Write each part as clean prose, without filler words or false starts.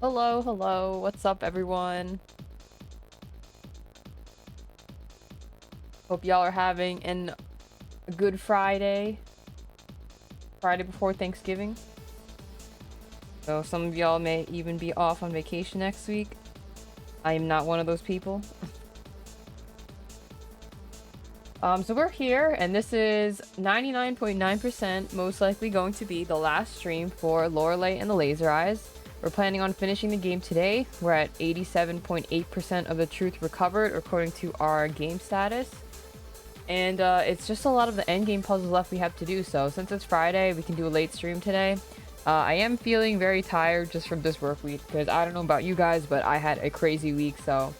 Hello, hello. What's up, everyone? Hope y'all are having a good Friday. Friday before Thanksgiving. So some of y'all may even be off on vacation next week. I am not one of those people. So we're here, and this is 99.9% most likely going to be the last stream for Lorelei and the Laser Eyes. We're planning on finishing the game today. We're at 87.8% of the truth recovered according to our game status. And it's just a lot of the endgame puzzles left we have to do. So since it's Friday, we can do a late stream today. I am feeling very tired just from this work week because I don't know about you guys, but I had a crazy week. So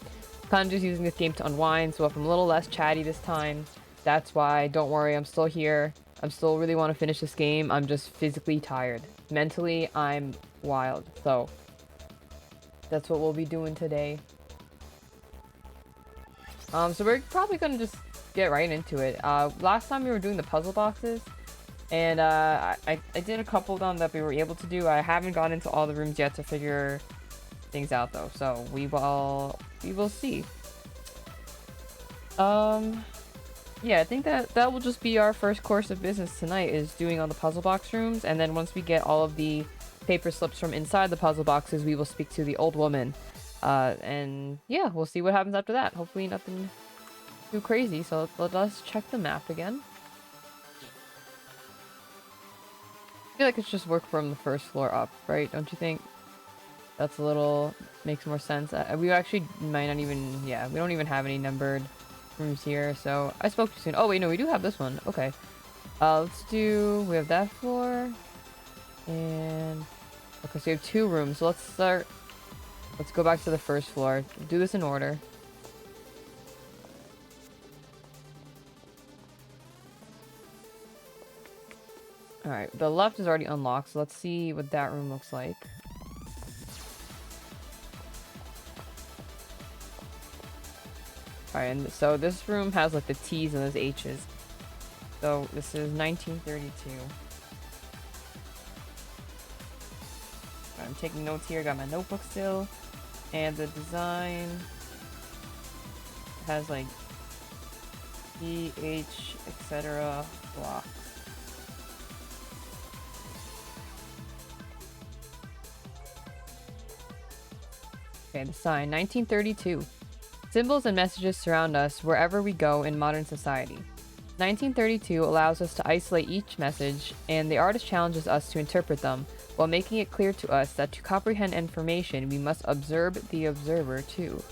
kind of just using this game to unwind. So if I'm a little less chatty this time, that's why. Don't worry, I'm still here. I still really want to finish this game. I'm just physically tired. Mentally, I'm wild. So that's what we'll be doing today. So we're probably gonna just get right into it. Last time we were doing the puzzle boxes, and I did a couple of them that we were able to do. I haven't gone into all the rooms yet to figure things out though, so we will see. Yeah, I think that will just be our first course of business tonight, is doing all the puzzle box rooms, and then once we get all of the paper slips from inside the puzzle boxes, we will speak to the old woman. And yeah, we'll see what happens after that. Hopefully nothing too crazy, so let us check the map again. I feel like it's just work from the first floor up, right? Don't you think? That's a little... makes more sense. We actually might not even... yeah, we don't even have any numbered rooms here, so... I spoke too soon. Oh, wait, no, we do have this one. Okay. Let's do... we have that floor. And... okay, so we have 2 rooms, so let's start... let's go back to the first floor. Do this in order. Alright, the left is already unlocked, so let's see what that room looks like. Alright, and so this room has like the T's and those H's. So this is 1932. Alright, I'm taking notes here, got my notebook still. And the design has like T, H, etc. blocks. Okay, the sign, 1932. Symbols and messages surround us wherever we go in modern society. 1932 allows us to isolate each message, and the artist challenges us to interpret them, while making it clear to us that to comprehend information, we must observe the observer too.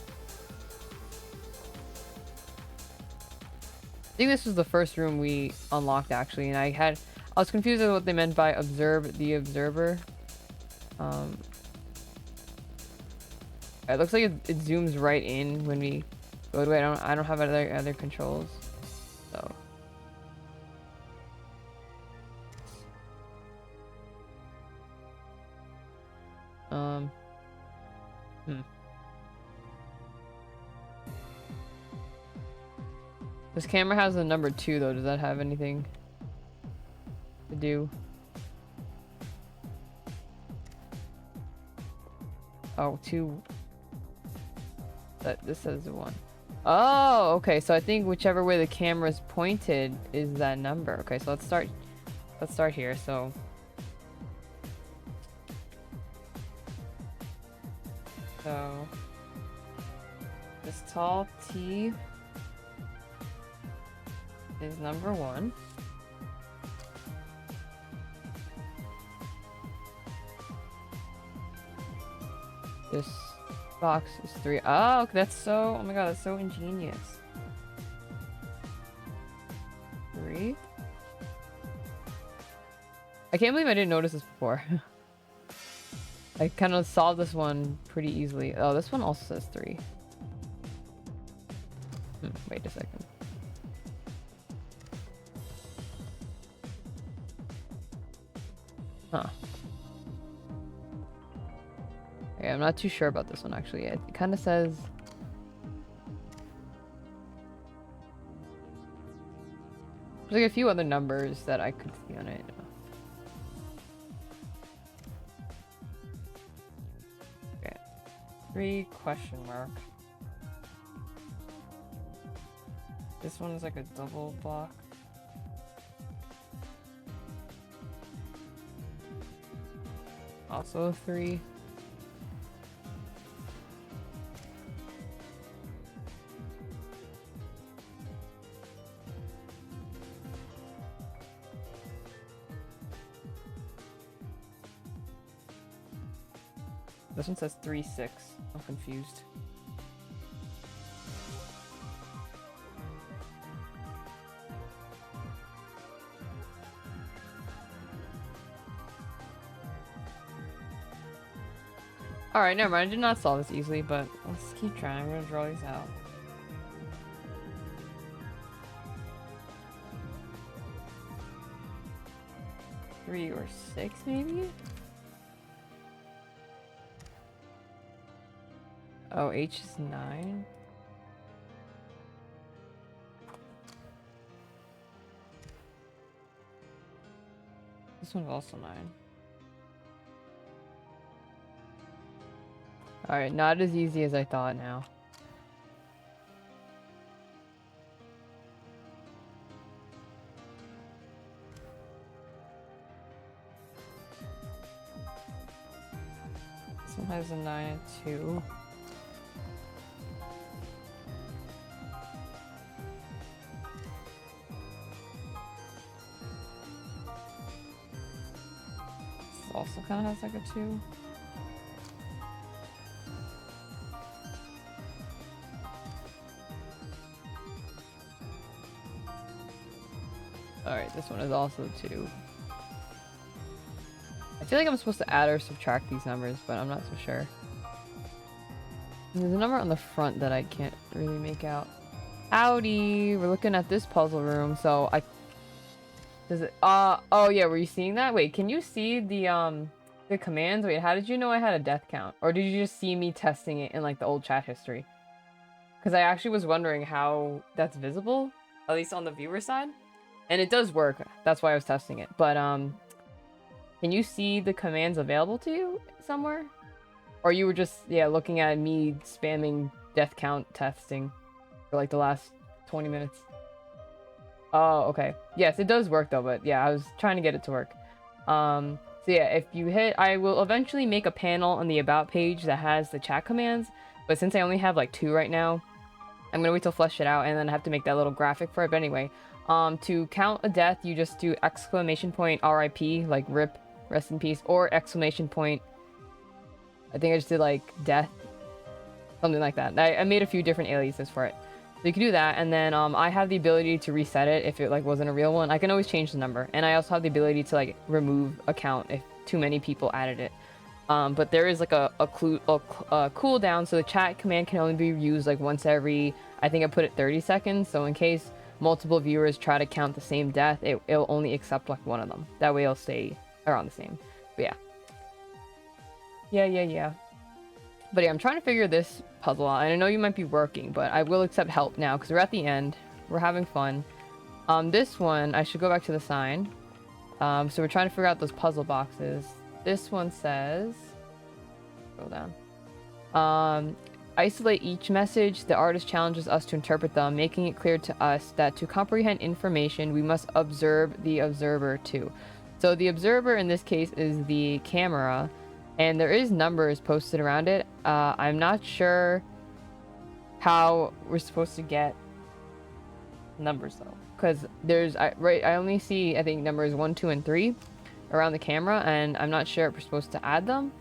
I think this was the first room we unlocked actually, and I was confused with what they meant by observe the observer. It looks like it zooms right in when we go to it. I don't have other controls, so. This camera has a number 2 though. Does that have anything to do? Oh, 2. This says 1. Oh, okay. So I think whichever way the camera's pointed is that number. Okay, so let's start here. So this tall T is number 1. This box is 3. Oh, that's so... oh my god, that's so ingenious. 3. I can't believe I didn't notice this before. I kind of solved this one pretty easily. Oh, this one also says 3. Wait a second. Huh. Okay, I'm not too sure about this one actually. It kind of says... there's like a few other numbers that I could see on it. Okay, 3 question mark. This one is like a double block. Also a 3. This one says 3-6. I'm confused. Alright, never mind. I did not solve this easily, but let's keep trying. I'm gonna draw these out. Three or 6, maybe? Oh, H is 9. This one's also 9. Alright, not as easy as I thought now. This one has a 9 and 2. This also kind of has like a 2. Alright, this one is also 2. I feel like I'm supposed to add or subtract these numbers, but I'm not so sure. There's a number on the front that I can't really make out. Howdy! We're looking at this puzzle room, so I... Does it... oh yeah, were you seeing that? Wait, can you see the commands? Wait, how did you know I had a death count? Or did you just see me testing it in, like, the old chat history? Because I actually was wondering how that's visible, at least on the viewer side. And it does work. That's why I was testing it. But, can you see the commands available to you somewhere? Or you were just, yeah, looking at me spamming death count testing for, like, the last 20 minutes? Oh, okay. Yes, it does work, though, but, yeah, I was trying to get it to work. So, yeah, if you hit... I will eventually make a panel on the About page that has the chat commands. But since I only have, like, 2 right now, I'm gonna wait till flesh it out, and then I have to make that little graphic for it. But anyway... to count a death, you just do exclamation point RIP, like RIP, rest in peace, or exclamation point. I think I just did like death, something like that. I made a few different aliases for it. So you can do that, and then I have the ability to reset it if it like wasn't a real one. I can always change the number, and I also have the ability to like remove a count if too many people added it. But there is like a cooldown, so the chat command can only be used like once every, I think I put it 30 seconds, so in case multiple viewers try to count the same death, it'll only accept like one of them. That way it'll stay around the same. But yeah. Yeah. But yeah, I'm trying to figure this puzzle out. And I know you might be working, but I will accept help now because we're at the end. We're having fun. This one, I should go back to the sign. So we're trying to figure out those puzzle boxes. This one says... Scroll down. Isolate each message. The artist challenges us to interpret them, making it clear to us that to comprehend information, we must observe the observer too. So the observer in this case is the camera, and there is numbers posted around it. I'm not sure how we're supposed to get numbers though, because there's I only see, I think, numbers 1, 2, and 3 around the camera, and I'm not sure if we're supposed to add them.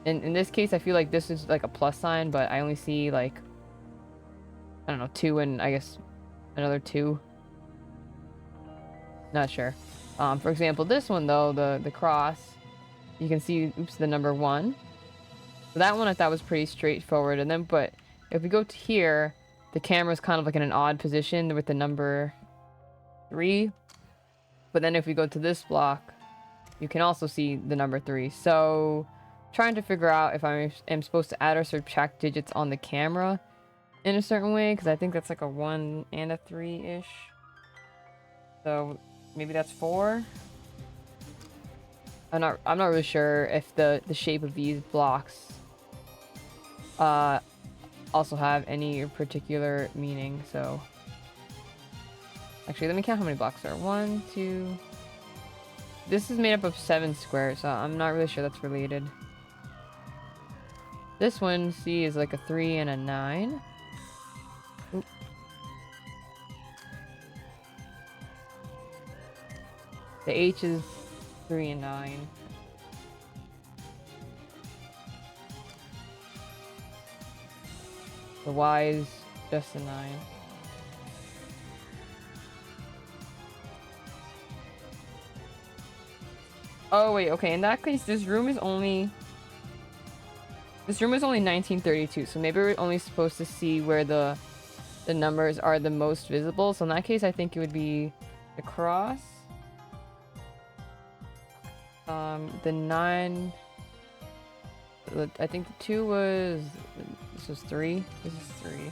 In this case, I feel like this is like a plus sign, but I only see like, I don't know, 2 and I guess another 2. Not sure. For example, this one though, the cross, you can see, oops, the number 1. So that one I thought was pretty straightforward. And then, but if we go to here, the camera's kind of like in an odd position with the number 3. But then if we go to this block, you can also see the number 3. So... trying to figure out if I am supposed to add or subtract digits on the camera in a certain way, because I think that's like a 1 and a 3-ish. So maybe that's 4. I'm not really sure if the shape of these blocks also have any particular meaning, so... Actually, let me count how many blocks there are. 1, 2... This is made up of 7 squares, so I'm not really sure that's related. This one, see, is like a 3 and a 9. Oop. The H is 3 and 9. The Y is just a 9. Oh wait, okay, in that case, this room is only 1932, so maybe we're only supposed to see where the numbers are the most visible. So in that case, I think it would be the cross. The 9... I think the 2 was... This was 3. This is 3.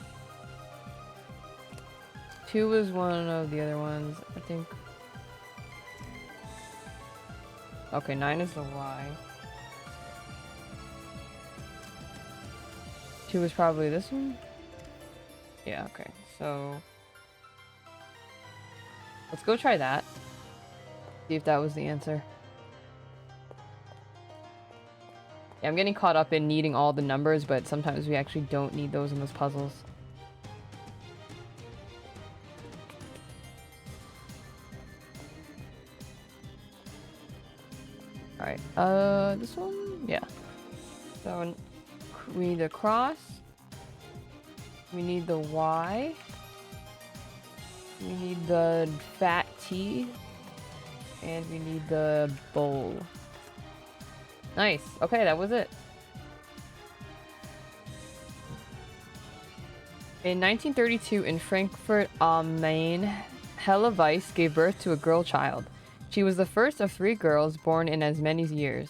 2 was one of the other ones, I think. Okay, 9 is the Y. 2 is probably this one? Yeah, okay. So... Let's go try that. See if that was the answer. Yeah, I'm getting caught up in needing all the numbers, but sometimes we actually don't need those in those puzzles. Alright, this one? Yeah. So, we need the cross. We need the Y. We need the fat T. And we need the bowl. Nice. Okay, that was it. In 1932, in Frankfurt am Main, Hella Weiss gave birth to a girl child. She was the first of 3 girls born in as many years.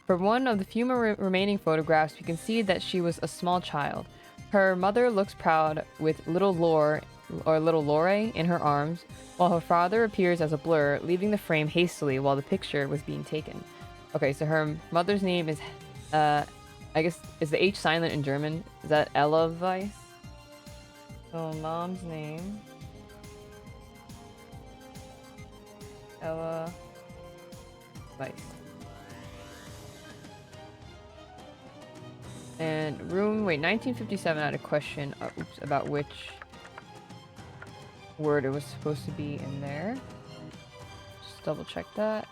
From one of the few remaining photographs, we can see that she was a small child. Her mother looks proud with little Lorelei in her arms, while her father appears as a blur, leaving the frame hastily while the picture was being taken. Okay, so her mother's name is, I guess, is the H silent in German? Is that Ella Weiss? So, mom's name... Ella Weiss. And room, wait, 1957 had a question about which word it was supposed to be in there. Just double check that.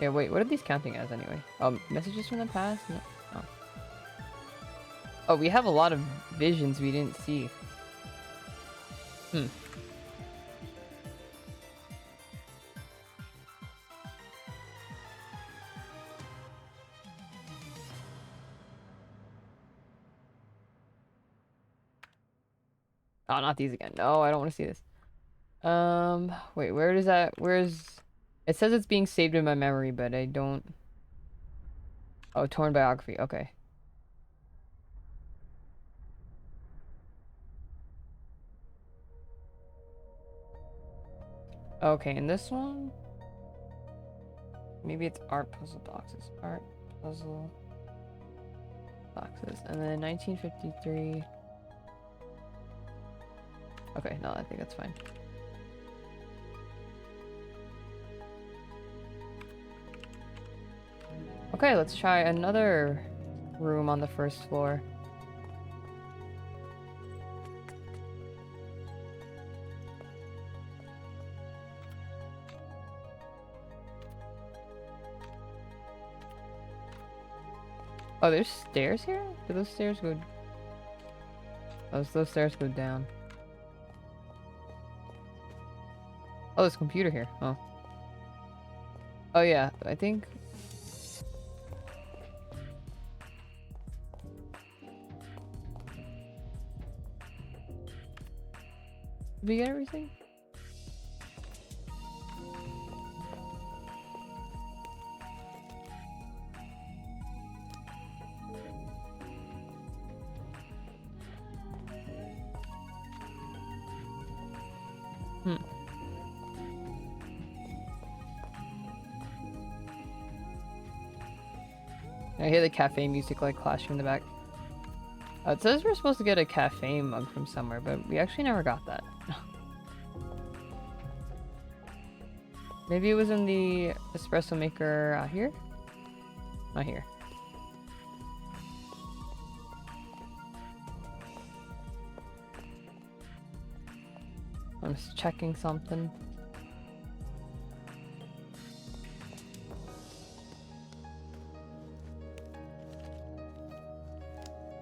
Yeah, wait, what are these counting as anyway? Messages from the past? No. Oh. Oh, we have a lot of visions we didn't see. Oh, not these again. No, I don't want to see this. Wait, where does that... Where's... It says it's being saved in my memory, but I don't... Oh, torn biography. Okay. Okay, and this one? Maybe it's art puzzle boxes. Art puzzle boxes. And then 1953... Okay, no, I think that's fine. Okay, let's try another room on the first floor. Oh, there's stairs here? Do those stairs go... Oh, those stairs go down. Oh, there's a computer here. Oh. Oh yeah, I think... Did we get everything? I hear the cafe music like clashing in the back. It says we're supposed to get a cafe mug from somewhere, but we actually never got that. Maybe it was in the espresso maker out here? Not here. I'm just checking something.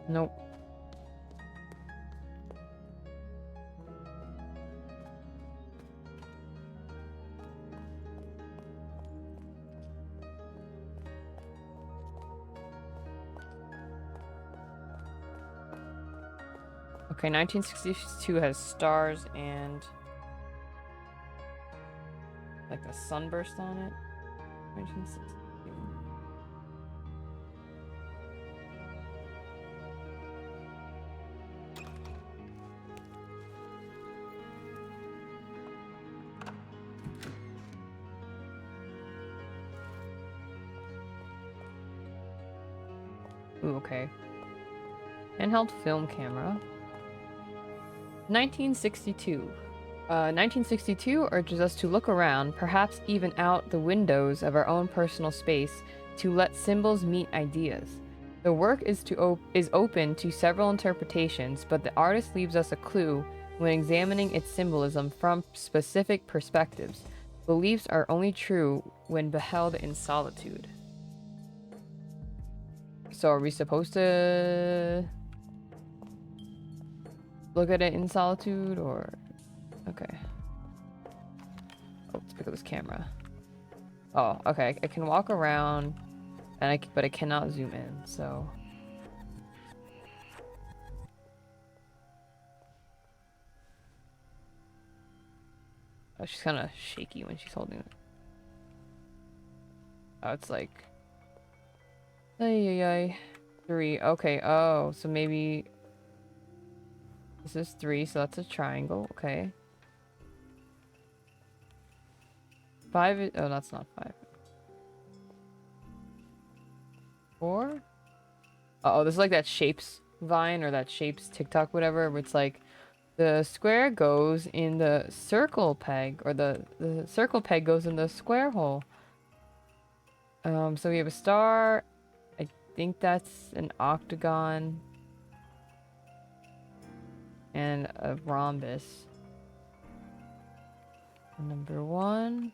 Nope. Okay, 1962 has stars and like a sunburst on it. 1962. Ooh, okay. Handheld film camera. 1962. 1962 urges us to look around, perhaps even out the windows of our own personal space, to let symbols meet ideas. The work is open to several interpretations, but the artist leaves us a clue when examining its symbolism from specific perspectives. Beliefs are only true when beheld in solitude. So are we supposed to look at it in solitude, or... Okay. Oh, let's pick up this camera. Oh, okay. I can walk around, and but I cannot zoom in, so... Oh, she's kind of shaky when she's holding it. Oh, it's like... Ay. 3. Okay, oh, so maybe... This is 3, so that's a triangle. Okay. 5 is... Oh, that's not 5. 4? Uh-oh, this is like that Shapes Vine, or that Shapes TikTok, whatever, where it's like... The square goes in the circle peg, or the circle peg goes in the square hole. So we have a star. I think that's an octagon. And a rhombus. Number 1.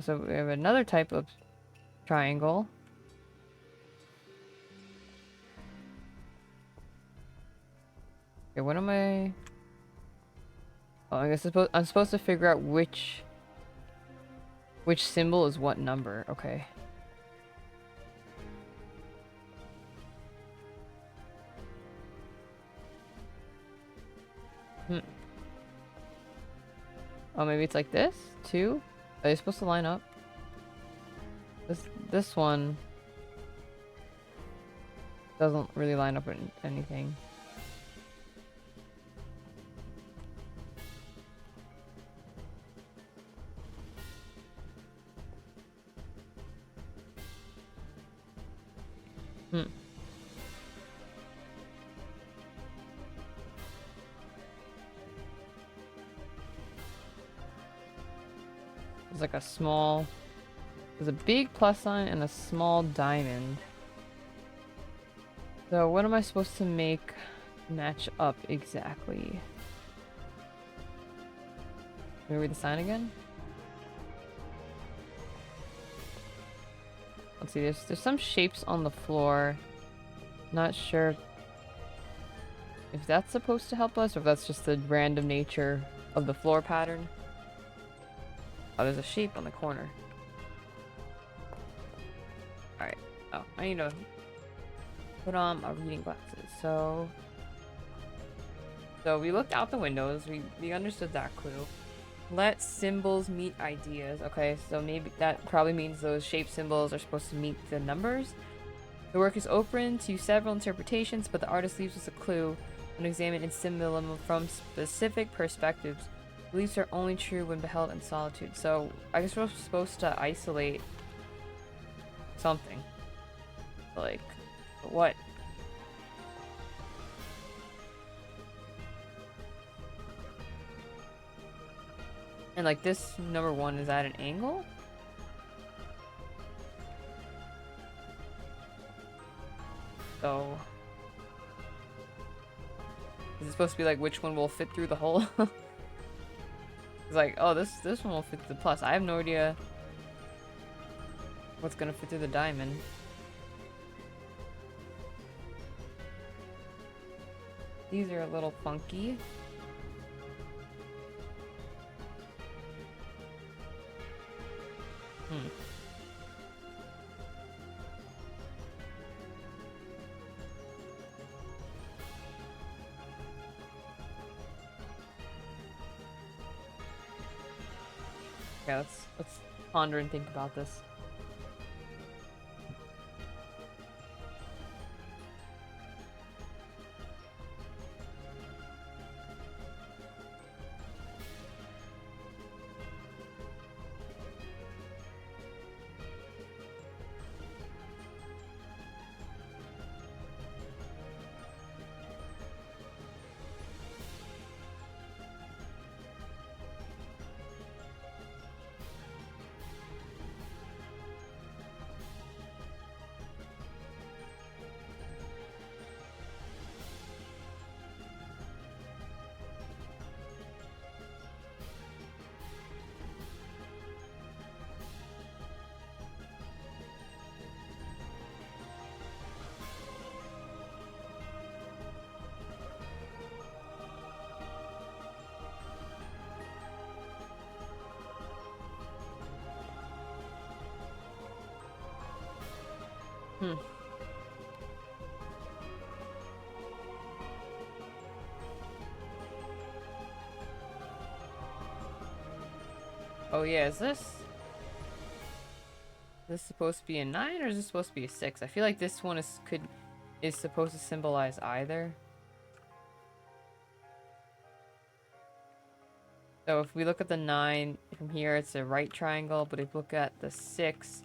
So we have another type of triangle. Okay, what am I... Oh, I guess I'm supposed to figure out which symbol is what number. Okay. Oh, maybe it's like this? 2? Are they supposed to line up? This one doesn't really line up with anything. There's like a small... There's a big plus sign and a small diamond. So what am I supposed to make match up exactly? Can we read the sign again? Let's see, there's some shapes on the floor. Not sure if that's supposed to help us, or if that's just the random nature of the floor pattern. Oh, there's a shape on the corner. Alright. Oh, I need to put on my reading glasses. So we looked out the windows. We understood that clue. Let symbols meet ideas. Okay, so maybe that probably means those shape symbols are supposed to meet the numbers. The work is open to several interpretations, but the artist leaves us a clue and examine its symbolism from specific perspectives. Beliefs are only true when beheld in solitude. So I guess we're supposed to isolate something. Like, what? And like this number 1 is at an angle? So is it supposed to be like which one will fit through the hole? It's like, oh, this one will fit through the plus. I have no idea what's gonna fit through the diamond. These are a little funky. Okay, let's ponder and think about this. Oh yeah, is this supposed to be a 9 or is this supposed to be a 6? I feel like this one is supposed to symbolize either. So if we look at the 9 from here, it's a right triangle, but if we look at the 6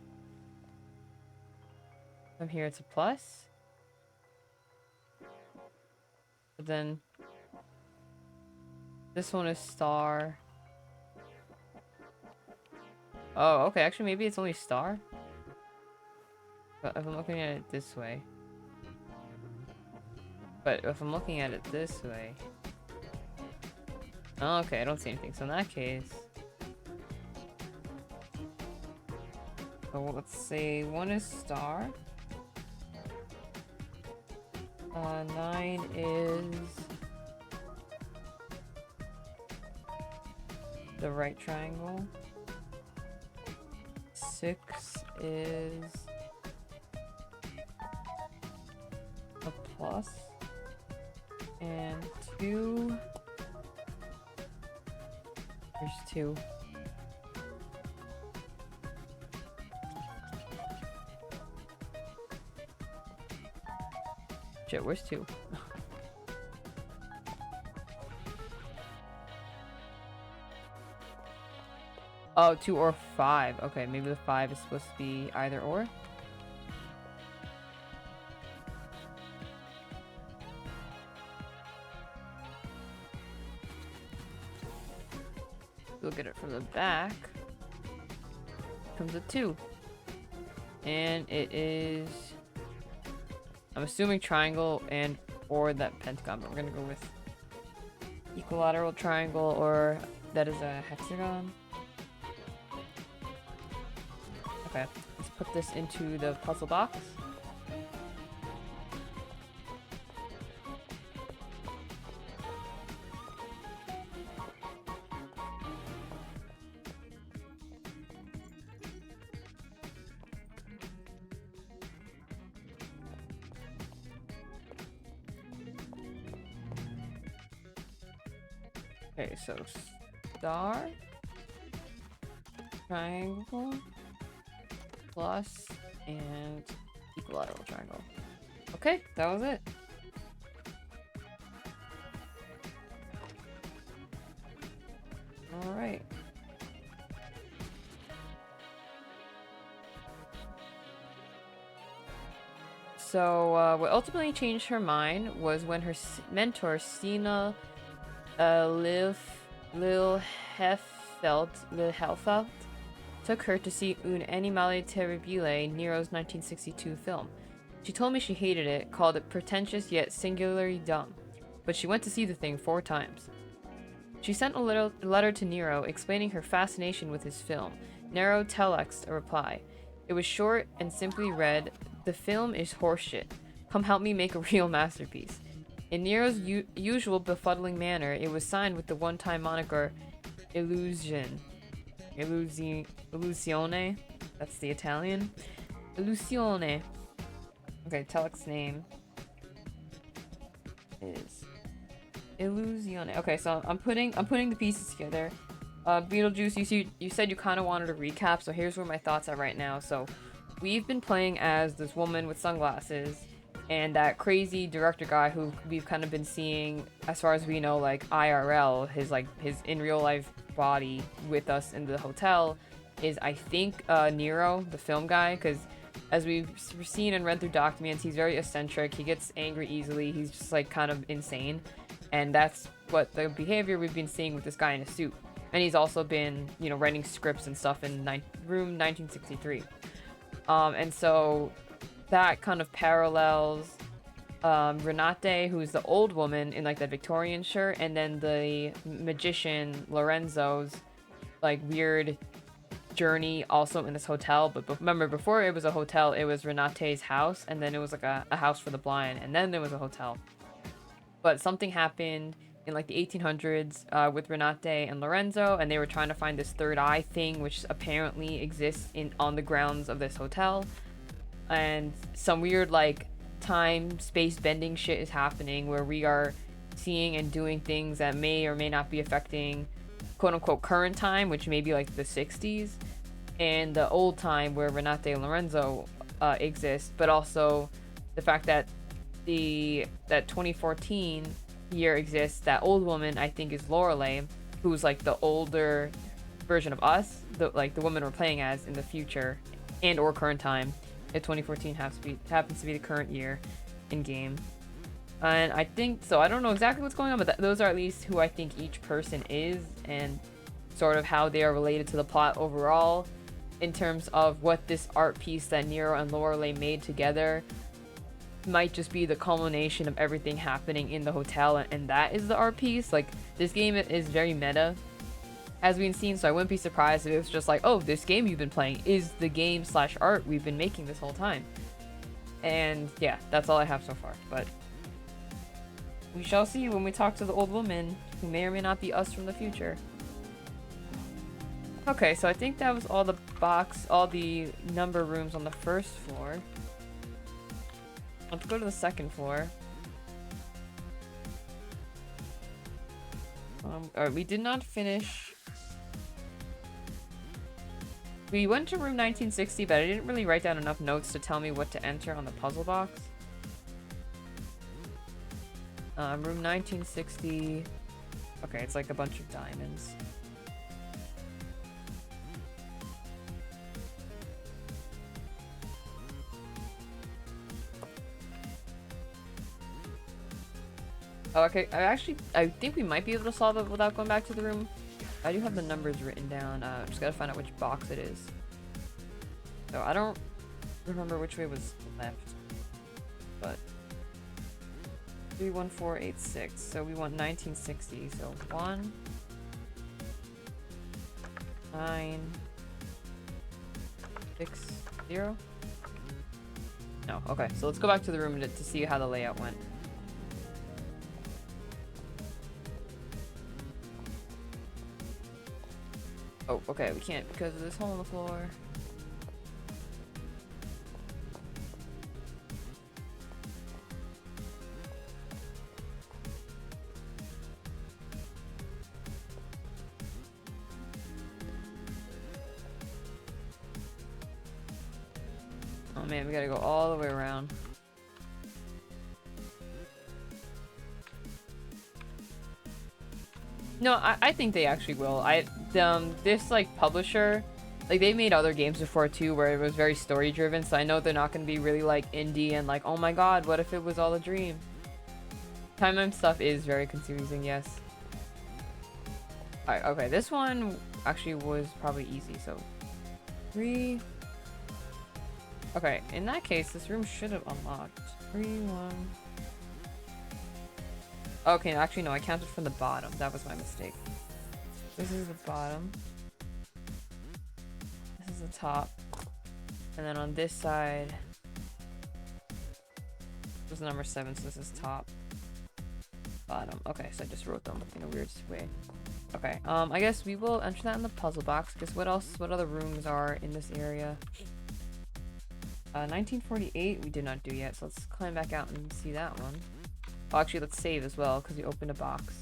from here, it's a plus. But then this one is star. Oh, okay, actually maybe it's only star. But if I'm looking at it this way. But if I'm looking at it this way. Oh, okay, I don't see anything. So in that case. So let's say 1 is star. 9 is the right triangle. 6 is a plus. And 2. There's 2. Shit, where's 2? Oh, 2 or 5. Okay, maybe the 5 is supposed to be either or. Look at it from the back. Comes a 2. And it is... I'm assuming triangle and or that pentagon, but we're gonna go with equilateral triangle, or that is a hexagon. Okay, let's put this into the puzzle box. Okay, so star, triangle, plus, and equilateral triangle. Okay, that was it. Alright. So, what ultimately changed her mind was when her mentor, Stina Lil Helfelt, took her to see Un Animale Terribile, Nero's 1962 film. She told me she hated it, called it pretentious yet singularly dumb, but she went to see the thing 4 times. She sent a letter to Nero explaining her fascination with his film. Nero telexed a reply. It was short and simply read, "The film is horseshit. Come help me make a real masterpiece." In Nero's usual befuddling manner, it was signed with the one-time moniker Illusione. That's the Italian. Illusione. Okay, telex name is Illusione. Okay, so I'm putting the pieces together. Beetlejuice, you said you kind of wanted a recap, so here's where my thoughts are right now. So, we've been playing as this woman with sunglasses, and that crazy director guy who we've kind of been seeing, as far as we know, like IRL, his in real life body with us in the hotel, is I think Nero, the film guy, because as we've seen and read through documents, he's very eccentric. He gets angry easily. He's just like kind of insane, and that's what the behavior we've been seeing with this guy in a suit. And he's also been, you know, writing scripts and stuff in room 1963. And so that kind of parallels Renate, who's the old woman in like that Victorian shirt, and then the magician Lorenzo's like weird journey also in this hotel. But remember, before it was a hotel, it was Renate's house, and then it was like a house for the blind, and then there was a hotel. But something happened in like the 1800s with Renate and Lorenzo, and they were trying to find this third eye thing, which apparently exists on the grounds of this hotel. And some weird like time space bending shit is happening where we are seeing and doing things that may or may not be affecting quote unquote current time, which may be like the 60s, and the old time where Renate and Lorenzo exist, but also the fact that that 2014 year exists. That old woman, I think, is Lorelei, who's like the older version of us, the woman we're playing as in the future and or current time. If 2014 happens to be the current year in game. And I think so. I don't know exactly what's going on, but those are at least who I think each person is, and sort of how they are related to the plot overall, in terms of what this art piece that Nero and Lorelei made together might just be the culmination of everything happening in the hotel, and that is the art piece. Like, this game is very meta, as we've seen, so I wouldn't be surprised if it was just like, oh, this game you've been playing is the game / art we've been making this whole time. And yeah, that's all I have so far, but we shall see when we talk to the old woman, who may or may not be us from the future. Okay, so I think that was all the number rooms on the first floor. Let's go to the second floor. Alright, we did not finish. We went to room 1960, but I didn't really write down enough notes to tell me what to enter on the puzzle box. Room 1960. Okay, it's like a bunch of diamonds. Oh, okay. I think we might be able to solve it without going back to the room. I do have the numbers written down. Just gotta find out which box it is. So I don't remember which way was left, but 31486. So we want 1960. So 1 9 6 0. No. Okay. So let's go back to the room to see how the layout went. Oh, okay, we can't because of this hole in the floor. Oh man, we gotta go all the way around. No, I think they actually will. This like publisher, like they made other games before too where it was very story driven, so I know they're not gonna be really like indie and like, oh my god, what if it was all a dream? Time stuff is very confusing, yes. Alright, okay, this one actually was probably easy, so 3. Okay, in that case, this room should have unlocked. 3, 1. Okay, actually no, I counted from the bottom. That was my mistake. This is the bottom. This is the top. And then on this side, this is number 7, so this is top. Bottom. Okay, so I just wrote them in a weird way. Okay, I guess we will enter that in the puzzle box, because what other rooms are in this area? 1948 we did not do yet, so let's climb back out and see that one. Oh, actually, let's save as well, because we opened a box.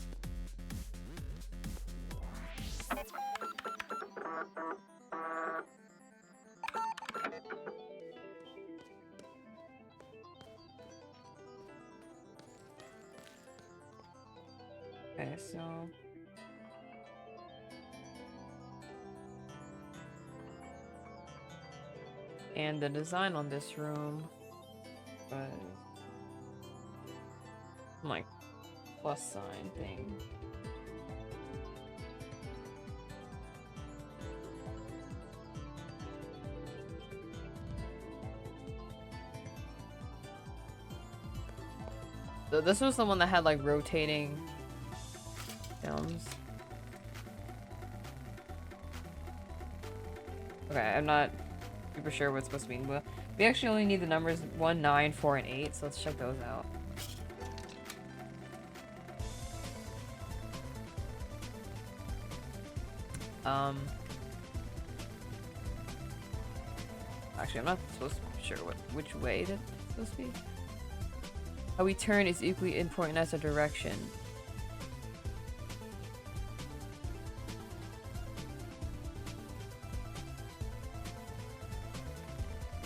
Okay, so... And the design on this room was... like, plus sign thing. So this was the one that had like rotating films. Okay, I'm not super sure what it's supposed to mean, but we actually only need the numbers 1, 9, 4, and 8, so let's check those out. Actually, I'm not supposed to be sure which way that's supposed to be. How we turn is equally important as a direction.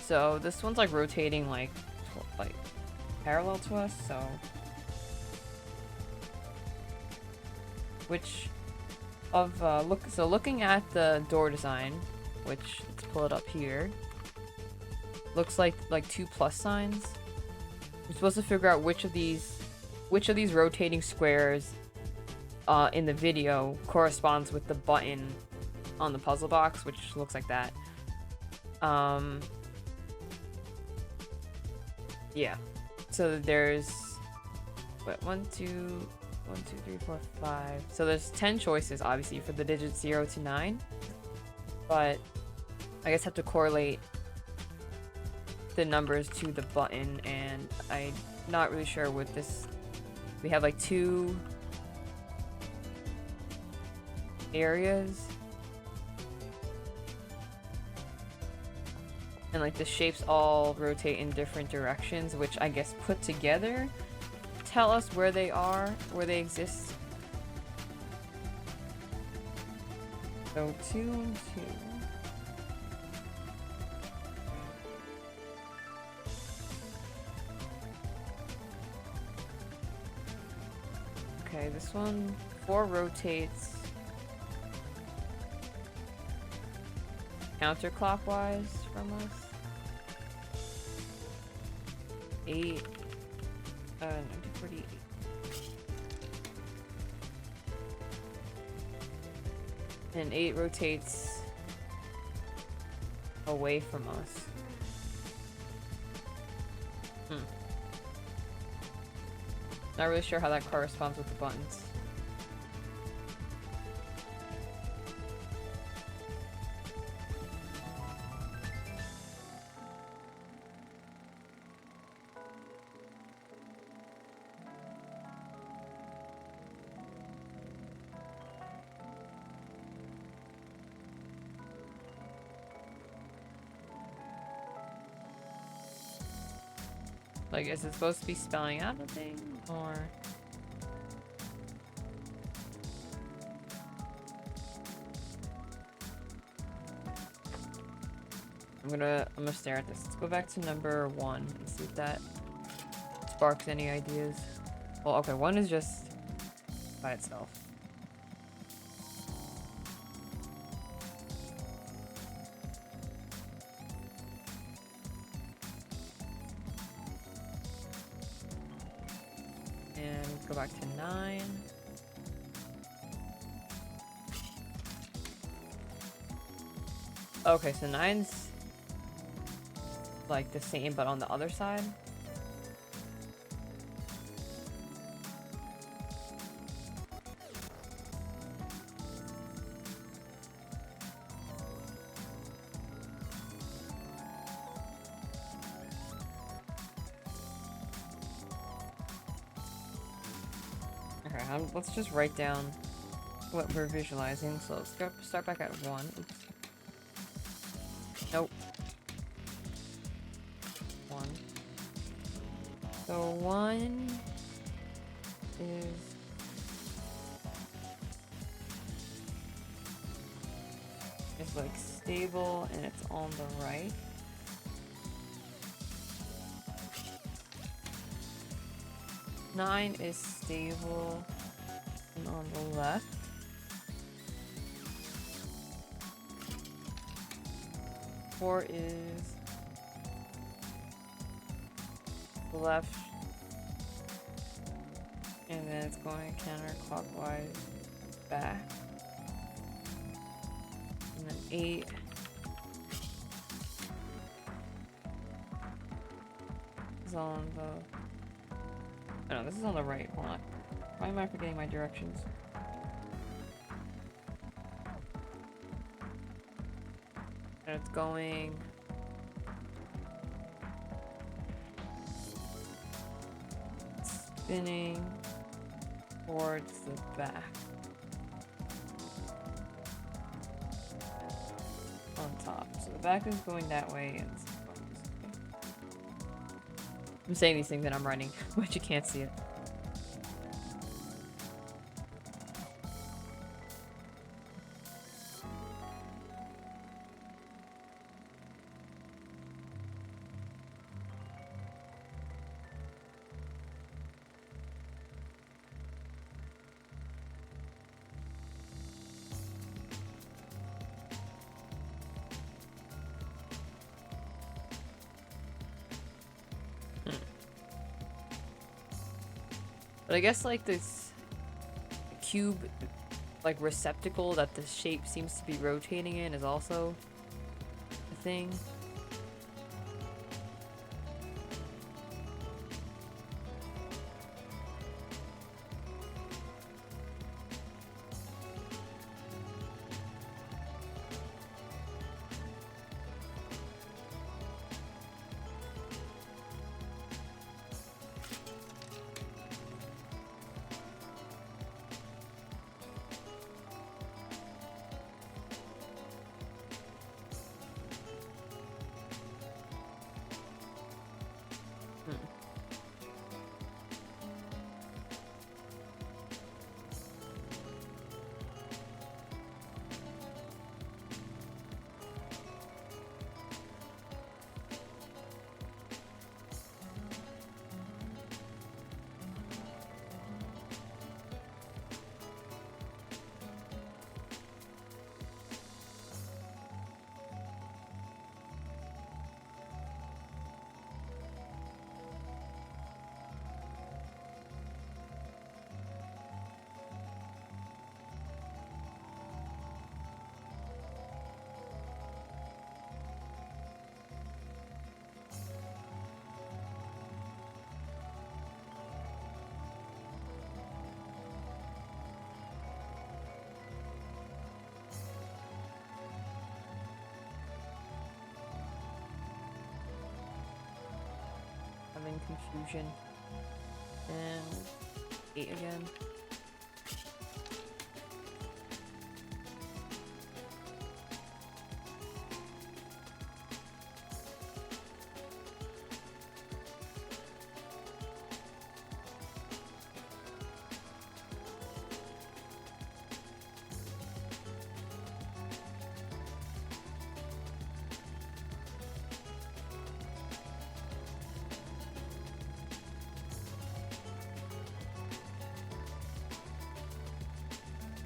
So this one's like rotating like parallel to us, so looking at the door design, which let's pull it up here, looks like 2 plus signs. We're supposed to figure out which of these rotating squares in the video corresponds with the button on the puzzle box, which looks like that. Yeah. So there's what, 1, 2, 3, 4, 5. So there's 10 choices, obviously, for the digits 0 to 9. But I guess have to correlate the numbers to the button, and I'm not really sure what this... We have like 2 areas. And like the shapes all rotate in different directions, which I guess put together tell us where they are, where they exist. So 2 and 2. Okay, this one 4 rotates counterclockwise from us. 8, 1948. And 8 rotates away from us. Not really sure how that corresponds with the buttons. Like, is it supposed to be spelling out a thing, or? I'm gonna stare at this. Let's go back to number 1 and see if that sparks any ideas. Well, okay, 1 is just by itself. go back to 9. Okay, so 9's like the same, but on the other side. Okay, let's just write down what we're visualizing. So let's go start back at 1. Oops. Nope. 1. So 1 is like stable and it's on the right. Nine is stable and on the left. Four is left, and then it's going counterclockwise back. And then 8 is on the... Oh, no, this is on the right. Hold on. Why am I forgetting my directions? And it's going... spinning towards the back. On top. So the back is going that way and it's going this way. I'm saying these things and I'm running, but you can't see it. But I guess like this cube like receptacle that the shape seems to be rotating in is also a thing. Having confusion. And 8 again.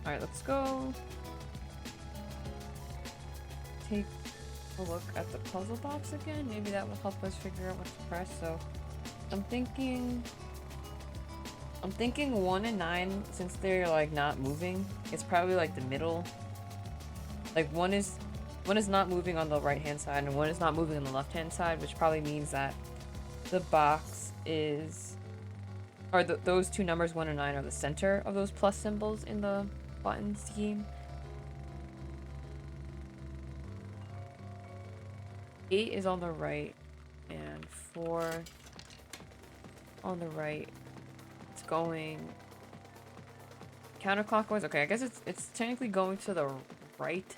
Alright, let's go take a look at the puzzle box again. Maybe that will help us figure out what to press. So I'm thinking I'm thinking 1 and 9, since they're like not moving, it's probably like the middle. Like one is not moving on the right hand side and one is not moving on the left hand side, which probably means that the box is, or those two numbers 1 and 9 are the center of those plus symbols in the button scheme. 8 is on the right and 4 on the right. It's going counterclockwise. Okay, I guess it's technically going to the right,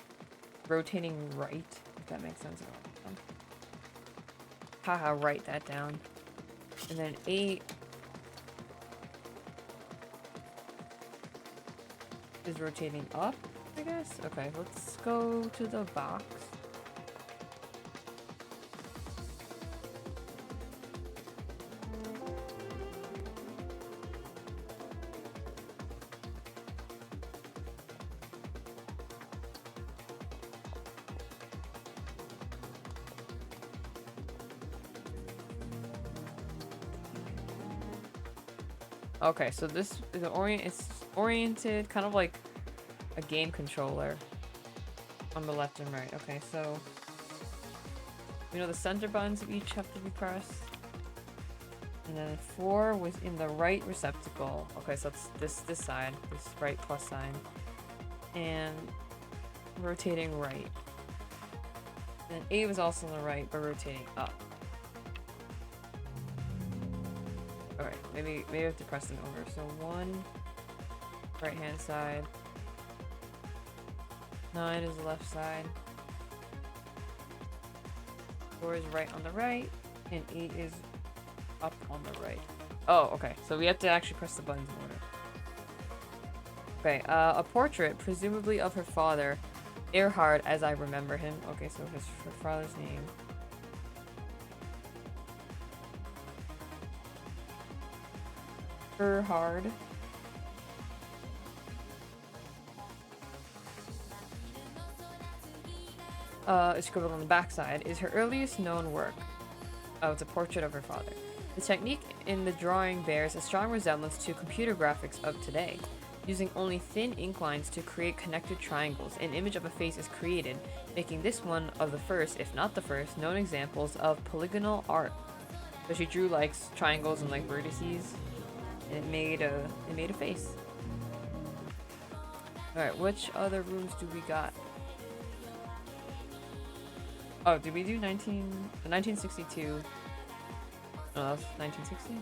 rotating right, if that makes sense. Haha, write that down. And then 8 is rotating up, I guess. Okay, let's go to the box. Okay, so this is it's oriented kind of like a game controller on the left and right. Okay, so you know the center buttons each have to be pressed. And then 4 was in the right receptacle. Okay, so it's this side, this right plus sign. And rotating right. And 8 was also on the right, but rotating up. Alright, maybe I have to press them over. So 1, right hand side. 9 is the left side. 4 is right on the right. And 8 is up on the right. Oh, okay. So we have to actually press the buttons in order. Okay, a portrait, presumably of her father, Erhard, as I remember him. Okay, so her father's name. Erhard. It's scribbled on the backside, is her earliest known work. Oh, it's a portrait of her father. The technique in the drawing bears a strong resemblance to computer graphics of today. Using only thin ink lines to create connected triangles, an image of a face is created, making this one of the first, if not the first, known examples of polygonal art. So she drew like triangles and like vertices, and it made a face. Alright, which other rooms do we got? Oh, did we do 1962? Oh, that was 1960?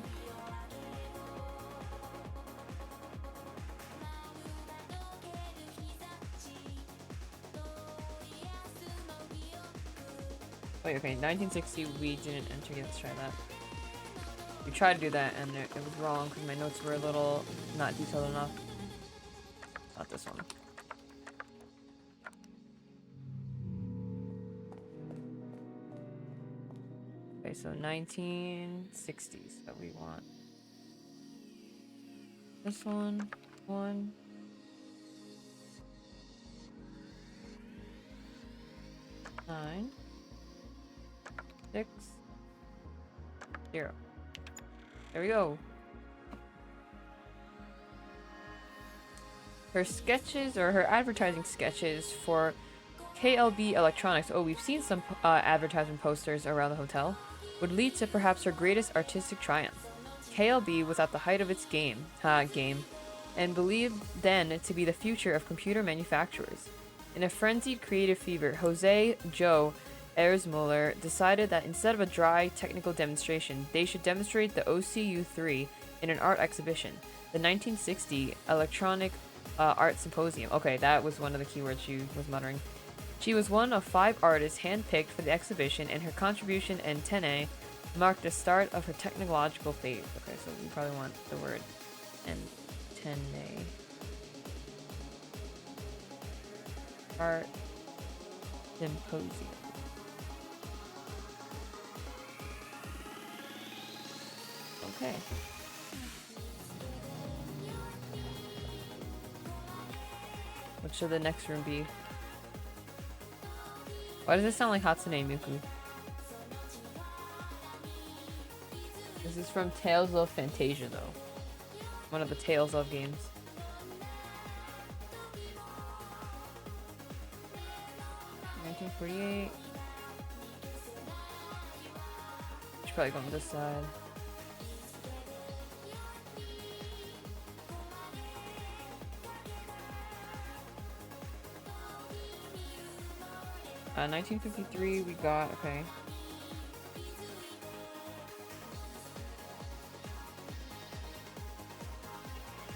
Wait, okay, 1960 we didn't enter yet. Let's try that. We tried to do that and it was wrong because my notes were a little not detailed enough. Not this one. Okay, so 1960s that we want. This one, 1. 9. 6. 0. There we go. Her sketches, or her advertising sketches for KLB Electronics, oh, we've seen some advertisement posters around the hotel, would lead to perhaps her greatest artistic triumph. KLB was at the height of its game, and believed then to be the future of computer manufacturers. In a frenzied creative fever, Jose Joe Erzmuller decided that instead of a dry technical demonstration, they should demonstrate the OCU3 in an art exhibition, the 1960 Electronic Art Symposium. Okay, that was one of the keywords she was muttering. She was one of 5 artists handpicked for the exhibition, and her contribution antennae marked the start of her technological phase. Okay, so we probably want the word antennae. Art Symposium. Okay. What should the next room be? Why does it sound like Hatsune Miku? This is from Tales of Fantasia, though. One of the Tales of games. $19.48. Should probably go on this side. $19.53 we got, okay.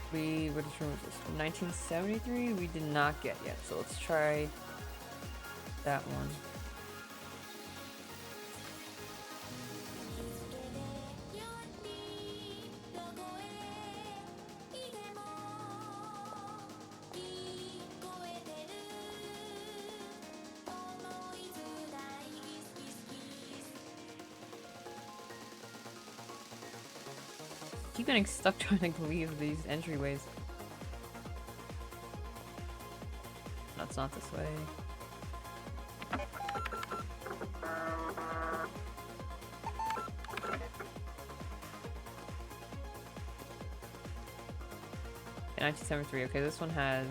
Which room was this? 1973 we did not get yet, so let's try that one. Keep getting stuck trying to leave these entryways. No, it's not this way. Okay, 1973. Okay, this one has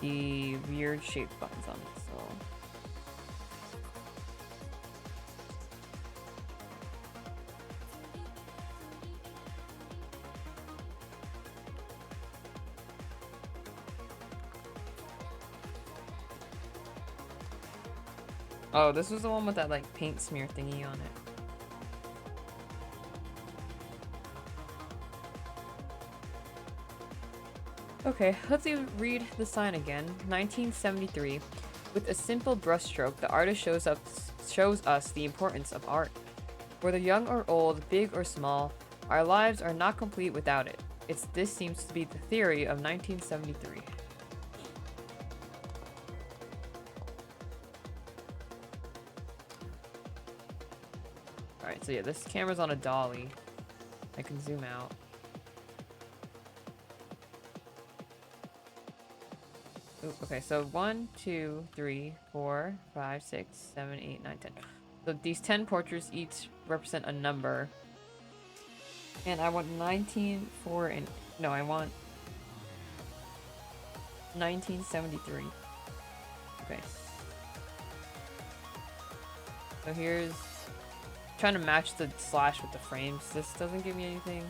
the weird shaped buttons on it, so. Oh, this was the one with that like paint smear thingy on it. Okay, let's read the sign again. 1973. With a simple brushstroke, the artist shows us the importance of art. Whether young or old, big or small, our lives are not complete without it. This seems to be the theory of 1973. Alright, so yeah, this camera's on a dolly. I can zoom out. Ooh, okay, so 1, 2, 3, 4, 5, 6, 7, 8, 9, 10. So these 10 portraits each represent a number. And I want 19, 4, and... No, I want 1973. Okay. So here's... Trying to match the slash with the frames. This doesn't give me anything.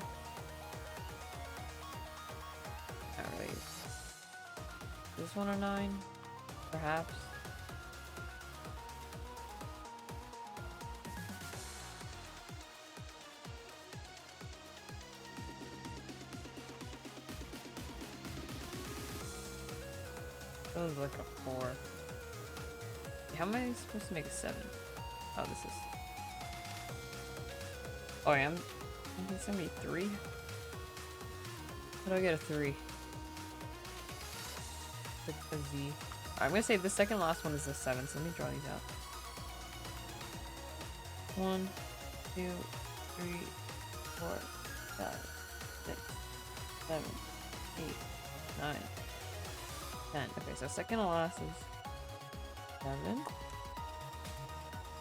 Alright. This one or 9? Perhaps. That was like a 4. How am I supposed to make a 7? Oh, this is... Oh, I am? 1973? How do I get a 3? A Z. Alright, I'm gonna say the second last one is a 7, so let me draw these out. 1, 2, 3, 4, 5, 6, 7, 8, 9, 10. Okay, so second to last is 7.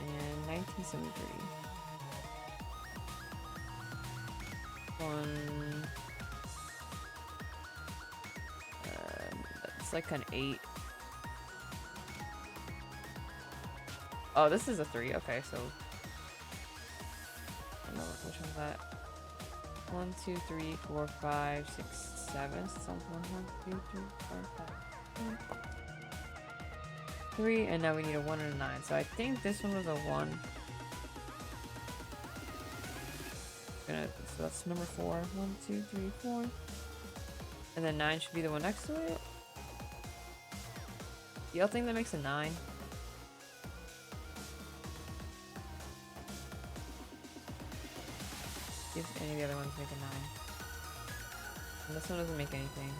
And 1973. 1. That's like an 8. Oh, this is a 3. Okay, so I don't know which one's that. 1, 2, 3, 4, 5, 6, 7. So 1, 2, 3, 4, 5, 3, and now we need a 1 and a 9. So I think this one was a 1. So that's number 4. 1, 2, 3, 4. And then 9 should be the one next to it. Y'all think that makes a 9? See if any of the other ones make a 9. And this one doesn't make anything.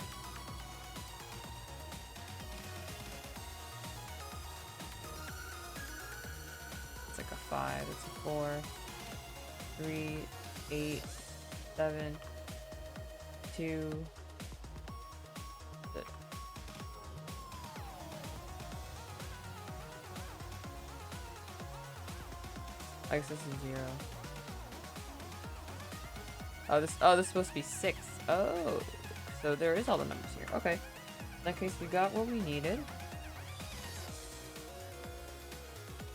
It's like a 5. It's a 4. 3, 8, 7, 2. I guess this is 0. Oh, this is supposed to be 6. Oh, so there is all the numbers here. Okay. In that case, we got what we needed.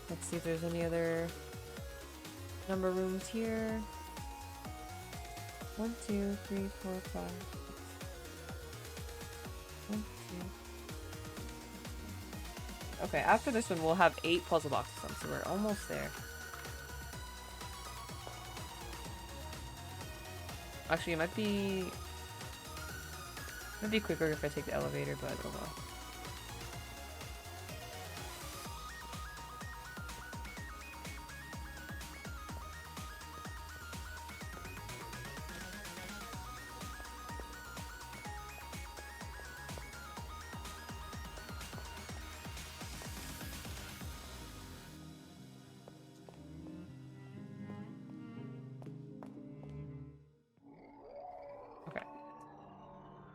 Let's see if there's any other number rooms here. 1, 2, 3, 4, 5, 6. 1, 2. Okay, after this one, we'll have 8 puzzle boxes on, so we're almost there. Actually, it might be quicker if I take the elevator, but oh well.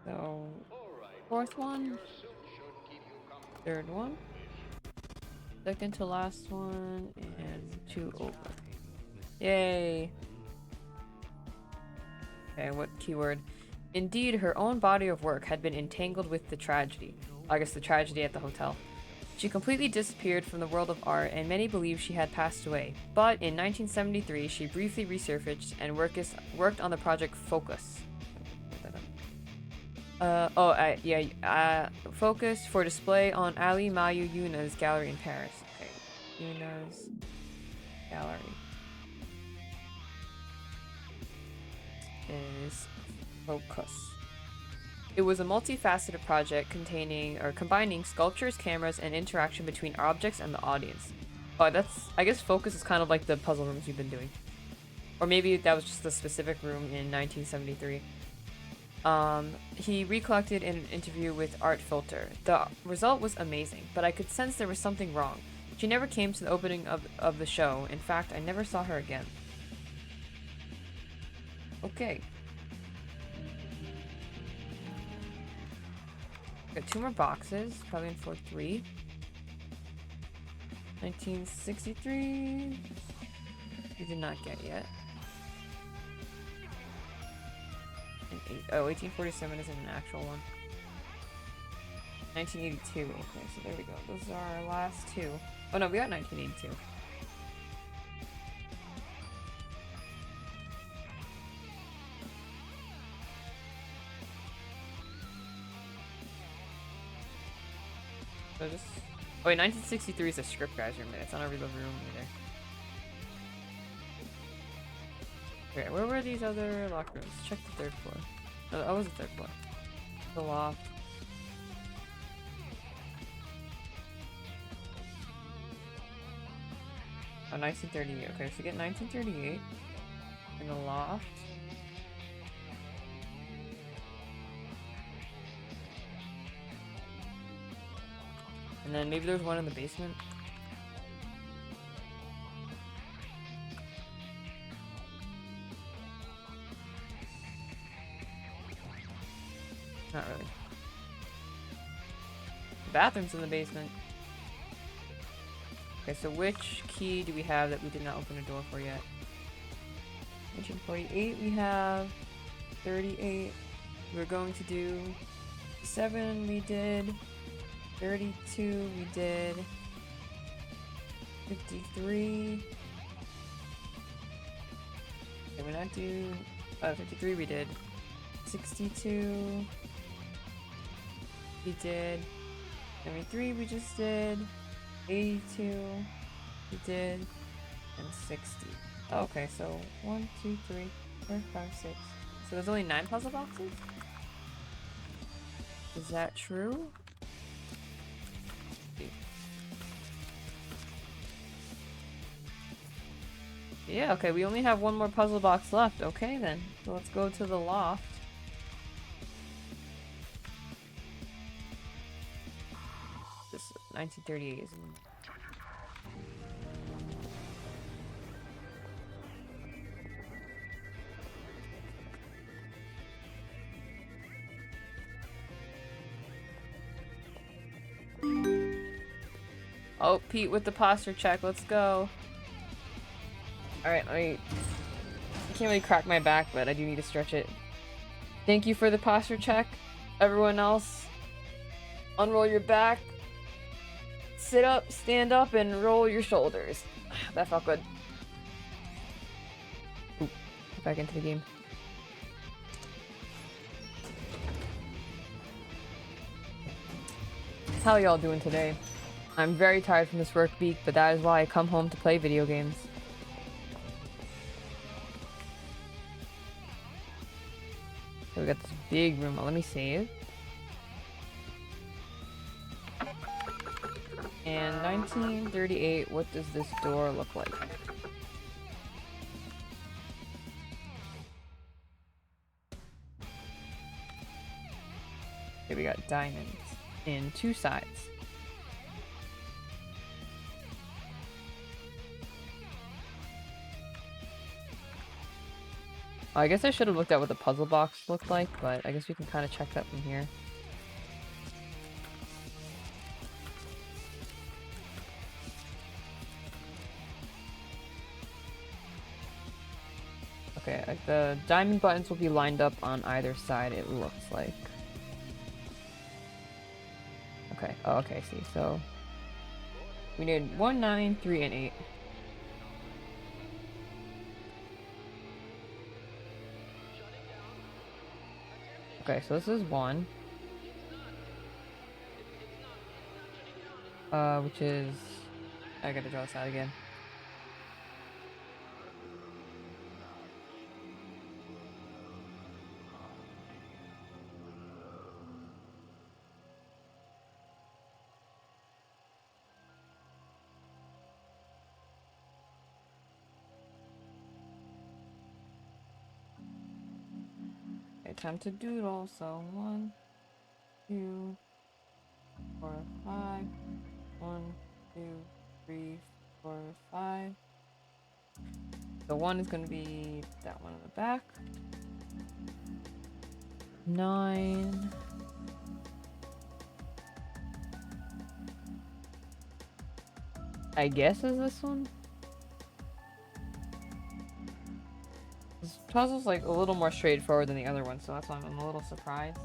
So, 4th one, 3rd one, 2nd to last one, and 2 over. Yay! Okay, what keyword? Indeed, her own body of work had been entangled with the tragedy. I guess the tragedy at the hotel. She completely disappeared from the world of art, and many believe she had passed away. But in 1973, she briefly resurfaced and worked on the project Focus. Focus for display on Ali Mayu Yuna's gallery in Paris. Okay, Yuna's gallery is Focus. It was a multifaceted project combining sculptures, cameras, and interaction between objects and the audience. Oh, I guess Focus is kind of like the puzzle rooms you've been doing. Or maybe that was just a specific room in 1973. He recollected in an interview with Art Filter. The result was amazing, but I could sense there was something wrong. She never came to the opening of the show. In fact, I never saw her again. Okay. Got 2 more boxes, probably in floor 3. 1963. We did not get yet. 1847 isn't an actual one. 1982. Okay, so there we go. Those are our last 2. Oh no, we got 1982. So just... Oh wait, 1963 is a script guy's room. It's not a real room either. Okay, where were these other locker rooms? Check the 3rd floor. No, that was the 3rd floor. The loft. Oh, 1938. Okay, so get 1938 in the loft. And then maybe there's one in the basement. Not really. The bathroom's in the basement. Okay, so which key do we have that we did not open a door for yet? Mention 48 we have. 38. We're going to do 7 we did. 32 we did. 53. Okay, we're not do 53 we did. 62 we did. 73 we just did. 82 we did. And 60. Oh, okay, so 1, 2, 3, 4, 5, 6. So there's only 9 puzzle boxes? Is that true? Yeah, okay, we only have 1 more puzzle box left. Okay then. So let's go to the loft. This 1938 is in... Oh, Pete with the posture check. Let's go. Alright, let me I can't really crack my back, but I do need to stretch it. Thank you for the posture check. Everyone else, unroll your back, sit up, stand up, and roll your shoulders. That felt good. Ooh, back into the game. How y'all doing today? I'm very tired from this work week, but that is why I come home to play video games. So we got this big room. Let me save. And 1938, what does this door look like? Okay, we got diamonds in 2 sides. I guess I should have looked at what the puzzle box looked like, but I guess we can kind of check that from here. Okay, like the diamond buttons will be lined up on either side, it looks like. Okay, oh, okay, I see. So we need 1, 9, 3, and 8. Okay, so this is 1. Which is... I gotta draw this out again. Okay, time to doodle. So 1, 2, 4, 5. 1, 2, 3, 4, 5. The 1 is gonna be that one on the back. 9. I guess is this one? This puzzle's like a little more straightforward than the other one, so that's why I'm a little surprised.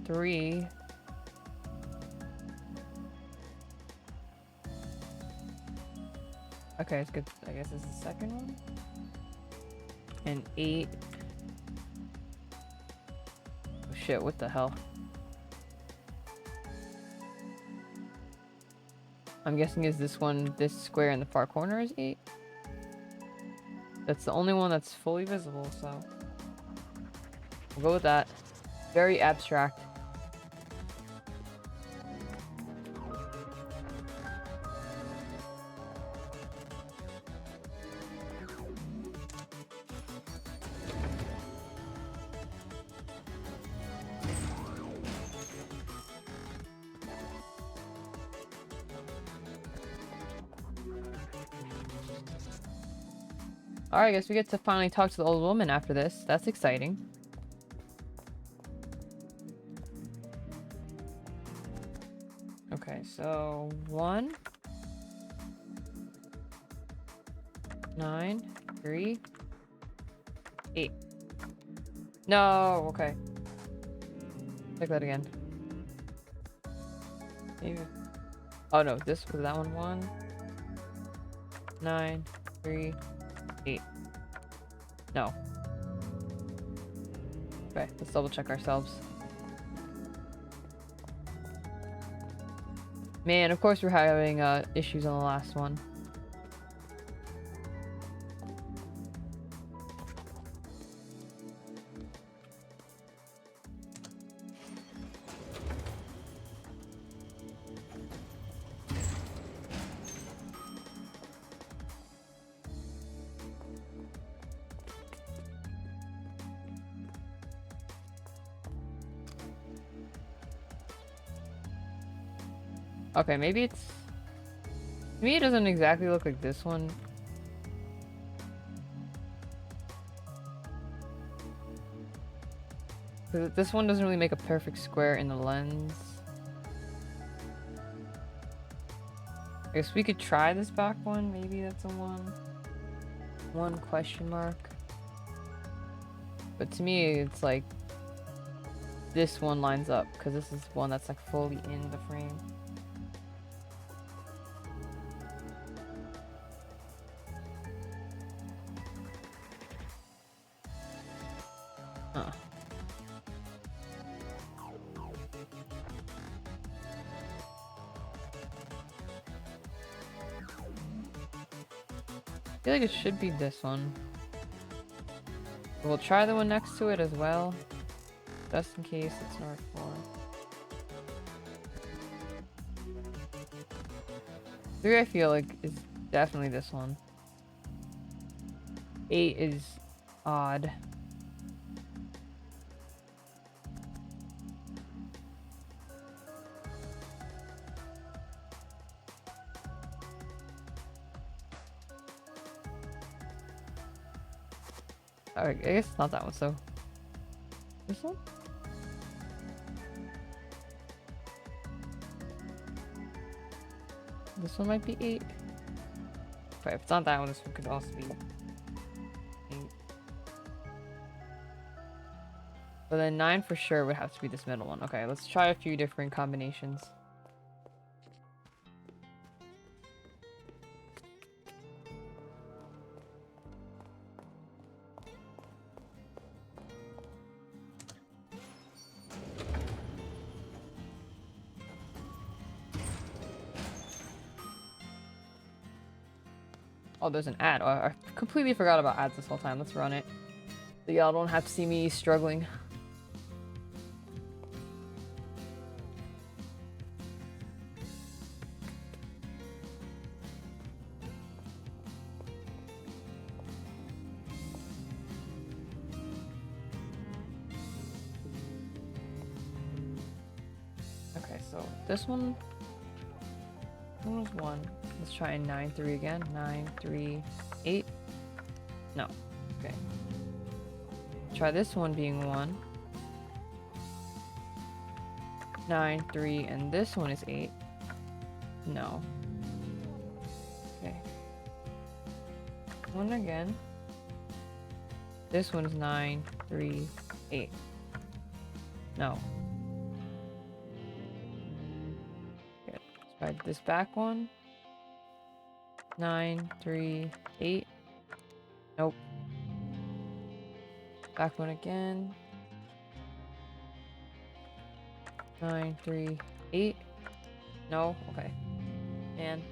3. Okay, it's good. I guess it's the second one. And 8. Oh shit, what the hell? I'm guessing is this one, this square in the far corner is 8? That's the only one that's fully visible, so we'll go with that. Very abstract. Alright, I guess we get to finally talk to the old woman after this. That's exciting. Okay, so 1, 9, 3, 8. No, okay. Check that again. Maybe. Oh no, this was that one. 1, 9, 3, 8. No. Okay, let's double check ourselves. Man, of course we're having issues on the last one. Okay, maybe it's... Maybe it doesn't exactly look like this one. This one doesn't really make a perfect square in the lens. I guess we could try this back one. Maybe that's a 1. 1 question mark. But to me, it's like this one lines up because this is one that's like fully in the frame. Huh. I feel like it should be this one. We'll try the one next to it as well, just in case it's North 4. 3 I feel like is definitely this one. 8 is odd. Alright, I guess it's not that one, so this one? This one might be 8. Okay, if it's not that one, this one could also be 8. But then 9 for sure would have to be this middle one. Okay, let's try a few different combinations. Oh, there's an ad. Oh, I completely forgot about ads this whole time. Let's run it. So y'all don't have to see me struggling. Okay, so this one was 1. Let's try 9, 3 again. 9, 3, 8. No. Okay. Try this one being 1. 9, 3, and this one is 8. No. Okay. 1 again. This one's 9, 3, 8. No. Okay. Let's try this back one. 9, 3, 8. Nope. Back one again. 9, 3, 8. No. Okay. And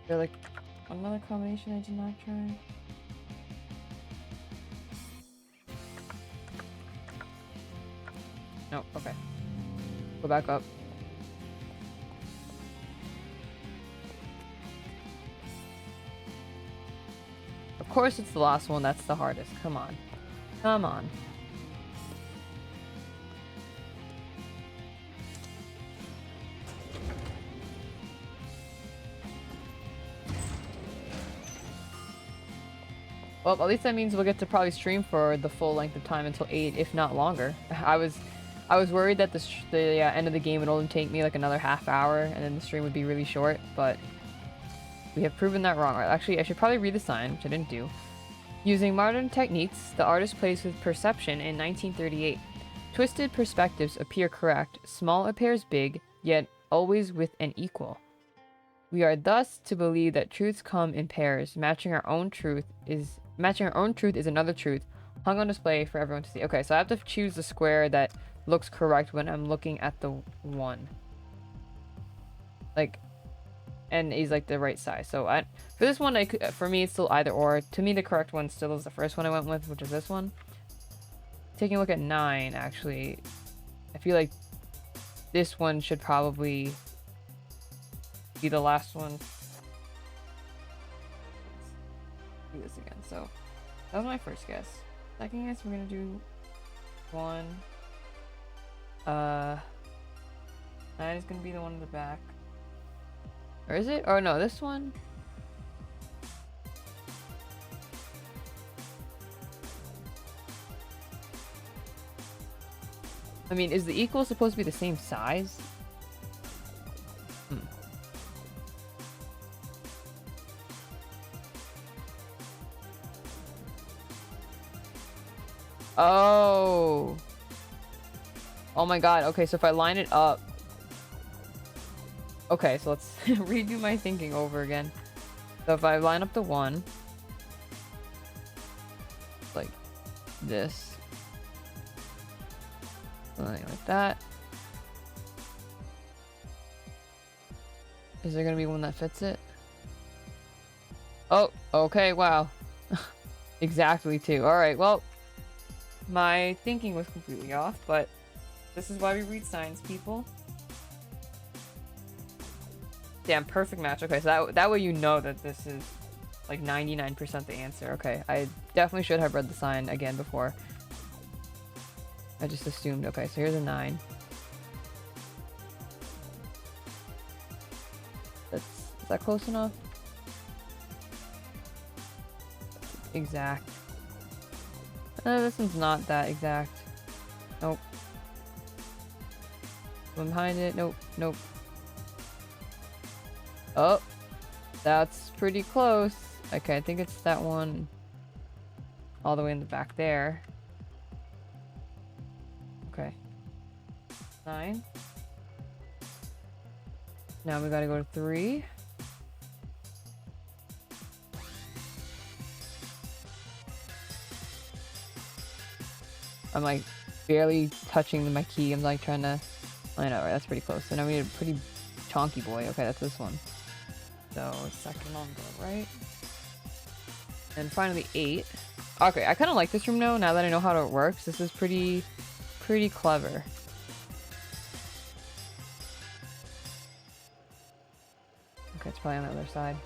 there like another combination I did not try. No. Okay. Go back up. Of course it's the last one that's the hardest. Come on. Come on. Well, at least that means we'll get to probably stream for the full length of time until 8, if not longer. I was worried that the end of the game would only take me like another half hour, and then the stream would be really short, but we have proven that wrong. Actually, I should probably read the sign, which I didn't do. Using modern techniques, the artist plays with perception in 1938. Twisted perspectives appear correct, small appears big, yet always with an equal. We are thus to believe that truths come in pairs. Matching our own truth is another truth, hung on display for everyone to see. Okay, so I have to choose the square that looks correct when I'm looking at the 1. Like, and is like the right size. So for this one, for me it's still either or. To me, the correct one still is the first one I went with, which is this one. Taking a look at 9, actually, I feel like this one should probably be the last one. Let's do this again. So that was my first guess. Second guess, we're gonna do 1. 9 is gonna be the one in the back. Or is it? Oh no, this one. I mean, is the equal supposed to be the same size? Oh. Oh my god. Okay, so if I line it up. Okay, so let's redo my thinking over again. So if I line up the 1. Like this. Something like that. Is there gonna be one that fits it? Oh, okay, wow. Exactly 2. Alright, well, my thinking was completely off, but this is why we read signs, people. Damn, perfect match. Okay, so that way you know that this is like 99% the answer. Okay, I definitely should have read the sign again before. I just assumed. Okay, so here's a 9. Is that close enough? Exact. This one's not that exact. Nope. One behind it. Nope. Nope. Oh, that's pretty close. Okay, I think it's that one all the way in the back there. Okay. 9. Now we gotta go to 3. I'm like barely touching my key. I'm like trying to line up. Right, that's pretty close. So now we need a pretty chonky boy. Okay, that's this one. So second on the right. And finally 8. Okay, I kind of like this room now that I know how it works. This is pretty clever. Okay, it's probably on the other side.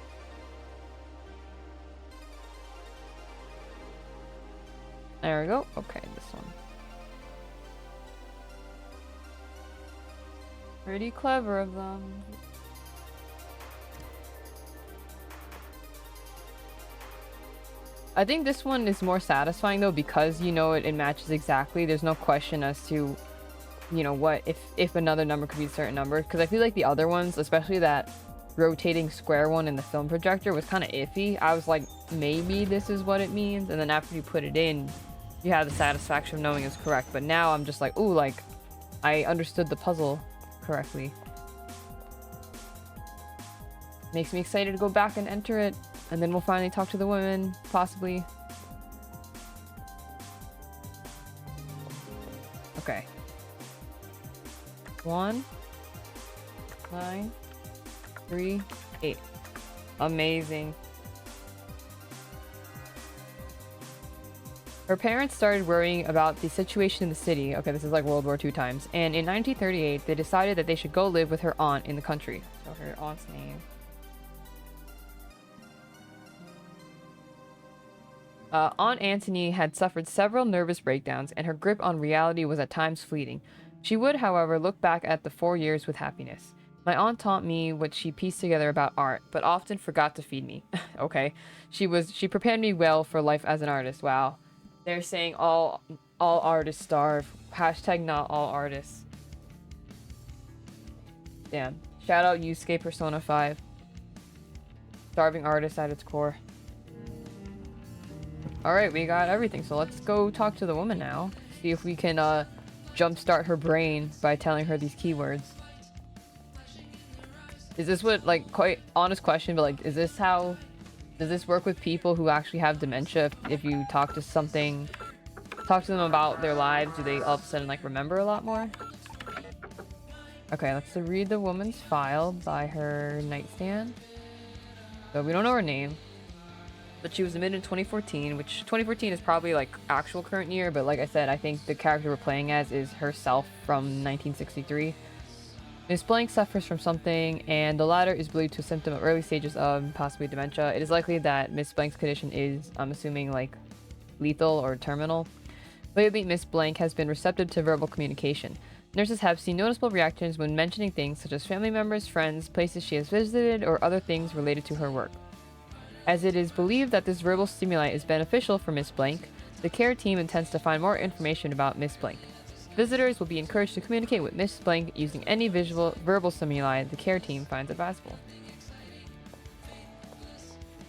There we go. Okay, this one. Pretty clever of them. I think this one is more satisfying though because you know it matches exactly. There's no question as to, you know, what if another number could be a certain number. Because I feel like the other ones, especially that rotating square one in the film projector, was kind of iffy. I was like, maybe this is what it means, and then after you put it in, you have the satisfaction of knowing it's correct. But now I'm just like, ooh, like I understood the puzzle correctly. Makes me excited to go back and enter it, and then we'll finally talk to the women, possibly. Okay. 1, 9, 3, 8. Amazing. Her parents started worrying about the situation in the city. Okay, this is like World War II times. And in 1938, they decided that they should go live with her aunt in the country. So her aunt's name. Aunt Antony had suffered several nervous breakdowns, and her grip on reality was at times fleeting. She would, however, look back at the 4 years with happiness. My aunt taught me what she pieced together about art, but often forgot to feed me. Okay. She prepared me well for life as an artist. Wow. They're saying all artists starve. Hashtag not all artists. Damn. Shout out Yusuke Persona 5. Starving artist at its core. Alright, we got everything, so let's go talk to the woman now. See if we can jumpstart her brain by telling her these keywords. Is this what, like, quite honest question, but like, is this how, does this work with people who actually have dementia? If you talk to them about their lives, do they all of a sudden like remember a lot more? Okay, let's read the woman's file by her nightstand. So we don't know her name. But she was admitted in 2014, which 2014 is probably like actual current year, but like I said, I think the character we're playing as is herself from 1963. Miss Blank suffers from something, and the latter is believed to a symptom of early stages of possibly dementia. It is likely that Miss Blank's condition is, I'm assuming, like lethal or terminal. Lately, Miss Blank has been receptive to verbal communication. Nurses have seen noticeable reactions when mentioning things such as family members, friends, places she has visited, or other things related to her work. As it is believed that this verbal stimuli is beneficial for Miss Blank, the care team intends to find more information about Miss Blank. Visitors will be encouraged to communicate with Miss Blank using any verbal stimuli the care team finds advisable.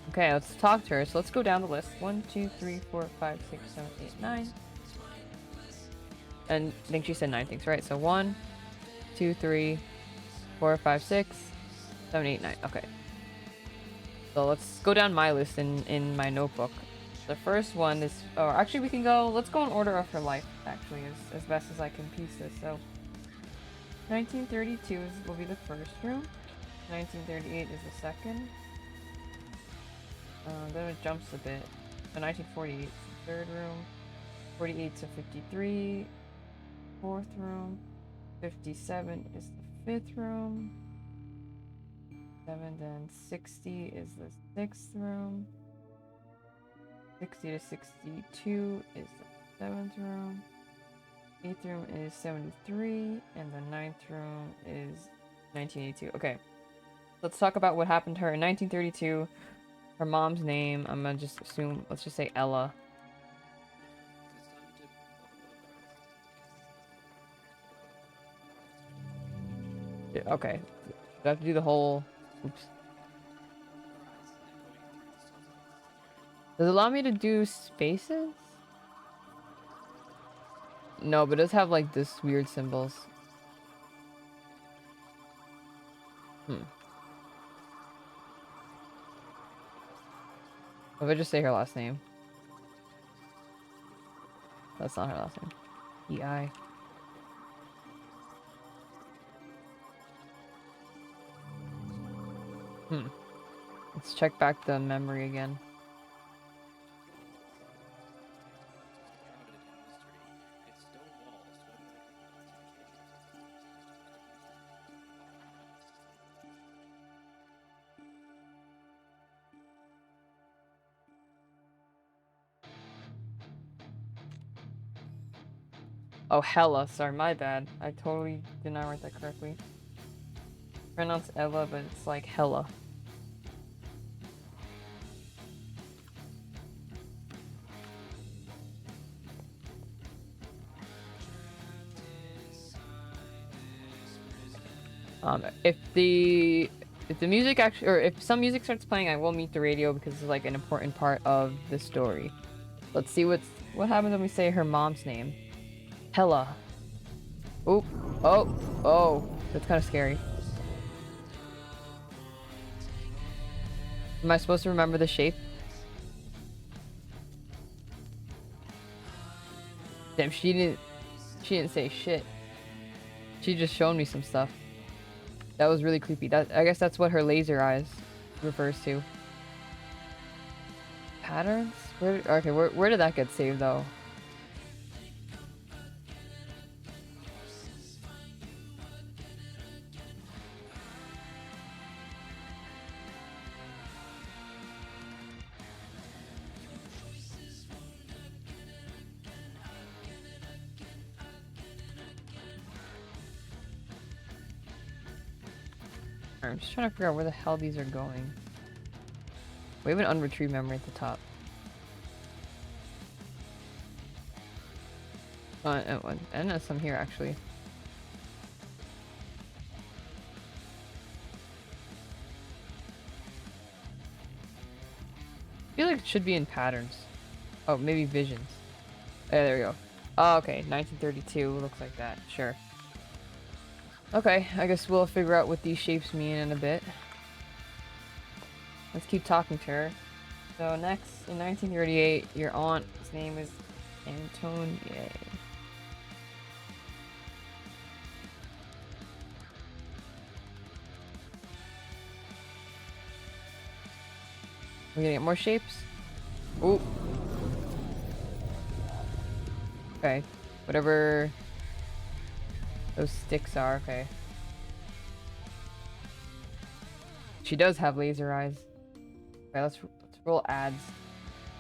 Okay, let's talk to her. So let's go down the list. 1, 2, 3, 4, 5, 6, 7, 8, 9. And I think she said 9 things, right? So 1, 2, 3, 4, 5, 6, 7, 8, 9. Okay. So let's go down my list in my notebook. The first one is, oh, actually we can go, let's go in order of her life, actually, as best as I can piece this. So 1932 will be the first room. 1938 is the second. Then it jumps a bit. So 1948 is the third room. 48 to 53, fourth room. 57 is the fifth room. 7, then 60 is the sixth room. 60 to 62 is the seventh room. 8th room is 73, and the 9th room is 1982. Okay, let's talk about what happened to her in 1932. Her mom's name, I'm gonna just assume, let's just say Ella. Yeah, okay, do I have to do the whole... Oops. Does it allow me to do spaces? No, but it does have like this weird symbols. If I just say her last name. That's not her last name. E-I. Let's check back the memory again. Oh, Hella. Sorry, my bad. I totally did not write that correctly. Pronounce Ella, but it's like Hella. If the music actually, or if some music starts playing, I will mute the radio because it's like an important part of the story. Let's see what happens when we say her mom's name. Hella. Oop. Oh. Oh. That's kind of scary. Am I supposed to remember the shape? Damn, she didn't say shit. She just showed me some stuff. That was really creepy. I guess that's what her laser eyes refers to. Patterns? Where did that get saved though? I'm just trying to figure out where the hell these are going. We have an unretrieved memory at the top. And there's some here actually. I feel like it should be in patterns. Oh, maybe visions. There we go. Oh, okay, 1932 looks like that. Sure. Okay, I guess we'll figure out what these shapes mean in a bit. Let's keep talking to her. So next, in 1938, your aunt's name is Antonia. We're gonna get more shapes? Ooh. Okay, whatever those sticks are, okay. She does have laser eyes. Okay, let's roll ads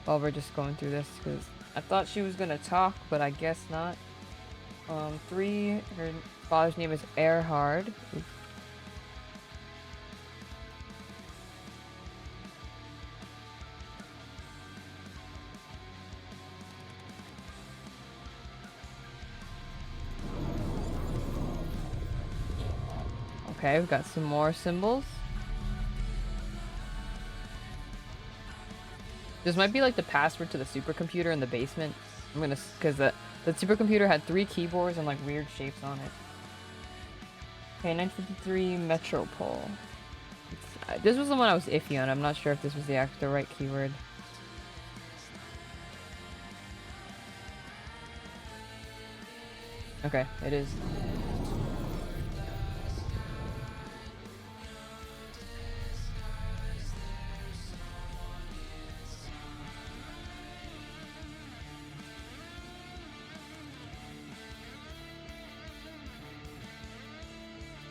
while we're just going through this, because I thought she was gonna talk, but I guess not. 3, her father's name is Erhard. Oops. Okay, we've got some more symbols. This might be like the password to the supercomputer in the basement. I'm gonna, because the supercomputer had 3 keyboards and like weird shapes on it. Okay, 953 Metropole. This was the one I was iffy on. I'm not sure if this was the right keyword. Okay, it is.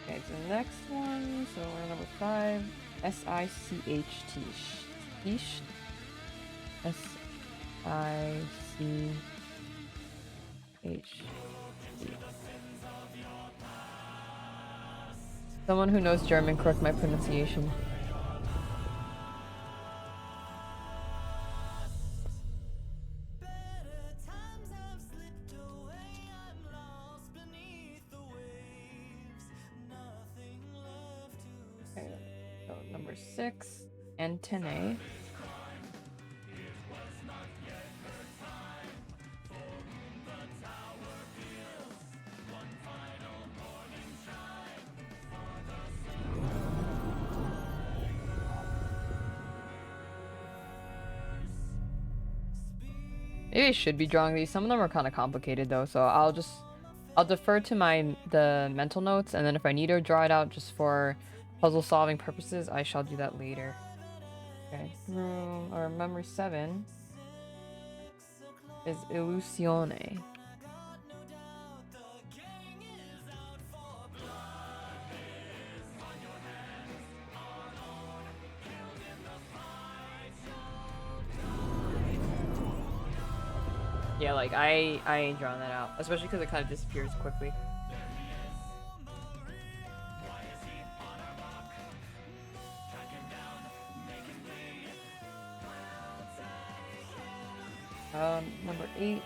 Okay, so the next one, so we're number 5. S-I-C-H-T. Ish. S-I-C-H. Someone who knows German, correct my pronunciation. Okay, so number 6, antennae. Maybe I should be drawing these. Some of them are kind of complicated though, so I'll defer to the mental notes, and then if I need to draw it out just for puzzle solving purposes, I shall do that later. Okay, room or memory 7 is Illusione. Yeah, like I ain't drawing that out, especially because it kind of disappears quickly. Number 8,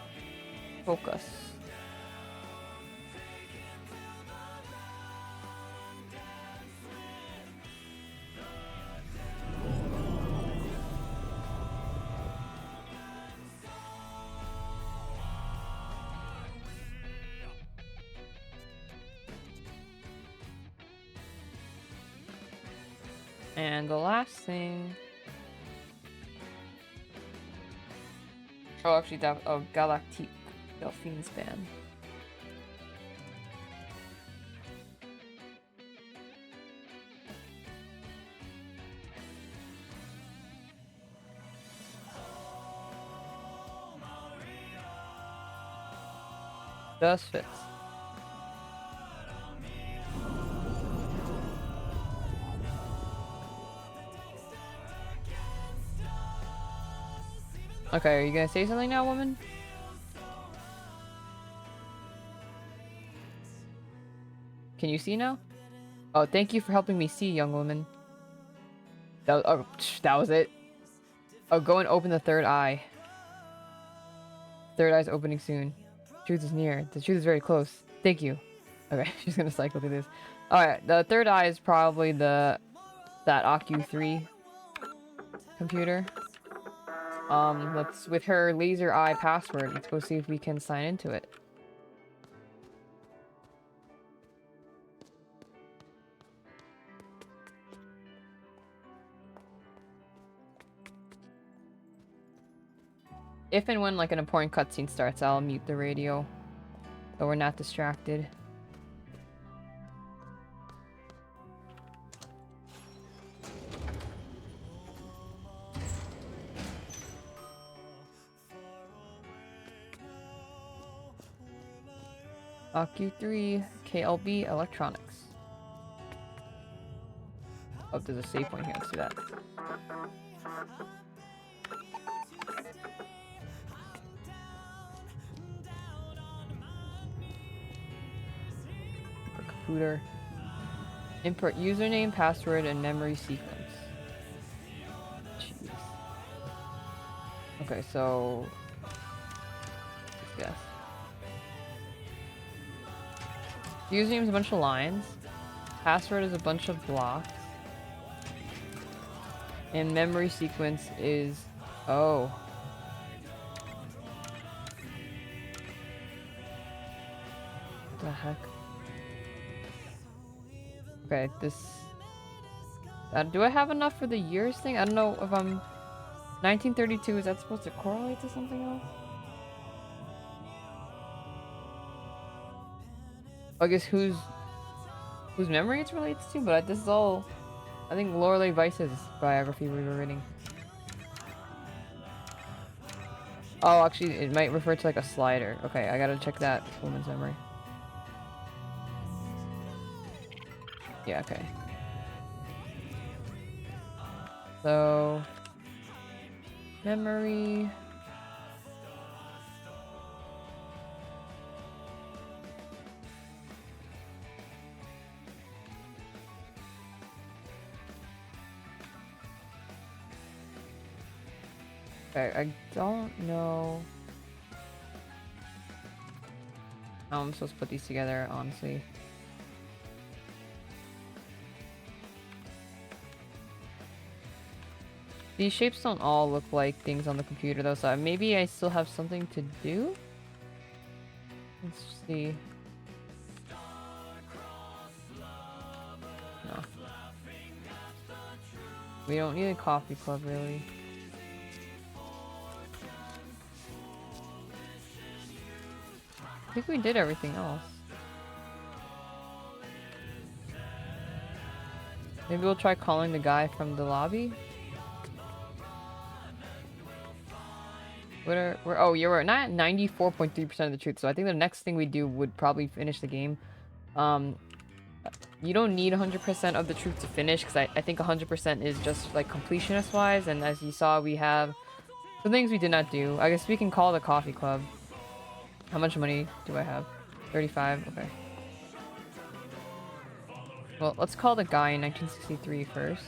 focus. And the last thing. Oh, actually, Galactique Delphine Span. Just fits. Okay, are you gonna say something now, woman? Can you see now? Oh, thank you for helping me see, young woman. That was it. Oh, go and open the third eye. Third eye's opening soon. Truth is near. The truth is very close. Thank you. Okay, she's gonna cycle through this. Alright, the third eye is probably that Ocu3 computer. Let's, with her laser eye password, let's go see if we can sign into it. If and when like an important cutscene starts, I'll mute the radio so we're not distracted. Ocu3 KLB Electronics. Oh, there's a save point here. Let's do that. Computer. Import username, password, and memory sequence. Jeez. Okay, so yes. Username is a bunch of lines. Password is a bunch of blocks. And memory sequence is... oh. The heck? Okay, this... do I have enough for the years thing? I don't know if I'm... 1932, is that supposed to correlate to something else? I guess whose memory it relates to, but this is all... I think Lorelei Weiss's biography we were reading. Oh, actually, it might refer to like a slider. Okay, I gotta check that woman's memory. Yeah, okay. So... memory... Okay, I don't know how I'm supposed to put these together, honestly. These shapes don't all look like things on the computer though, so maybe I still have something to do? Let's see. No. We don't need a coffee club, really. I think we did everything else. Maybe we'll try calling the guy from the lobby? Oh, you're not at 94.3% of the truth, so I think the next thing we do would probably finish the game. You don't need 100% of the truth to finish, because I think 100% is just like completionist wise, and as you saw, we have some things we did not do. I guess we can call the coffee club. How much money do I have? 35? Okay. Well, let's call the guy in 1963 first.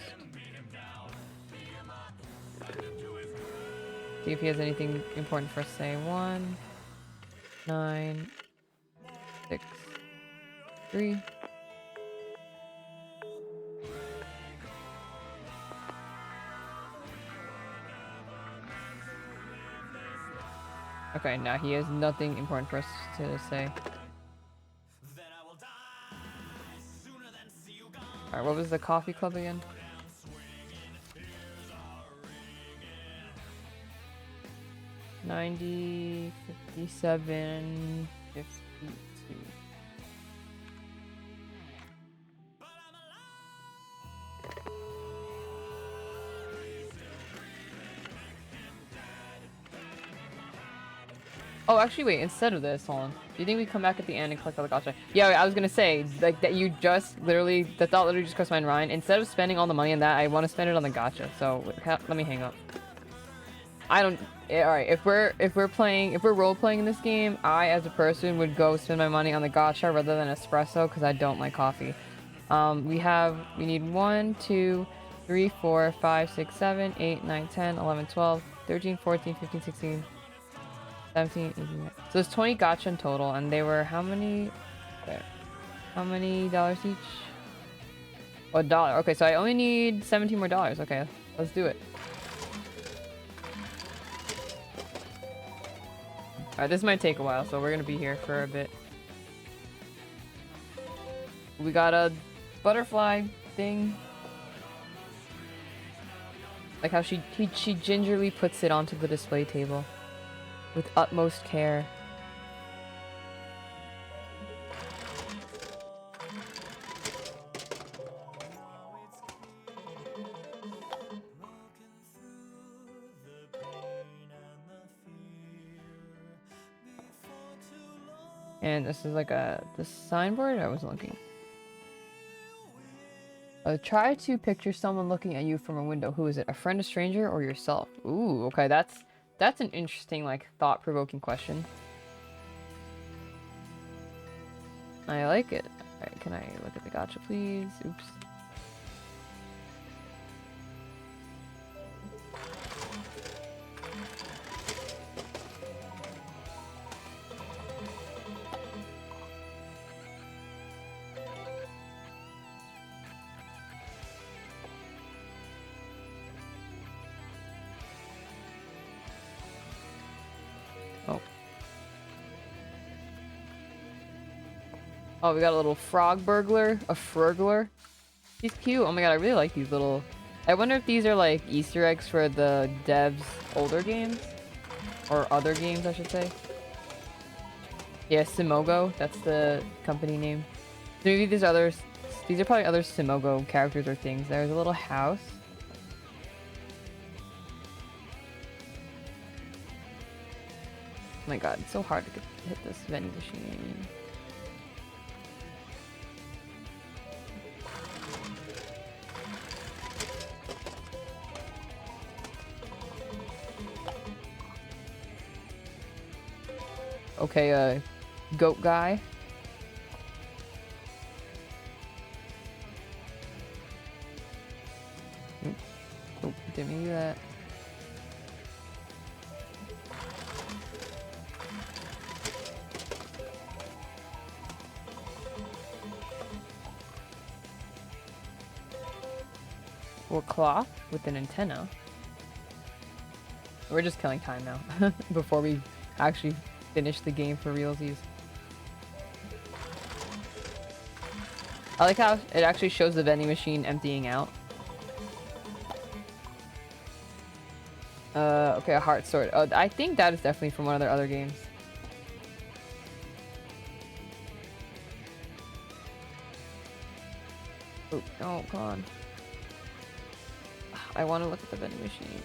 See if he has anything important for us to say. 1, 9, 6, 3. Okay, now he has nothing important for us to say. Alright, what was the coffee club again? $90, $57, $52. Oh, actually, wait, instead of this, hold on. Do you think we come back at the end and collect all the gacha? Yeah, wait, I was gonna say, like, that you just literally, the thought literally just crossed my mind, Ryan. Instead of spending all the money on that, I want to spend it on the gacha. So, let me hang up. I don't... Alright, if we're role-playing in this game, I, as a person, would go spend my money on the gacha rather than espresso, because I don't like coffee. We need 1, 2, 3, 4, 5, 6, 7, 8, 9, 10, 11, 12, 13, 14, 15, 16... 17, 18, so there's 20 gacha in total, and they were how many? Okay. How many dollars each? Oh, $1. Okay, so I only need $17 more. Okay, let's do it. Alright, this might take a while, so we're gonna be here for a bit. We got a butterfly thing. Like how she gingerly puts it onto the display table. With utmost care. And this is like the signboard? I wasn't looking. Try to picture someone looking at you from a window. Who is it? A friend, a stranger, or yourself? Ooh, okay, that's an interesting, like, thought-provoking question. I like it. Alright, can I look at the gacha, please? Oops. Oh, we got a little frog burglar, a frurgler. He's cute. Oh my god, I really like these little... I wonder if these are like Easter eggs for the devs' older games? Or other games, I should say. Yeah, Simogo. That's the company name. So maybe these others... These are probably other Simogo characters or things. There's a little house. Oh my god, it's so hard to hit this vending machine. Okay, goat guy. Oh, didn't mean to do that. Or cloth with an antenna. We're just killing time now before we actually finish the game for realsies. I like how it actually shows the vending machine emptying out. Okay, a heart sword. Oh, I think that is definitely from one of their other games. Oh, no, come on. I want to look at the vending machine.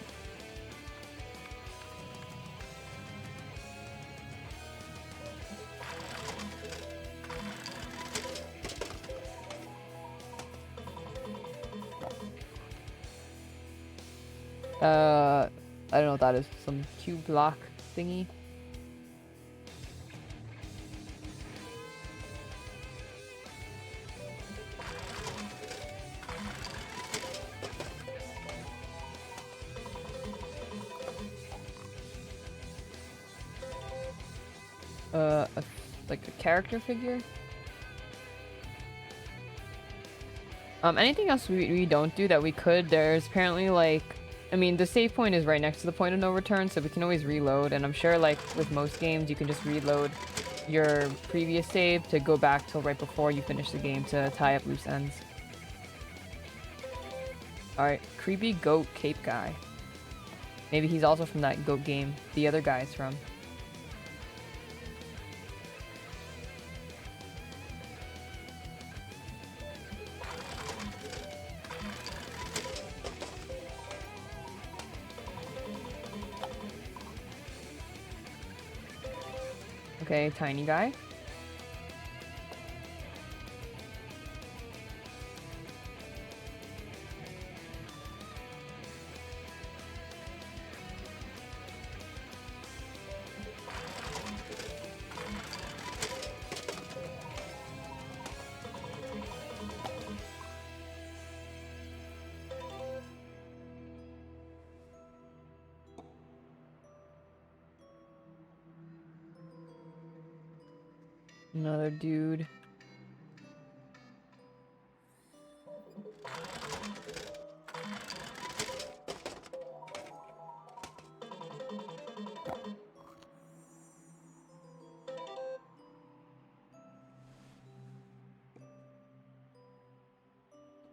I don't know what that is. Some cube block thingy. Like a character figure. Anything else we don't do that we could? There's apparently like, I mean, the save point is right next to the point of no return, so we can always reload. And I'm sure, like with most games, you can just reload your previous save to go back till right before you finish the game to tie up loose ends. All right, creepy goat cape guy. Maybe he's also from that goat game the other guy's from. Okay, tiny guy. Another dude.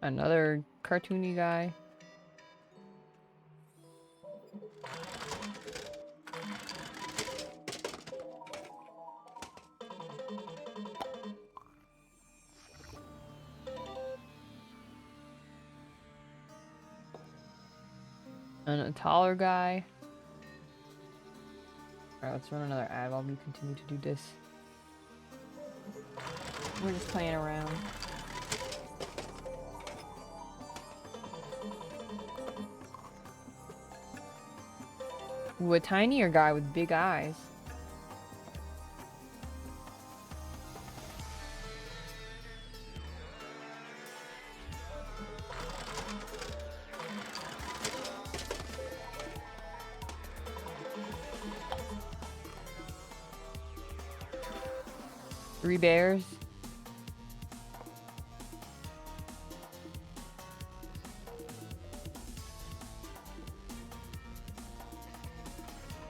Another cartoony guy. And a taller guy. Alright, let's run another ad while we continue to do this. We're just playing around. Ooh, a tinier guy with big eyes. Three bears.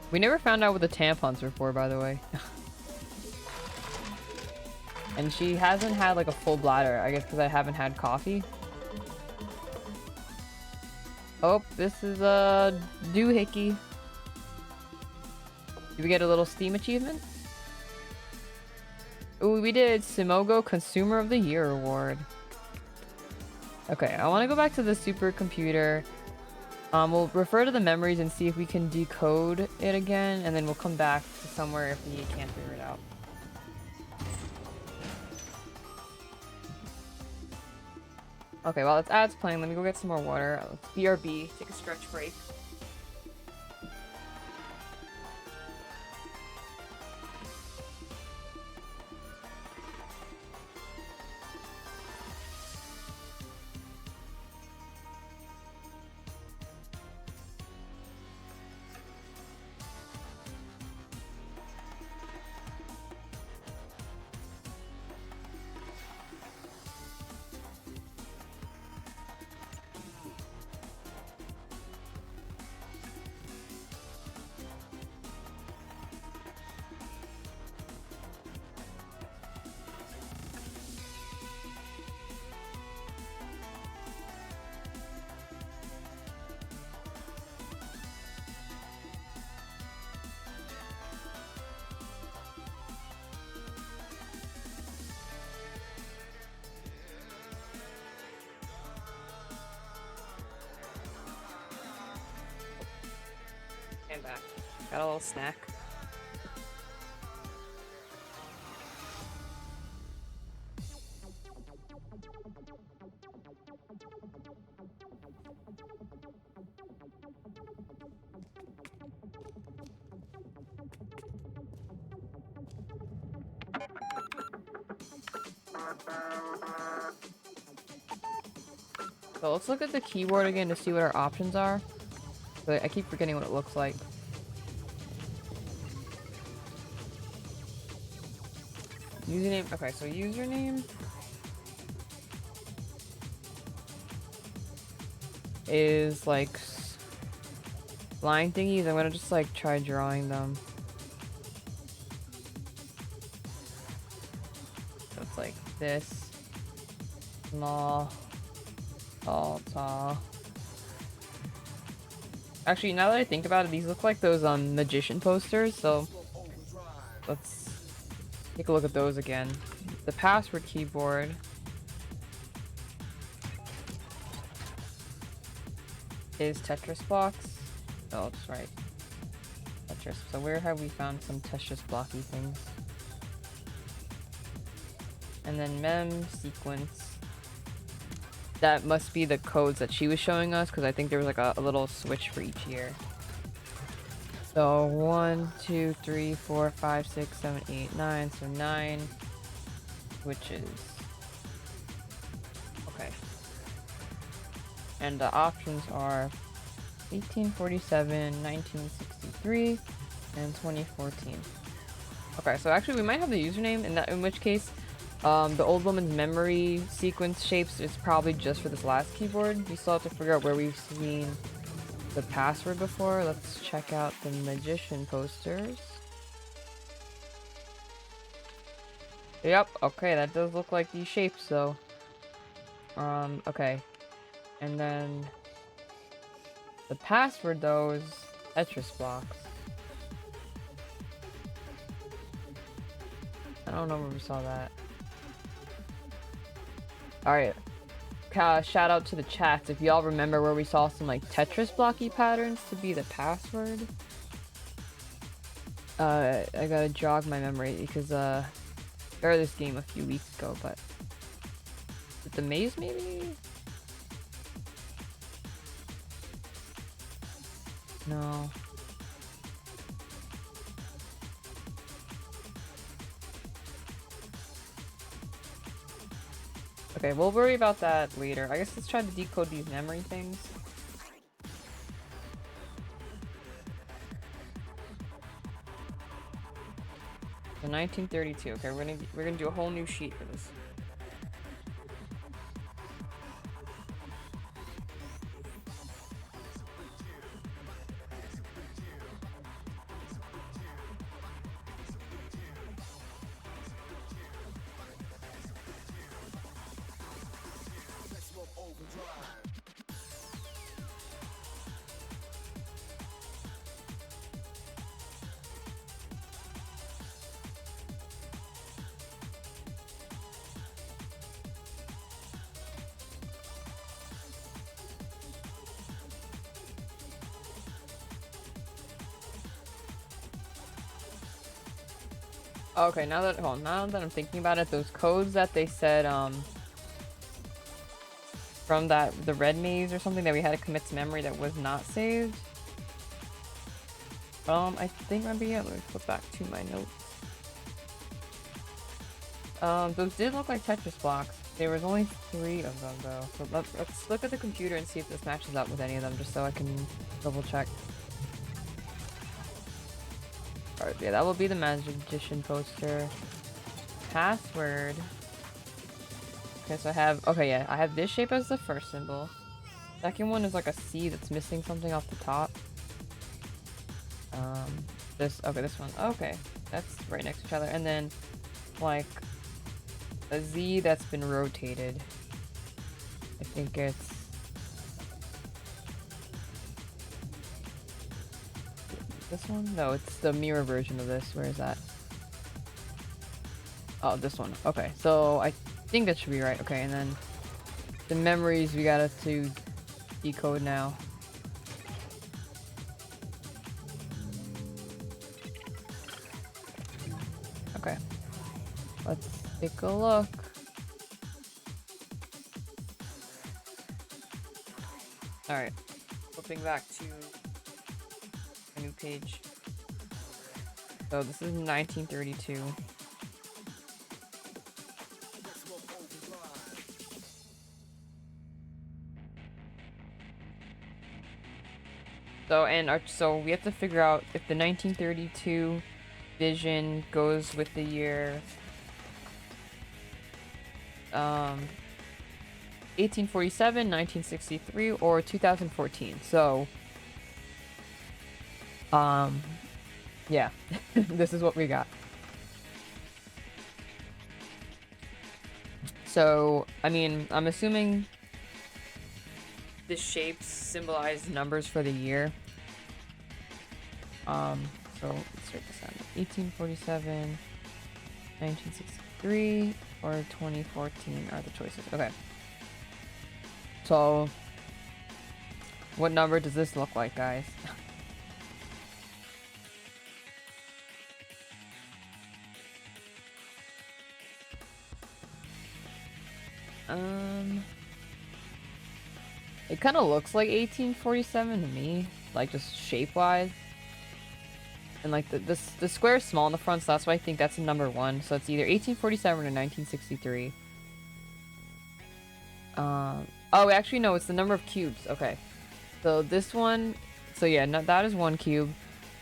We never found out what the tampons were for, by the way. And she hasn't had like a full bladder, I guess because I haven't had coffee. Oh, this is a doohickey. Did we get a little Steam achievement? Ooh, we did Simogo Consumer of the Year award. Okay, I want to go back to the supercomputer. We'll refer to the memories and see if we can decode it again, and then we'll come back to somewhere if we can't figure it out. Okay, well, it's ads playing. Let me go get some more water. Let's BRB, take a stretch break. And back. Got a little snack. So let's look at the keyboard again to see what our options are. But I keep forgetting what it looks like. Username. Okay, so username is like line thingies. I'm gonna just like try drawing them. So it's like this. Small. Tall. Actually, now that I think about it, these look like those magician posters, so let's take a look at those again. The password keyboard is Tetris blocks. Oh, that's right. Tetris. So where have we found some Tetris blocky things? And then mem sequence. That must be the codes that she was showing us, because I think there was like a little switch for each year. So 1, 2, 3, 4, 5, 6, 7, 8, 9. So 9 switches. Okay. And the options are 1847, 1963, and 2014. Okay, so actually we might have the username, in which case the old woman's memory sequence shapes is probably just for this last keyboard. We still have to figure out where we've seen the password before. Let's check out the magician posters. Yep, okay, that does look like these shapes, so okay. And then the password though is Tetris blocks. I don't know where we saw that. Alright. Shout out to the chats if y'all remember where we saw some like Tetris blocky patterns to be the password. I gotta jog my memory because I started this game a few weeks ago, but is it the maze maybe? No. Okay, we'll worry about that later. I guess let's try to decode these memory things. So 1932. Okay, we're gonna do a whole new sheet for this. Okay, now that I'm thinking about it, those codes that they said from the red maze or something that we had to commit to memory that was not saved. I think maybe let me flip back to my notes. Those did look like Tetris blocks. There was only 3 of them though. So let's look at the computer and see if this matches up with any of them, just so I can double check. Alright, yeah, that will be the magician poster. Password. Okay, so I have, okay, yeah, I have this shape as the first symbol. Second one is like a C that's missing something off the top. This one. Okay, that's right next to each other. And then, like, a Z that's been rotated. I think it's... this one? No, it's the mirror version of this. Where is that? Oh, this one. Okay, so I think that should be right. Okay, and then the memories we gotta to decode now. Okay, let's take a look. Alright, flipping back to a new page. So this is 1932. So we have to figure out if the 1932 vision goes with the year 1847, 1963, or 2014. So yeah, this is what we got. So, I mean, I'm assuming the shapes symbolize numbers for the year. So let's write this down. 1847, 1963, or 2014 are the choices. Okay. So, what number does this look like, guys? It kind of looks like 1847 to me, like just shape-wise. And like the square is small in the front, so that's why I think that's number 1. So it's either 1847 or 1963. Oh, actually no, it's the number of cubes. Okay, so this one, so yeah, no, that is 1 cube.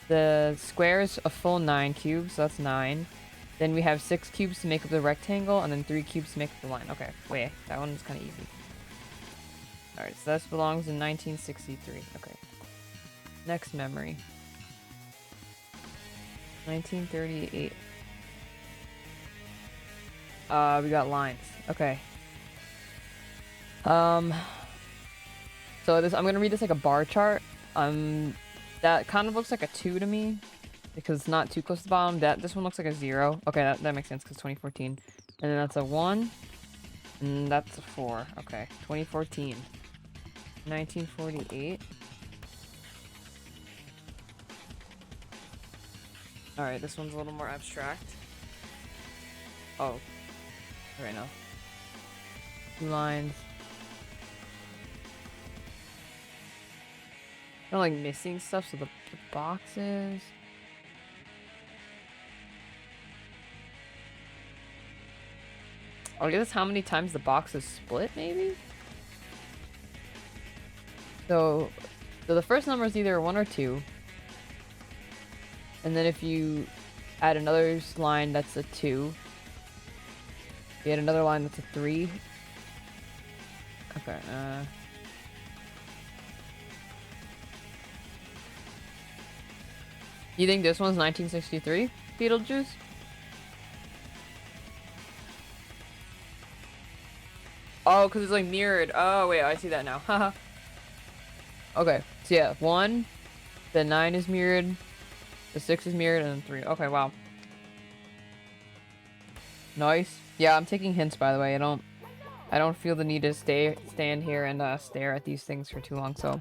The square is a full 9 cubes, so that's 9. Then we have 6 cubes to make up the rectangle, and then 3 cubes to make up the line. Okay, wait, that one is kind of easy. Alright, so this belongs in 1963. Okay. Next memory. 1938. We got lines. Okay. So this, I'm gonna read this like a bar chart. That kind of looks like a 2 to me, because it's not too close to the bottom. This one looks like a 0. Okay, that makes sense, because 2014. And then that's a 1. And that's a 4. Okay, 2014. 1948. Alright, this one's a little more abstract. Oh. Right now. 2 lines. I'm like missing stuff, so the boxes. I guess how many times the box is split, maybe? So the first number is either 1 or 2. And then if you add another line that's a 2. You add another line that's a 3. Okay, you think this one's 1963, Beetlejuice? Oh, because it's like mirrored. Oh, wait, I see that now. Haha. Okay, so yeah, 1, the 9 is mirrored, the 6 is mirrored, and then 3. Okay, wow. Nice. Yeah, I'm taking hints, by the way. I don't feel the need to stand here and stare at these things for too long, so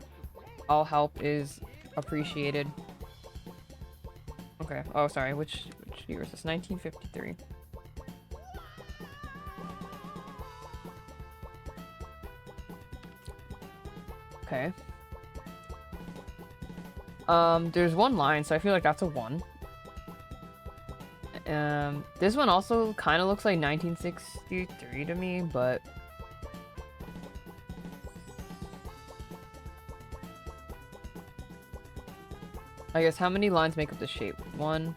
all help is appreciated. Okay. Oh, sorry. Which Which year is this? 1953. Okay. There's one line, so I feel like that's a 1. This one also kind of looks like 1963 to me, but I guess how many lines make up the shape? 1,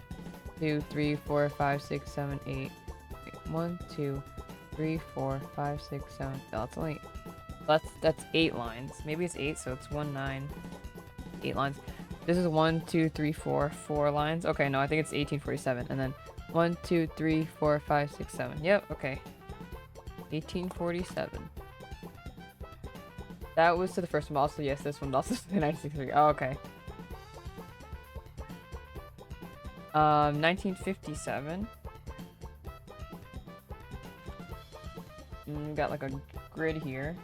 2, 3, 4, 5, 6, 7, 8. Wait, 1, 2, 3, 4, 5, 6, 7. Oh, that's only that's 8 lines. Maybe it's 8, so it's 1, 9, 8 lines. This is 1, 2, 3, 4 lines. Okay, no, I think it's 1847, and then 1, 2, 3, 4, 5, 6, 7. Yep, okay. 1847. That was to the first one, also yes, this one also to the 1963. Oh, okay. 1957. Got like a grid here.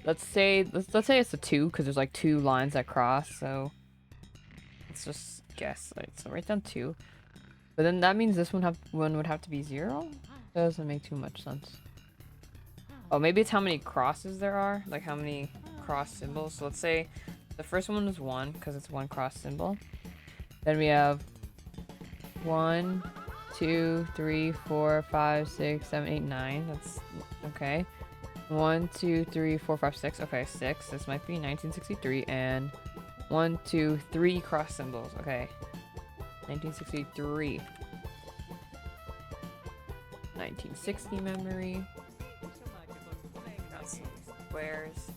Let's say it's a 2 because there's like 2 lines that cross, so let's just guess. Right, so write down 2. But then that means this one would have to be 0? That doesn't make too much sense. Oh, maybe it's how many crosses there are, like how many cross symbols. So let's say the first one is 1 because it's 1 cross symbol. Then we have 1, 2, 3, 4, 5, 6, 7, 8, 9. That's okay. 1, 2, 3, 4, 5, 6. Okay, 6. This might be 1963. And 1, 2, 3 cross symbols. Okay. 1963. 1960 memory. Got some squares.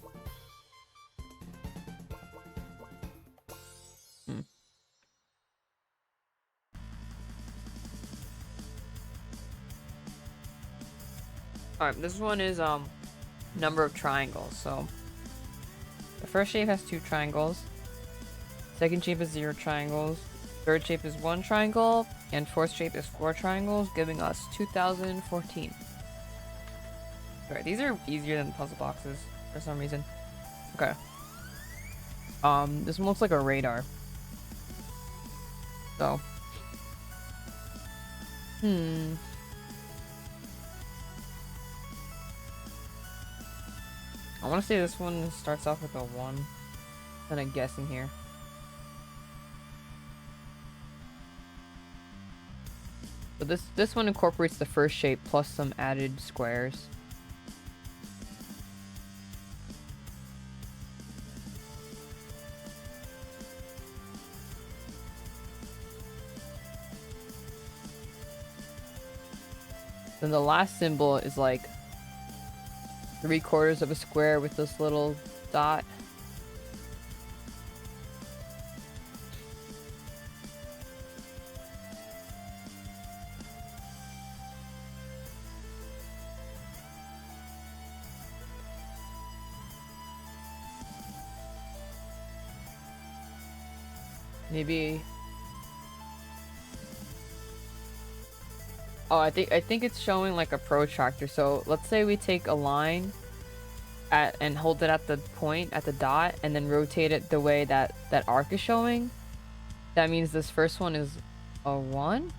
Alright, this one is number of triangles. So the first shape has 2 triangles. Second shape is 0 triangles. Third shape is 1 triangle, and fourth shape is 4 triangles, giving us 2014. Alright, these are easier than puzzle boxes for some reason. Okay. This one looks like a radar. So. I want to say this one starts off with a 1. And I'm guessing here. So this one incorporates the first shape plus some added squares. Then the last symbol is like 3/4 of a square with this little dot. Maybe. Oh, I think it's showing like a protractor. So let's say we take a line and hold it at the point at the dot, and then rotate it the way that arc is showing. That means this first one is a 1.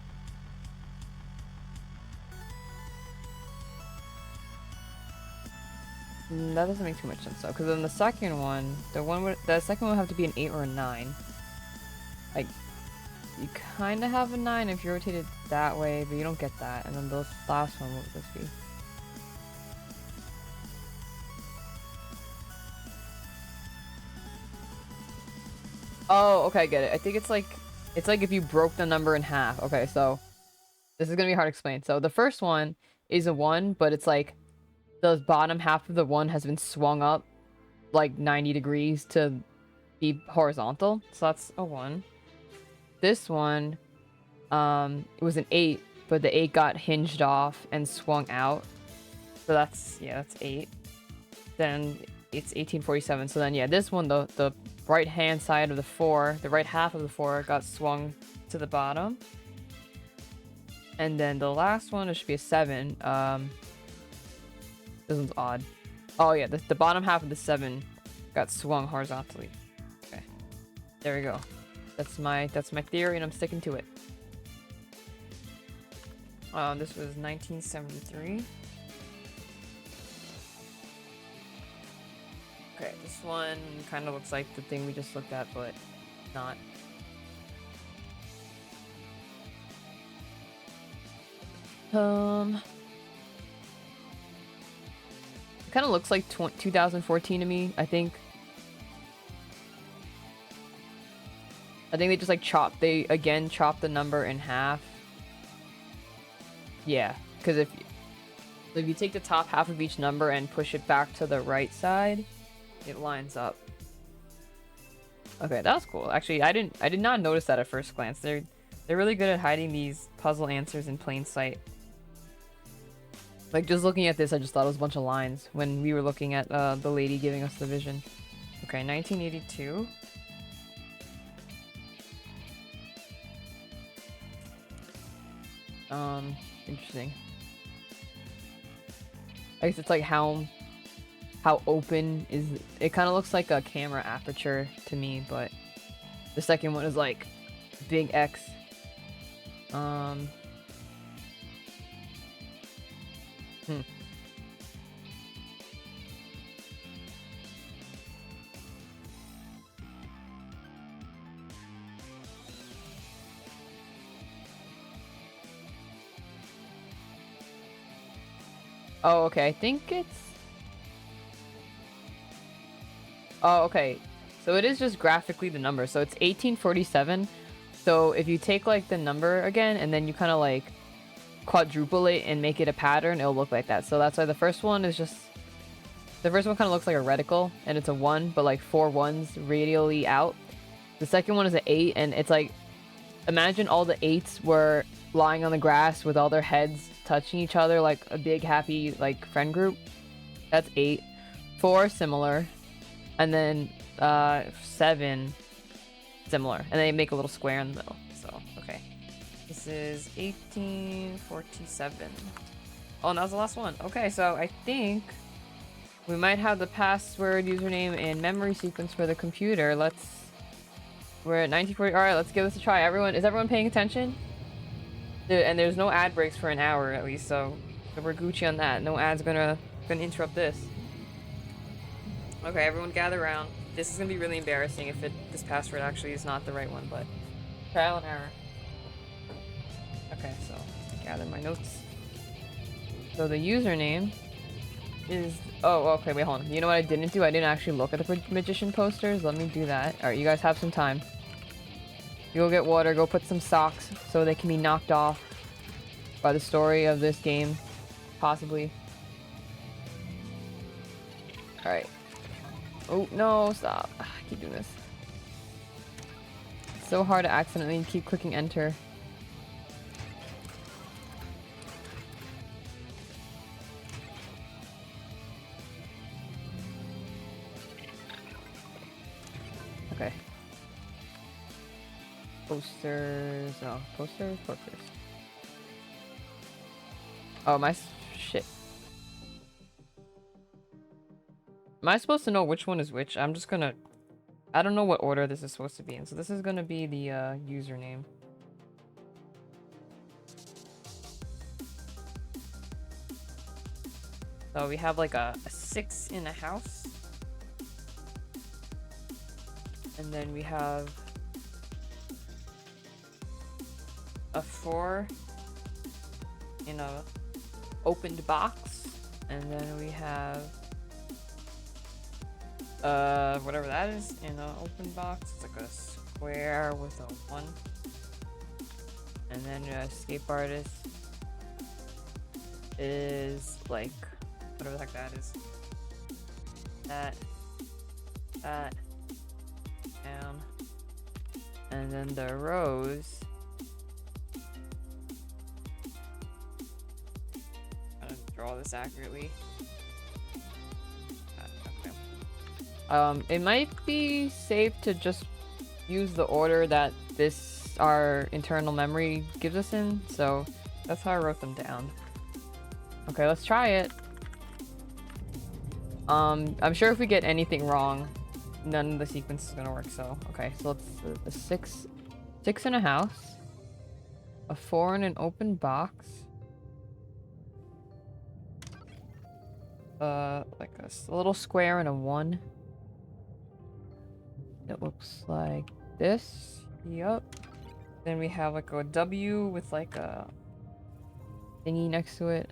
That doesn't make too much sense though, because then the second one, the second one would have to be an 8 or a 9. Like, you kind of have a 9 if you rotate it that way, but you don't get that. And then the last one, what would this be? Oh, okay, I get it. I think it's like if you broke the number in half. Okay, so this is gonna be hard to explain. So the first one is a 1, but it's like the bottom half of the 1 has been swung up like 90 degrees to be horizontal. So that's a 1. This one, it was an 8, but the 8 got hinged off and swung out. So that's 8. Then it's 1847. So then, yeah, this one, the right-hand side of the 4, the right half of the 4 got swung to the bottom. And then the last one, it should be a 7. This one's odd. Oh, yeah, the bottom half of the 7 got swung horizontally. Okay. There we go. That's my theory, and I'm sticking to it. This was 1973. Okay, this one kind of looks like the thing we just looked at, but not. It kind of looks like 2014 to me, I think. They just like they again chopped the number in half. Yeah, because if you take the top half of each number and push it back to the right side, it lines up. Okay, that was cool. Actually, I did not notice that at first glance. They're really good at hiding these puzzle answers in plain sight. Like, just looking at this, I just thought it was a bunch of lines when we were looking at the lady giving us the vision. Okay, 1982. Interesting. I guess it's like how open is it? Kind of looks like a camera aperture to me, but the second one is like big X. Oh, okay. I think it's... Oh, okay. So it is just graphically the number. So it's 1847. So if you take like the number again and then you kind of like quadruple it and make it a pattern, it'll look like that. So that's why the first one is just... The first one kind of looks like a reticle and it's a 1, but like 4 ones radially out. The second one is an 8 and it's like... Imagine all the 8s were lying on the grass with all their heads touching each other like a big happy like friend group. That's 8. 4 similar, and then 7 similar, and they make a little square in the middle. So okay, this is 1847. Oh, and that was the last one. Okay, so I think we might have the password, username, and memory sequence for the computer. We're at 1940. All right, let's give this a try. Is everyone paying attention? And there's no ad breaks for an hour at least, so we're Gucci on that. No ads gonna interrupt this. Okay, everyone gather around. This is gonna be really embarrassing if this password actually is not the right one, but trial and error. Okay, so gather my notes. So the username is... Oh, okay, wait, hold on. You know what I didn't do? I didn't actually look at the magician posters. Let me do that. Alright, you guys have some time. You go get water, go put some socks so they can be knocked off by the story of this game, possibly. Alright. Oh, no, stop. I keep doing this. It's so hard to accidentally keep clicking enter. Okay. Posters. Oh, posters? Posters. Oh, shit. Am I supposed to know which one is which? I'm just gonna... I don't know what order this is supposed to be in. So this is gonna be the username. So we have like a 6 in a house. And then we have a 4 in a opened box, and then we have whatever that is in an open box. It's like a square with a 1, and then escape artist is like whatever the heck that is. That down, and then the rows. Draw this accurately. Okay. It might be safe to just use the order that our internal memory gives us in, so that's how I wrote them down. Okay, let's try it. I'm sure if we get anything wrong, none of the sequence is gonna work. So okay, so let's a six in a house, a 4 in an open box, like a little square and a 1. It looks like this. Yup. Then we have like a W with like a thingy next to it.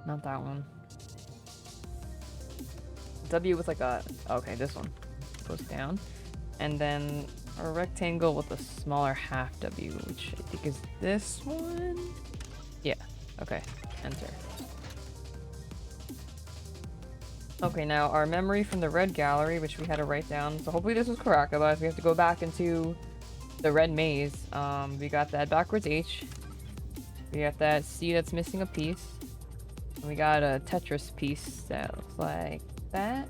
Not that one. W with like a... Okay, this one goes down. And then a rectangle with a smaller half W, which I think is this one? Yeah. Okay. Enter. Okay, now our memory from the red gallery, which we had to write down. So hopefully this was correct, otherwise we have to go back into the red maze. We got that backwards H. We got that C that's missing a piece. And we got a Tetris piece that looks like that.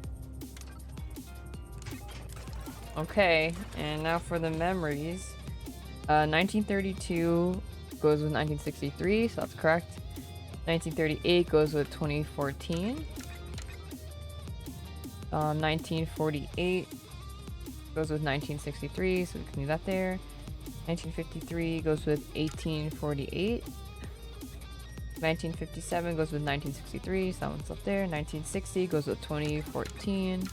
Okay, and now for the memories. 1932 goes with 1963, so that's correct. 1938 goes with 2014. 1948 goes with 1963, so we can leave that there. 1953 goes with 1848. 1957 goes with 1963, so that one's up there. 1960 goes with 2014.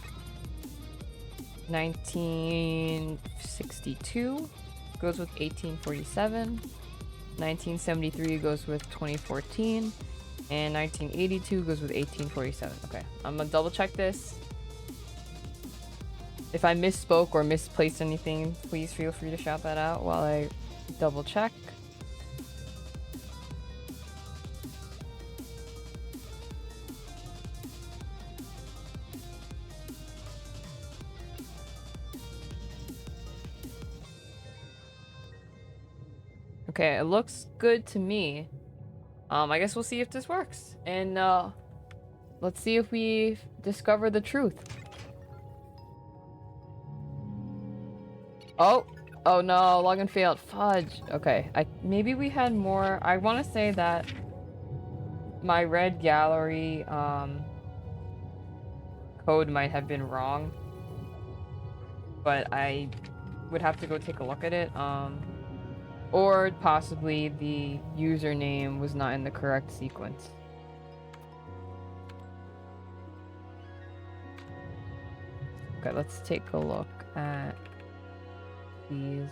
1962 goes with 1847. 1973 goes with 2014. And 1982 goes with 1847. Okay, I'm gonna double check this. If I misspoke or misplaced anything, please feel free to shout that out while I double check. Okay, it looks good to me. I guess we'll see if this works. And let's see if we discover the truth. Oh no, login failed. Fudge. Okay, maybe we had more. I want to say that my red gallery code might have been wrong, but I would have to go take a look at it. Or possibly the username was not in the correct sequence. Okay, let's take a look at these.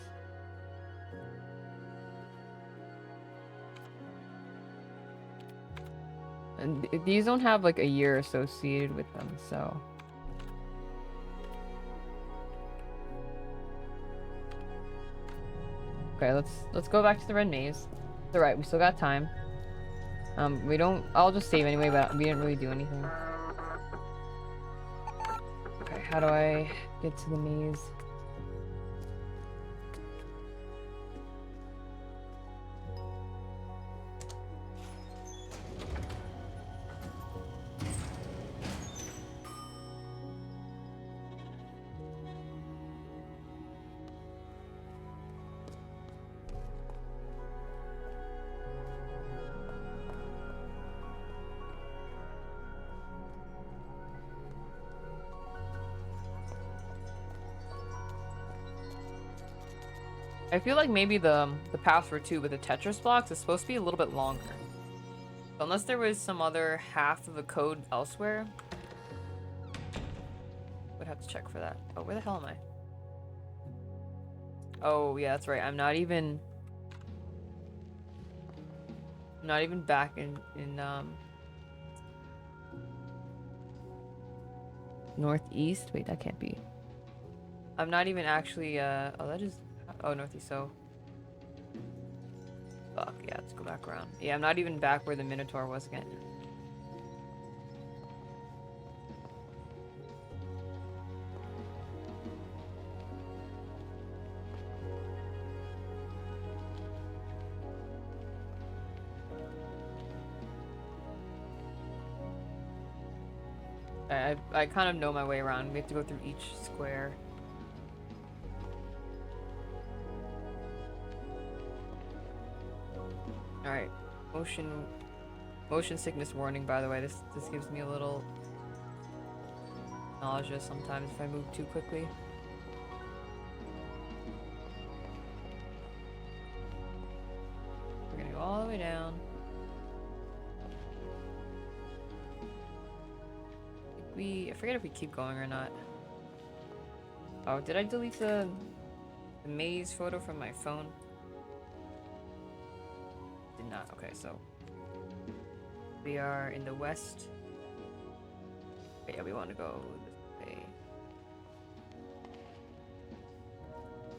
And these don't have like a year associated with them, so... Okay, let's go back to the red maze. It's alright, we still got time. I'll just save anyway, but we didn't really do anything. Okay, how do I get to the maze? I feel like maybe the password too with the Tetris blocks is supposed to be a little bit longer. So unless there was some other half of the code elsewhere, would have to check for that. Oh, where the hell am I? Oh yeah, that's right. I'm not even back in northeast. Wait, that can't be. I'm not even actually oh, that is... Oh, northeast, so... Fuck, yeah, let's go back around. Yeah, I'm not even back where the Minotaur was again. I kind of know my way around. We have to go through each square. Alright, motion sickness warning, by the way. This gives me a little nausea sometimes if I move too quickly. We're gonna go all the way down. I forget if we keep going or not. Oh, did I delete the maze photo from my phone? Did not. Okay, so we are in the west. Yeah, we want to go this way.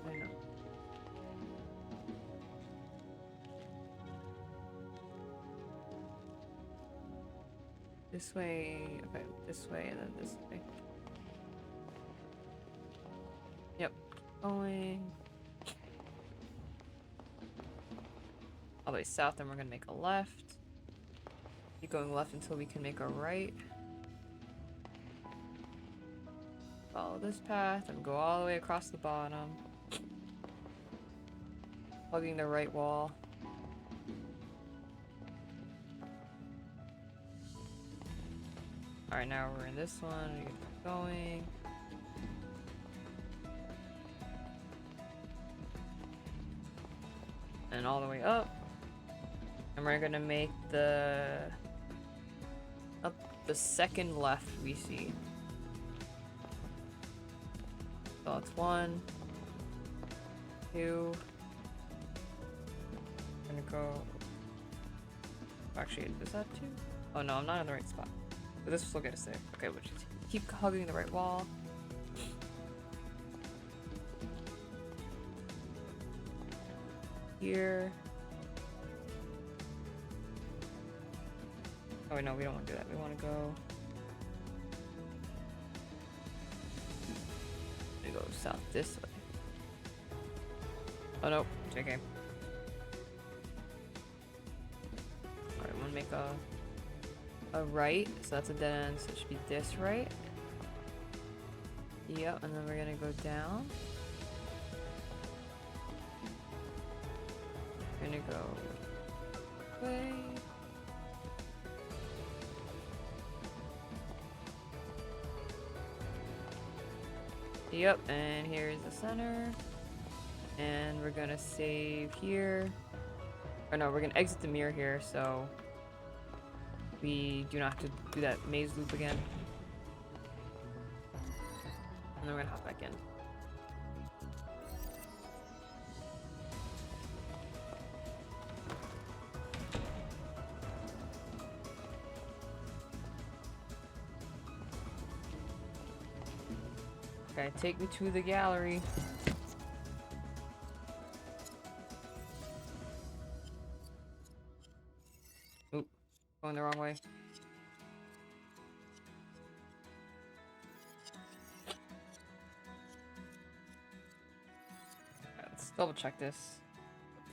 I know. This way. Okay, this way and then this way. Yep. Going all the way south, then we're gonna make a left. Keep going left until we can make a right. Follow this path and go all the way across the bottom. Hugging the right wall. Alright, now we're in this one. We keep going. And all the way up. And we're gonna make the second left we see. So it's 1, 2. I'm gonna go. Actually, is that 2? Oh no, I'm not in the right spot. But this will get us there. Okay, we'll just keep hugging the right wall. Here. Oh wait, no, we don't want to do that. We want to go. We go south this way. Oh no, JK. Alright, I'm gonna make a right, so that's a dead end, so it should be this right. Yep, and then we're gonna go down. We're gonna go this way. Yep, and here's the center. And we're gonna save here. Or no, we're gonna exit the mirror here, so we do not have to do that maze loop again. And then we're gonna hop back in. Okay, take me to the gallery. Oop, going the wrong way. Let's double check this.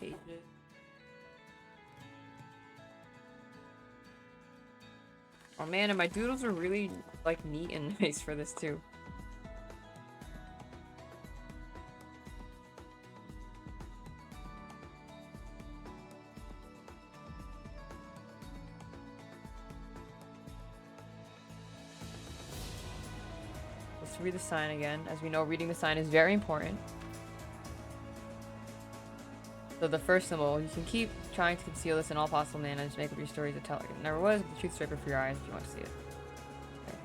Page it. Oh man, and my doodles are really like neat and nice for this too. Let's read the sign again. As we know, reading the sign is very important. So the first symbol, you can keep trying to conceal this in all possible manners, make up your stories to tell like it never was, but the truth straight before your eyes if you want to see it. Okay.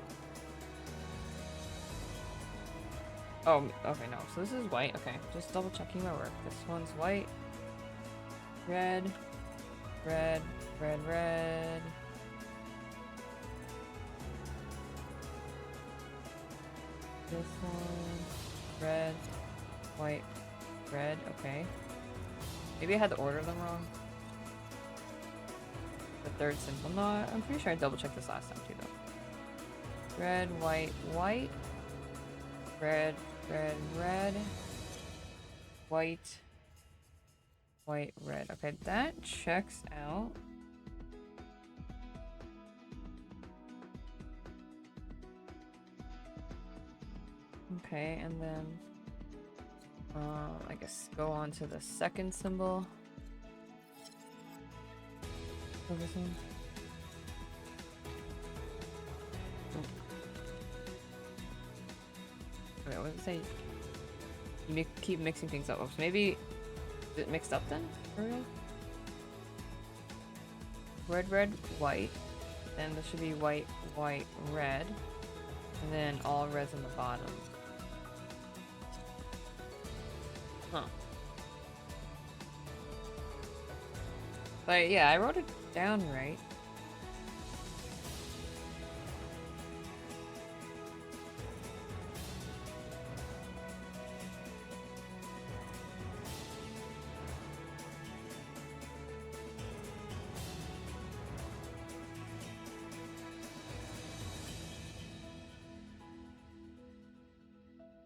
Oh, okay, no. So this is white. Okay, just double checking my work. This one's white. Red. Red. Red, red. This one. Red. White. Red. Okay. Maybe I had the order of them wrong. The third symbol. No, I'm pretty sure I double checked this last time too though. Red, white, white. Red, red, red. White. White, red. Okay, that checks out. Okay, and then I guess go on to the second symbol. Oh, this one. what does it say? You keep mixing things up. So maybe is it mixed up then? For real? Red, red, white. Then there should be white, white, red. And then all reds on the bottom. Huh. But yeah, I wrote it down right.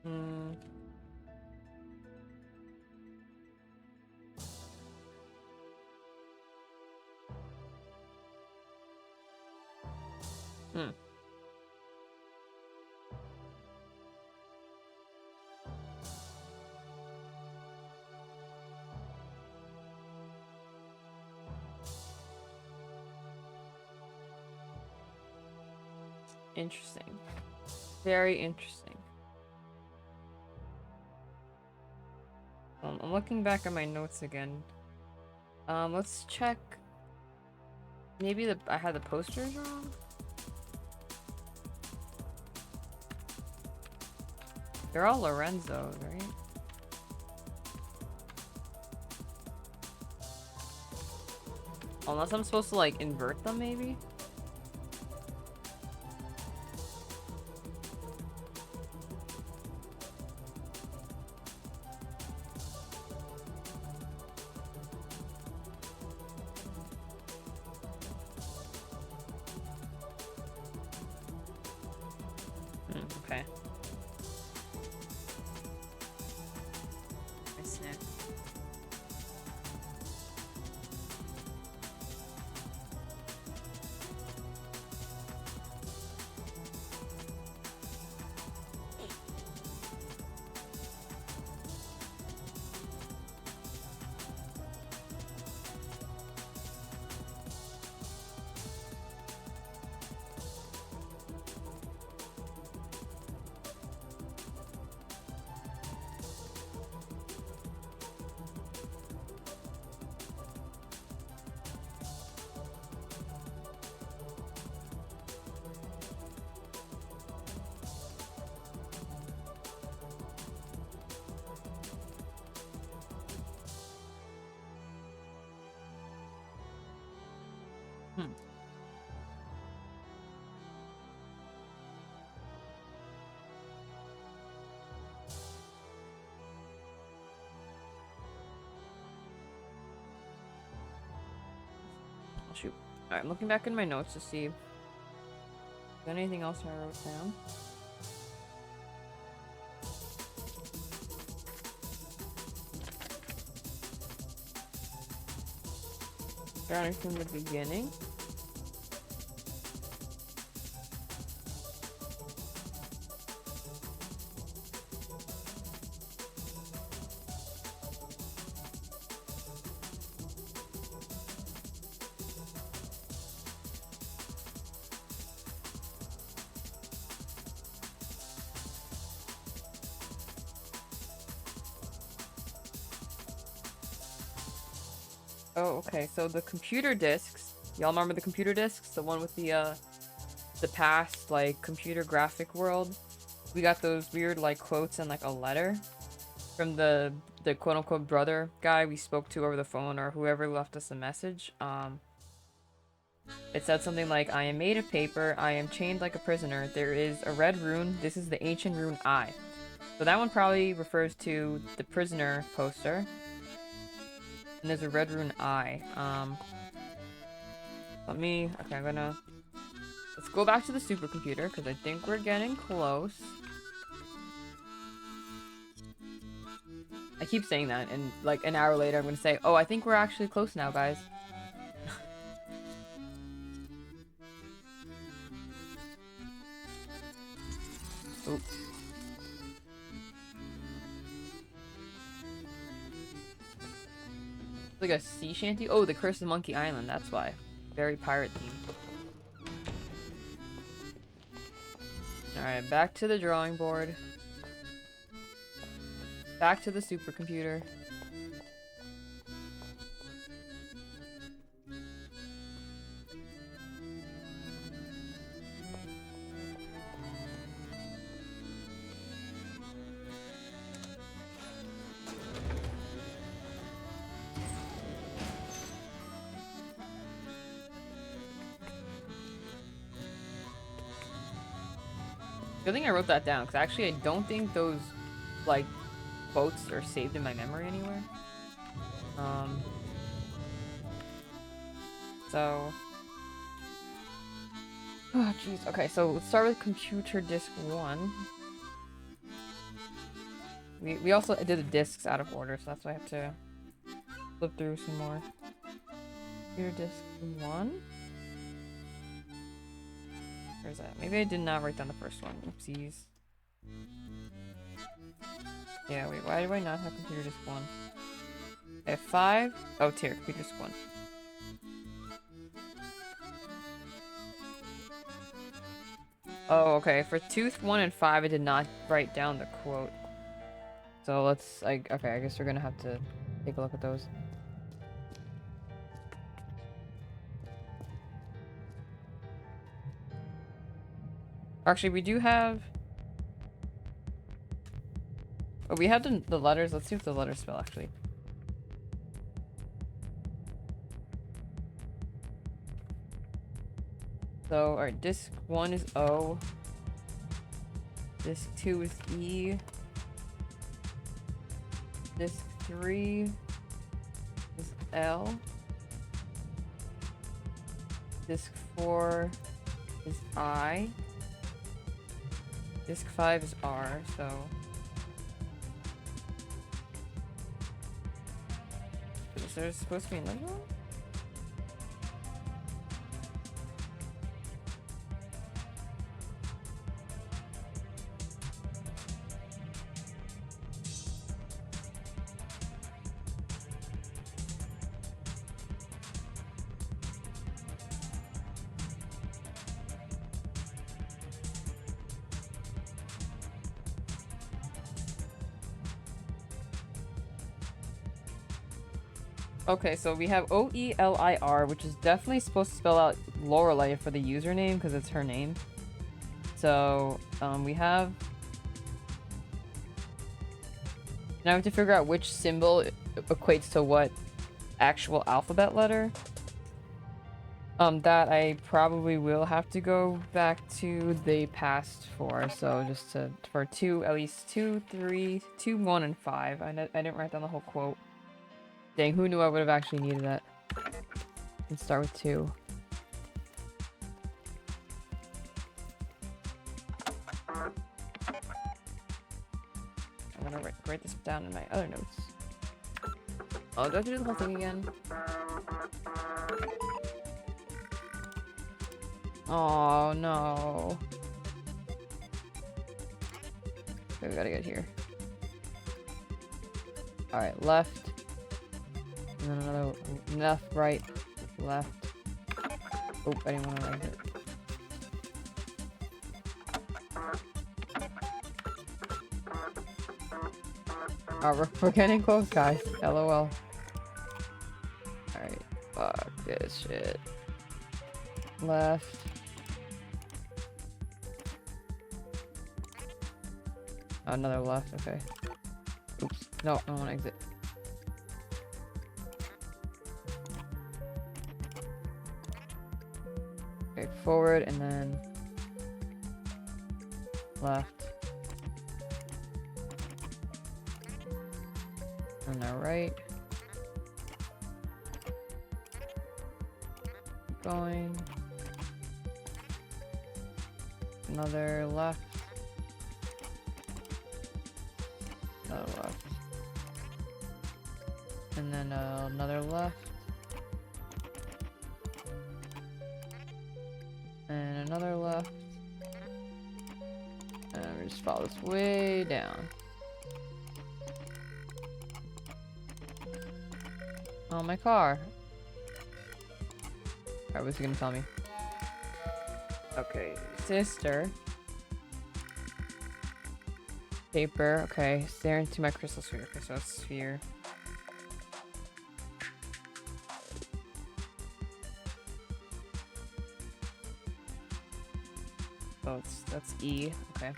Hmm. Hmm. Interesting. Very interesting. I'm looking back at my notes again. Let's check. Maybe I had the posters wrong? They're all Lorenzo, right? Unless I'm supposed to like invert them, maybe? Okay. I snap. Hmm. Oh, shoot. Alright, I'm looking back in my notes to see if there's anything else I wrote down. Starting from the beginning. Oh, okay. So the computer discs. Y'all remember the computer discs? The one with the past, like, computer graphic world? We got those weird, like, quotes and, like, a letter from the quote-unquote brother guy we spoke to over the phone, or whoever left us a message. It said something like, I am made of paper, I am chained like a prisoner, there is a red rune, this is the ancient rune I. So that one probably refers to the prisoner poster. And there's a red rune I. Okay, let's go back to the supercomputer, because I think we're getting close. I keep saying that, and like an hour later I'm gonna say, oh, I think we're actually close now, guys. Oop. Like a sea shanty? Oh, the Curse of Monkey Island, that's why. Very pirate themed. Alright, back to the drawing board. Back to the supercomputer. Good thing I wrote that down, because actually I don't think those, like, quotes are saved in my memory anywhere. So... Oh, jeez. Okay, so let's start with computer disk 1. We also did the disks out of order, so that's why I have to flip through some more. Computer disk 1? Where's that? Maybe I did not write down the first one. Oopsies. Yeah, wait, why do I not have computer disk 1? I have 5. Oh, tier, computer disk 1. Oh, okay. For tooth 1 and 5, I did not write down the quote. So let's, like, okay, I guess we're gonna have to take a look at those. Actually, we do have... Oh, we have the letters. Let's see what the letters spell, actually. So, alright, disc 1 is O. Disc 2 is E. Disc 3 is L. Disc 4 is I. Disc 5 is R, so... Is there supposed to be another one? Okay, so we have O-E-L-I-R, which is definitely supposed to spell out Lorelei for the username, because it's her name. So, we have... Now I have to figure out which symbol equates to what actual alphabet letter. That I probably will have to go back to the past for, so just to... For at least 2, 3, 2, 1, and 5. I didn't write down the whole quote. Dang, who knew I would have actually needed that? Let's start with 2. I'm gonna write this down in my other notes. Oh, do I have to do the whole thing again? Oh, no. Okay, we gotta get here. Alright, left. And then another left, right, left. Oh, I didn't want to write it. Oh, we're getting close, guys. LOL. Alright, fuck this shit. Left. Another left, okay. Oops. No, I don't want to exit. Okay, forward and then left. And now right. Keep going. Another left. Another left. And then another left. And another left. And we just follow this way down. Oh, my car. Alright, what's he gonna tell me? Okay, sister. Paper. Okay, stare into my crystal sphere. Okay, so it's sphere. Oh, that's E. Okay.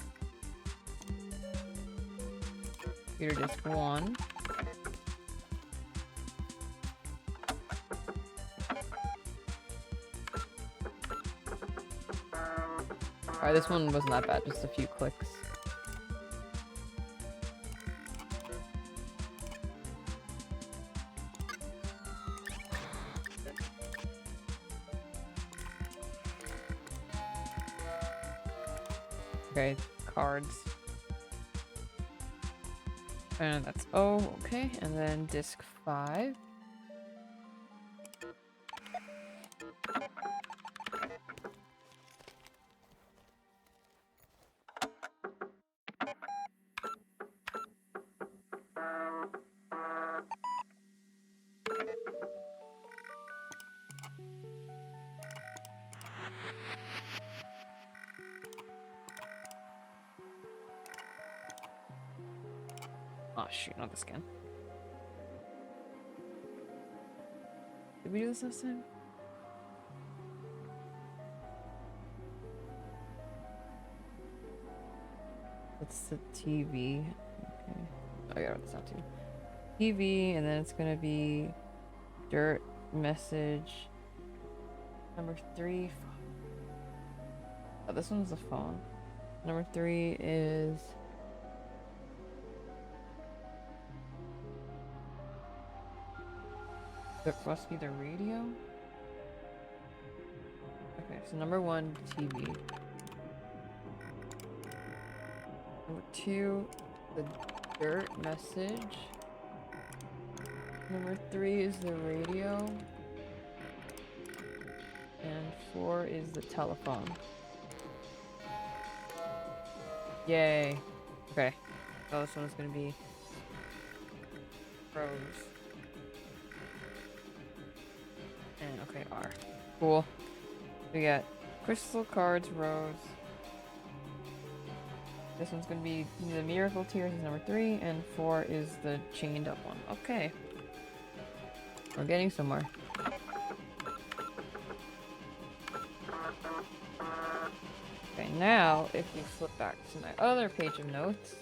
Computer disk 1. Alright, this one wasn't that bad, just a few clicks. Okay, cards. And that's O, okay, and then disc 5. Oh shoot, not this again. Did we do this last time? That's the TV. Okay. Oh, I gotta write this down too. TV, and then it's gonna be dirt message. Number 3. Oh, this one's a phone. Number 3 is. It must be the radio? Okay, so number 1, TV. Number 2, the dirt message. Number 3 is the radio. And 4 is the telephone. Yay. Okay. Oh, this one is gonna be Rose. And okay, R. Cool. We got crystal cards, Rose. This one's gonna be the miracle tears is number 3, and 4 is the chained up one. Okay. We're getting somewhere. Okay, now if we flip back to my other page of notes.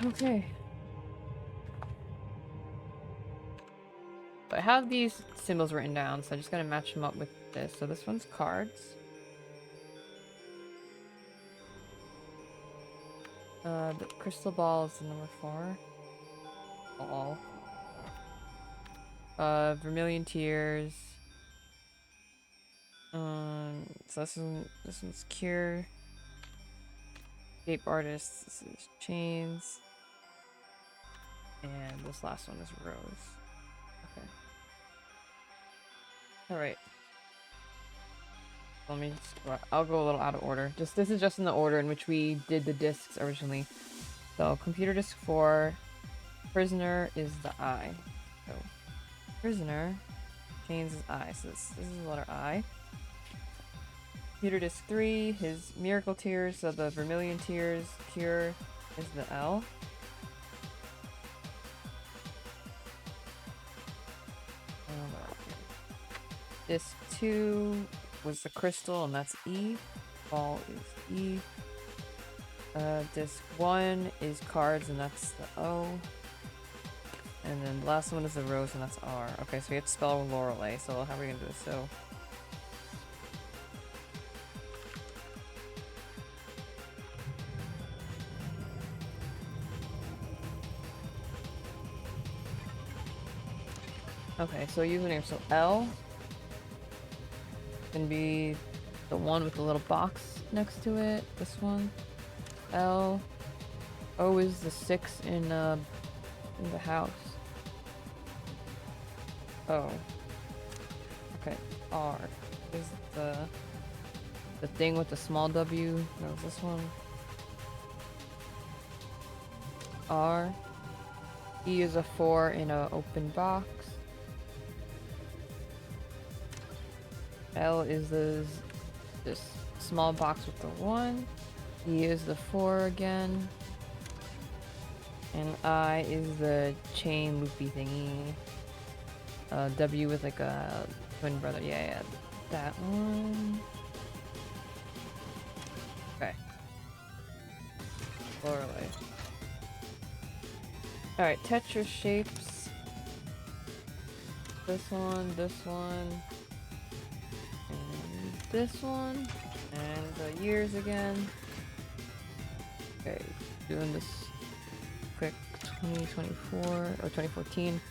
Okay. I have these symbols written down, so I'm just gonna match them up with this. So this one's cards. The crystal ball is the number 4. Ball. Vermilion tears. So this one's cure. Escape artist. This is chains. And this last one is rose. Okay. Alright. Let me just, I'll go a little out of order. This is just in the order in which we did the discs originally. So computer disc 4, prisoner is the I. So prisoner, chains is I. So this is the letter I. Computer disc 3, his miracle tears, so the vermilion tears, cure is the L. Disc 2 was the crystal, and that's E. Ball is E. Disc 1 is cards, and that's the O. And then the last one is the rose, and that's R. Okay, so we have to spell Lorelei, so how are we gonna do this? So okay, so username, so L can be the one with the little box next to it. This one. L. O is the 6 in the house. O. Okay. R is the thing with the small W. No, this one. R. E is a 4 in an open box. L is the this small box with the 1. E is the 4 again. And I is the chain loopy thingy. W with like a twin brother. Yeah, that one. Okay. Lorelei. Alright, Tetris shapes. This one, and this one, and the years again. Okay, doing this quick 2024 or 2014.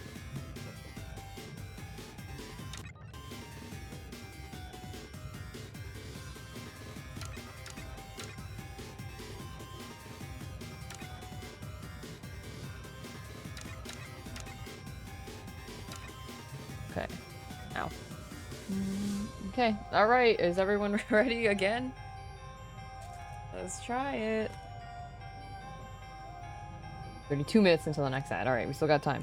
Okay. Ow. Okay. Alright, is everyone ready again? Let's try it. 32 minutes until the next ad. Alright, we still got time.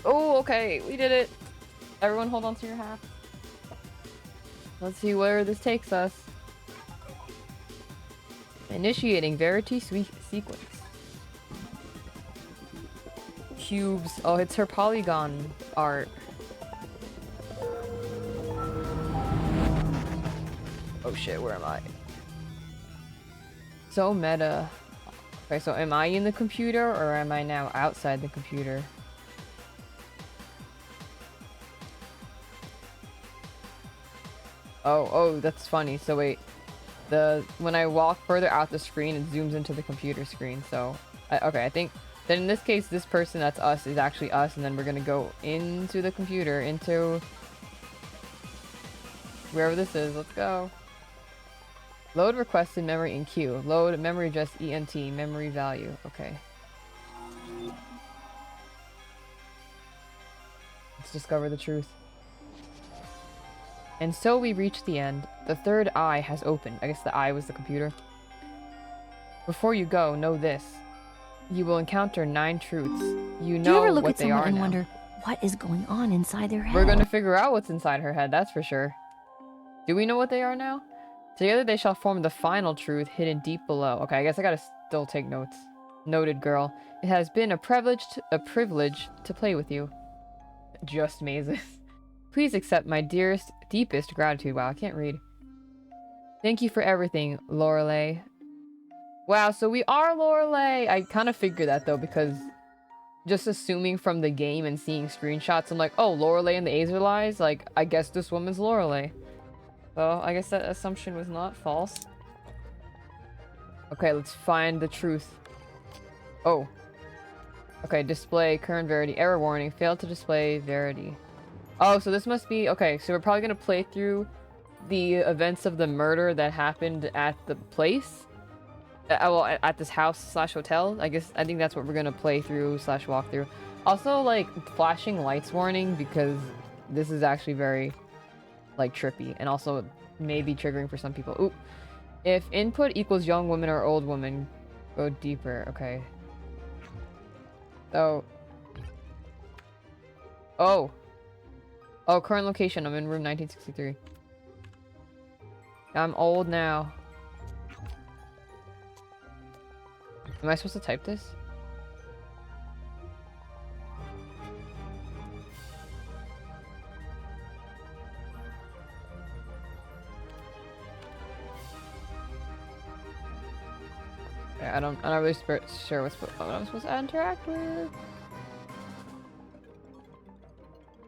Oh, okay. We did it. Everyone hold on to your hat. Let's see where this takes us. Initiating Verity sequence. Cubes. Oh, it's her polygon art. Oh shit, where am I? So meta. Okay, so am I in the computer or am I now outside the computer? Oh, that's funny. So wait, when I walk further out the screen, it zooms into the computer screen. So, okay, I think then in this case, this person that's us is actually us, and then we're gonna go into the computer, into wherever this is. Let's go. Load requested memory in queue. Load memory address ENT, memory value. Okay. Let's discover the truth. And so we reach the end. The third eye has opened. I guess the eye was the computer. Before you go, know this. You will encounter 9 truths. You know what they are now. Do you ever look at someone and wonder what is going on inside their head? We're gonna figure out what's inside her head, that's for sure. Do we know what they are now? Together they shall form the final truth hidden deep below. Okay, I guess I gotta still take notes. Noted, girl. It has been a privilege to play with you. Just mazes. Please accept my dearest, deepest gratitude. Wow, I can't read. Thank you for everything, Lorelei. Wow, so we are Lorelei. I kind of figured that though, because just assuming from the game and seeing screenshots, I'm like, oh, Lorelei and the Azer lies? Like, I guess this woman's Lorelei. So, I guess that assumption was not false. Okay, let's find the truth. Oh. Okay, display current verity. Error warning. Failed to display verity. Oh, so this must be... Okay, so we're probably going to play through the events of the murder that happened at the place. Well, at this house / hotel. I think that's what we're going to play through / walk through. Also, like, flashing lights warning, because this is actually very, like, trippy. And also maybe triggering for some people. Ooh. If input equals young woman or old woman, go deeper. Okay. So... Oh. Oh, current location. I'm in room 1963. I'm old now. Am I supposed to type this? Yeah, I'm not really sure what I'm supposed to interact with.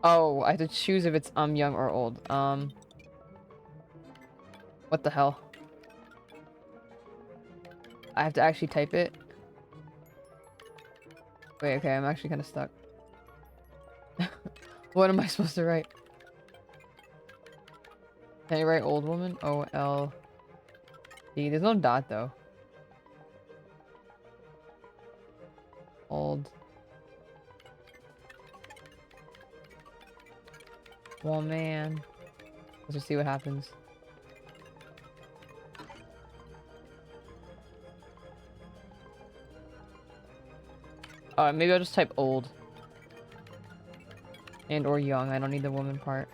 Oh, I have to choose if it's young or old. What the hell? I have to actually type it. Wait, okay, I'm actually kind of stuck. What am I supposed to write? Can I write old woman? O-L-D. There's no dot though. Old. Woman. Let's just see what happens. Maybe I'll just type old. And or young. I don't need the woman part.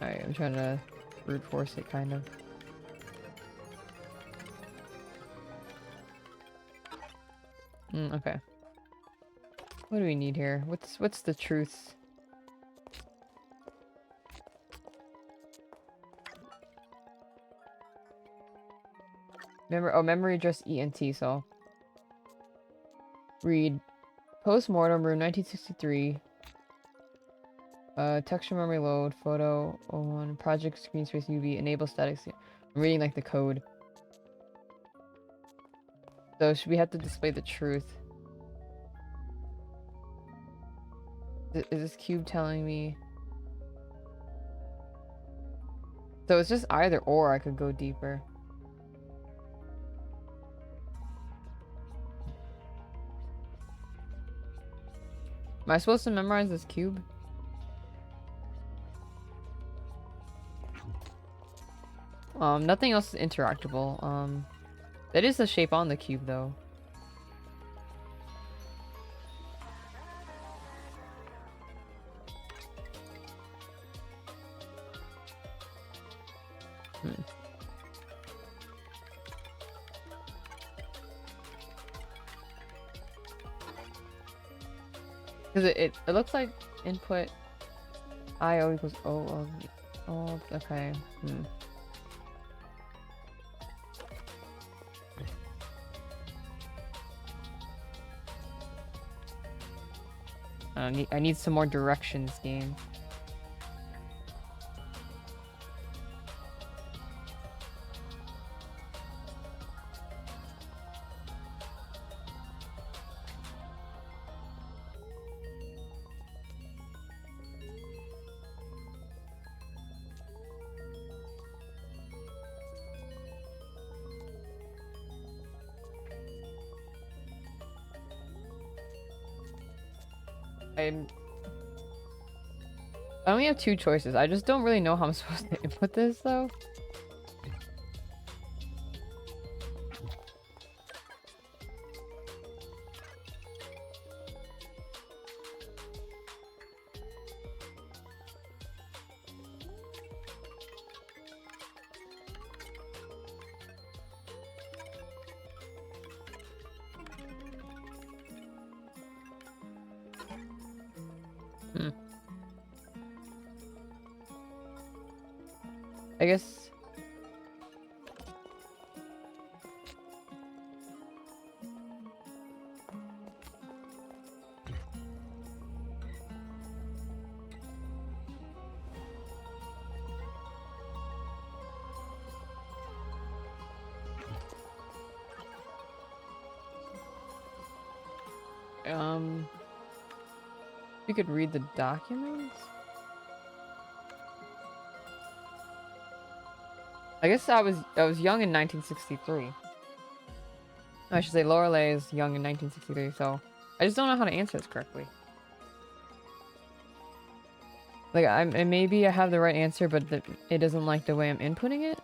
Alright, I'm trying to brute force it, kind of. Okay. What do we need here? What's the truth? Memory address ENT, so read post-mortem room 1963. Texture memory load, photo 01, project screen space UV, enable static. I'm reading like the code. So should we have to display the truth? Is this cube telling me? So it's just either or. I could go deeper. Am I supposed to memorize this cube? Nothing else is interactable. That is the shape on the cube though. Because it looks like input IO equals O of... Oh, okay. I need some more directions, game. I only have two choices. I just don't really know how I'm supposed to input this though. I guess... You could read the documents? I guess I was young in 1963. I should say Lorelei is young in 1963, so I just don't know how to answer this correctly. Like, maybe I have the right answer, but it doesn't like the way I'm inputting it.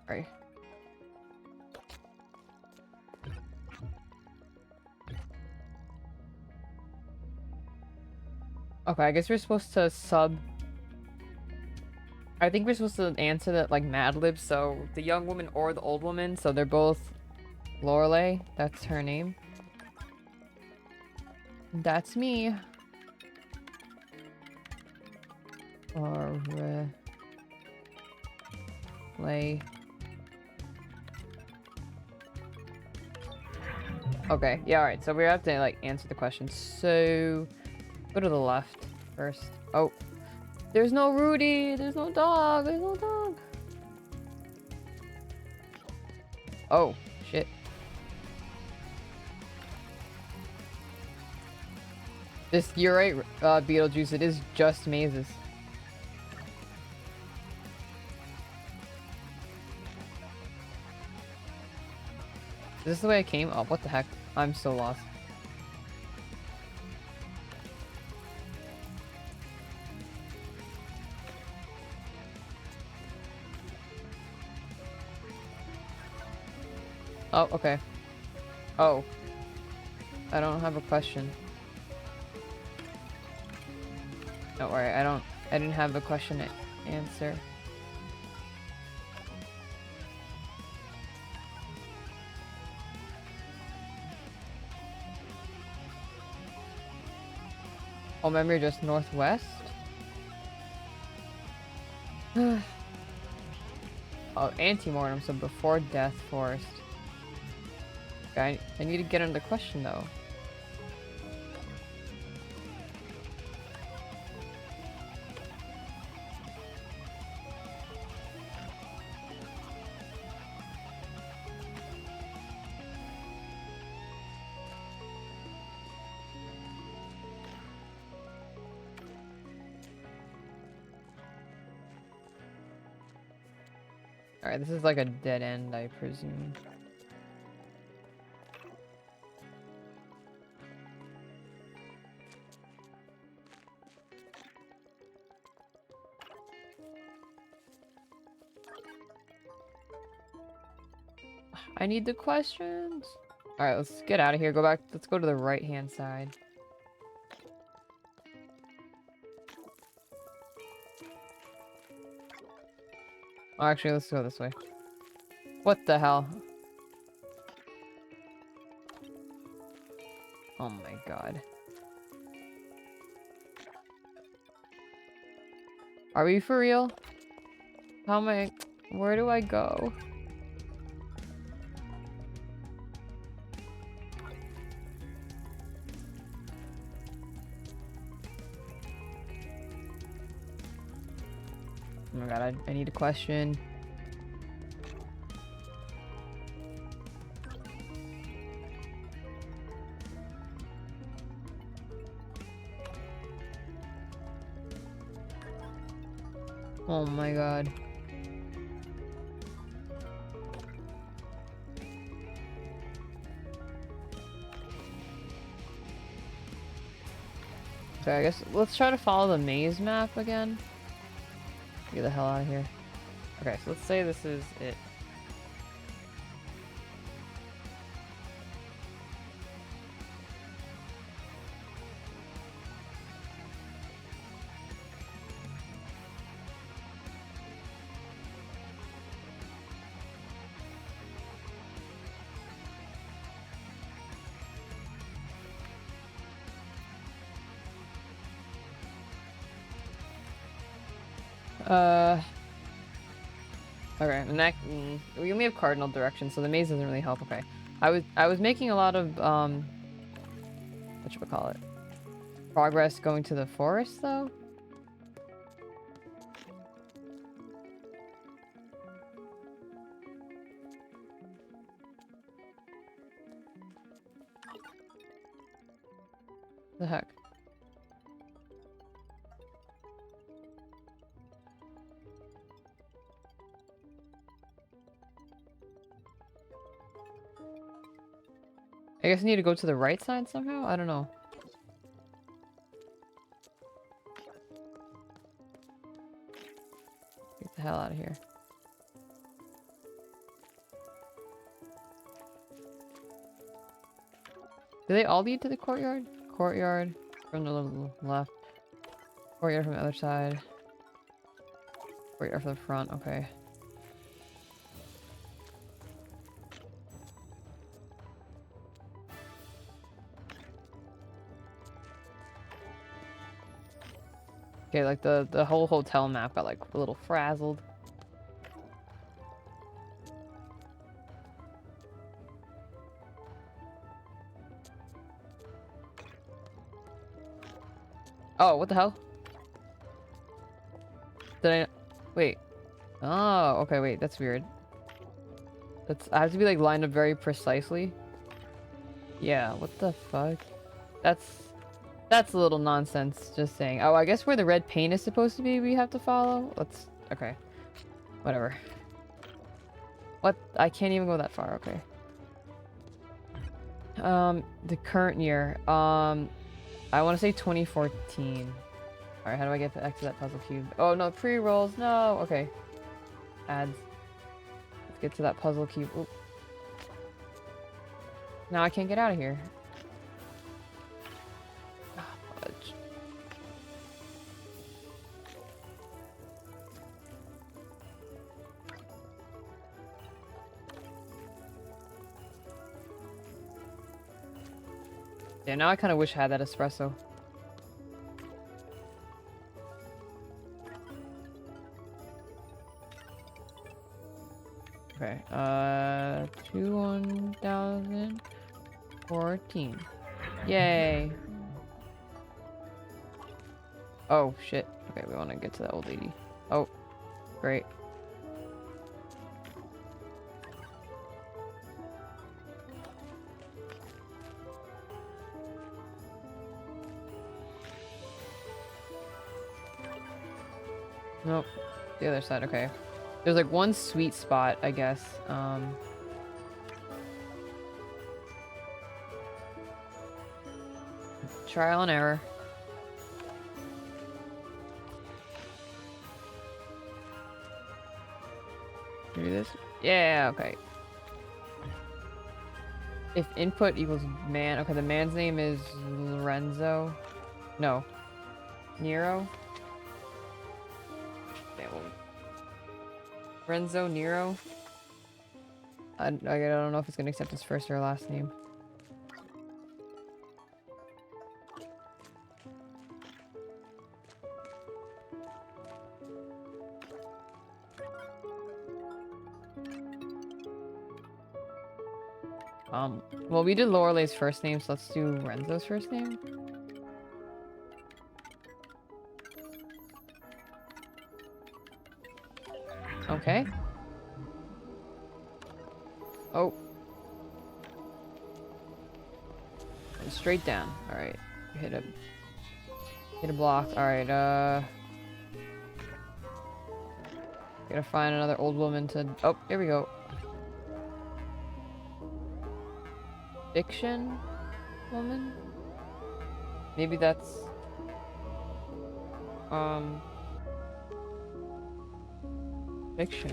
Sorry. Okay, I guess we're supposed to sub... I think we're supposed to answer that like Mad Lib, so the young woman or the old woman, so they're both Lorelei. That's her name. That's me. Lorelei. Okay, yeah, alright, so we have to like answer the question. So go to the left first. Oh, there's no Rudy, there's no dog, there's no dog. Oh, shit. You're right, Beetlejuice, it is just mazes. Is this the way I came? Oh, what the heck? I'm so lost. Oh, okay. Oh. I don't have a question. Don't worry, I didn't have a question to answer. Oh, remember just northwest? Oh, antemortem, so before death forest. Okay, I need to get into the question though. Alright, this is like a dead end, I presume. I need the questions. Alright, let's get out of here. Go back. Let's go to the right-hand side. Oh, actually, let's go this way. What the hell? Oh my god. Are we for real? How am I... Where do I go? Oh my god, I need a question. Oh my god. Okay, I guess let's try to follow the maze map again. Get the hell out of here. Okay, so let's say this is it. Okay, and that we only have cardinal direction, so the maze doesn't really help. Okay, I was making a lot of what should we call it? Progress going to the forest though. The heck? I guess I need to go to the right side somehow? I don't know. Get the hell out of here. Do they all lead to the courtyard? Courtyard from the left. Courtyard from the other side. Wait, or for the front, okay. Okay, like the whole hotel map got like a little frazzled. Oh, what the hell? Did I... Wait. Oh, okay, wait, that's weird. I have to be like lined up very precisely. Yeah, what the fuck? That's a little nonsense, just saying. Oh, I guess where the red paint is supposed to be, we have to follow? Let's... Okay. Whatever. What? I can't even go that far, okay. The current year. I want to say 2014. Alright, how do I get back to that puzzle cube? Oh, no, pre-rolls. No! Okay. Ads. Let's get to that puzzle cube. Oop. Now I can't get out of here. Ah, fudge. Yeah, now I kind of wish I had that espresso. Okay, 2014. Yay. Oh, shit. Okay, we want to get to that old lady. Oh, great. Nope. The other side, okay. There's like one sweet spot, I guess. Trial and error. Do this? Yeah, okay. If input equals man, okay, the man's name is Lorenzo. No. Nero? Okay, well, Renzo Nero? I don't know if it's gonna accept his first or last name. Well, we did Lorelei's first name, so let's do Renzo's first name. Okay. Oh. And straight down. Alright. Hit a block. Alright, gotta find another old woman to... Oh, here we go. Fiction woman? Maybe that's... Fiction.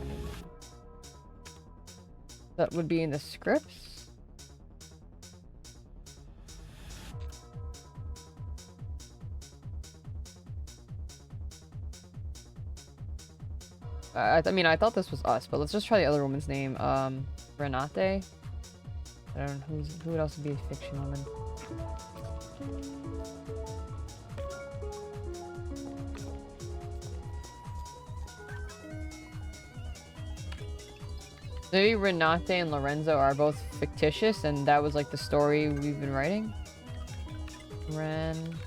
That would be in the scripts? I mean, I thought this was us, but let's just try the other woman's name. Renate? I don't know, who else would be a fiction woman? Maybe Renate and Lorenzo are both fictitious, and that was like the story we've been writing. Renate.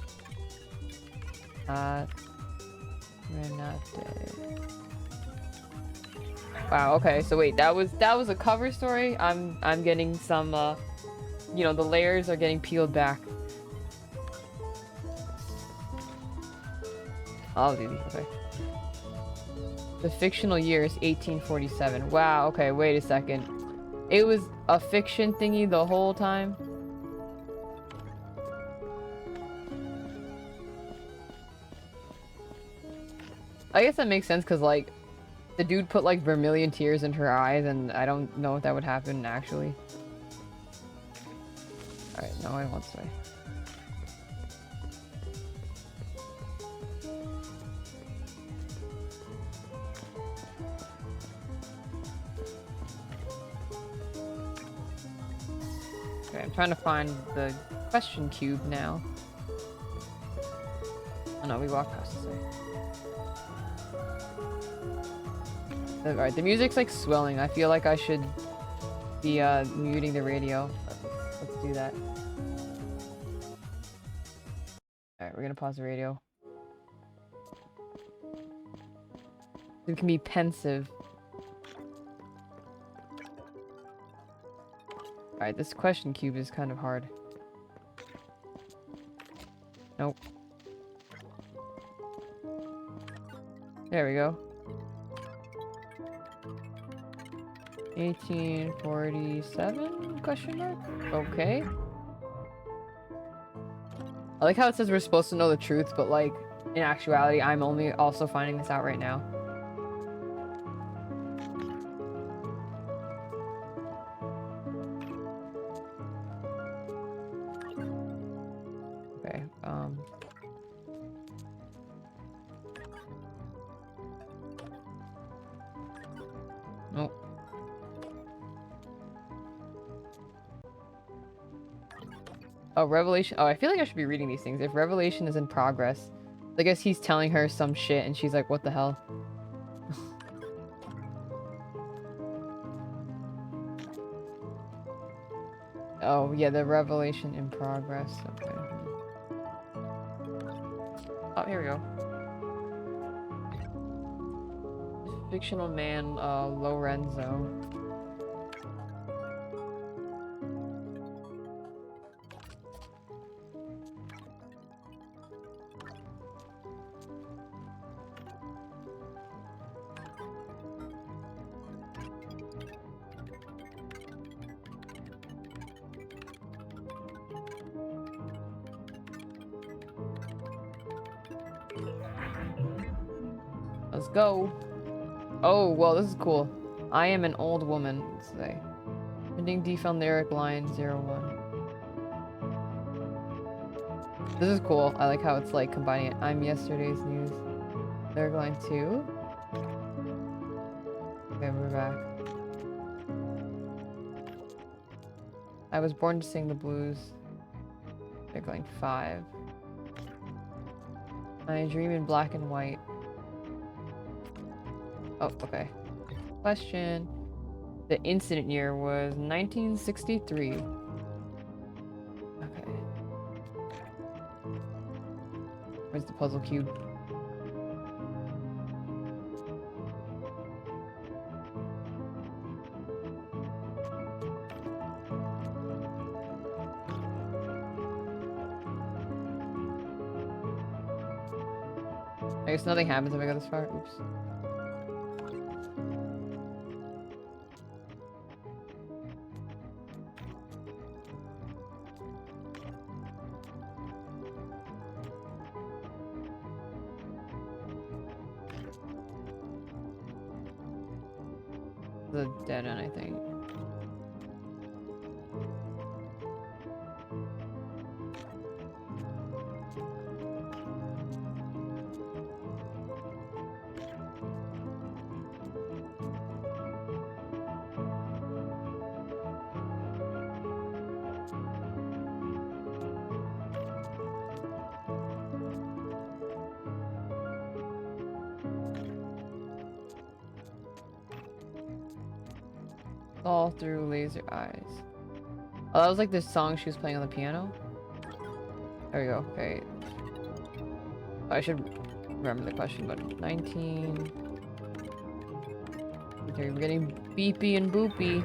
Wow, okay, so wait, that was a cover story? I'm getting some you know, the layers are getting peeled back. Oh, okay. The fictional year is 1847. Wow, okay, wait a second. It was a fiction thingy the whole time? I guess that makes sense, because, like, the dude put, like, vermilion tears in her eyes, and I don't know if that would happen, actually. Alright, no, I want to say. Okay, I'm trying to find the question cube now. Oh no, we walked past this way. Alright, the music's like swelling. I feel like I should be muting the radio. Let's do that. Alright, we're gonna pause the radio. It can be pensive. Alright, this question cube is kind of hard. Nope. There we go. 1847? Question mark? Okay. I like how it says we're supposed to know the truth, but like, in actuality, I'm only also finding this out right now. Okay, nope. Oh, Revelation. Oh, I feel like I should be reading these things. If Revelation is in progress, I guess he's telling her some shit and she's like, what the hell? Oh, yeah, the Revelation in progress. Okay. Oh, here we go. Fictional man, Lorenzo. Let's go. Oh, well, this is cool. I am an old woman, let's say. Ending D found lyric line 01. This is cool. I like how it's like combining it. I'm yesterday's news. Lyric line 2. Okay, we're back. I was born to sing the blues. Lyric line 5. I dream in black and white. Oh, okay. Question. The incident year was 1963. Okay. Where's the puzzle cube? I guess nothing happens if I go this far. Oops. The dead end, I think. All through laser eyes. Oh, that was like this song she was playing on the piano. There we go. Okay. I should remember the question, but 19. Okay, we're getting beepy and boopy.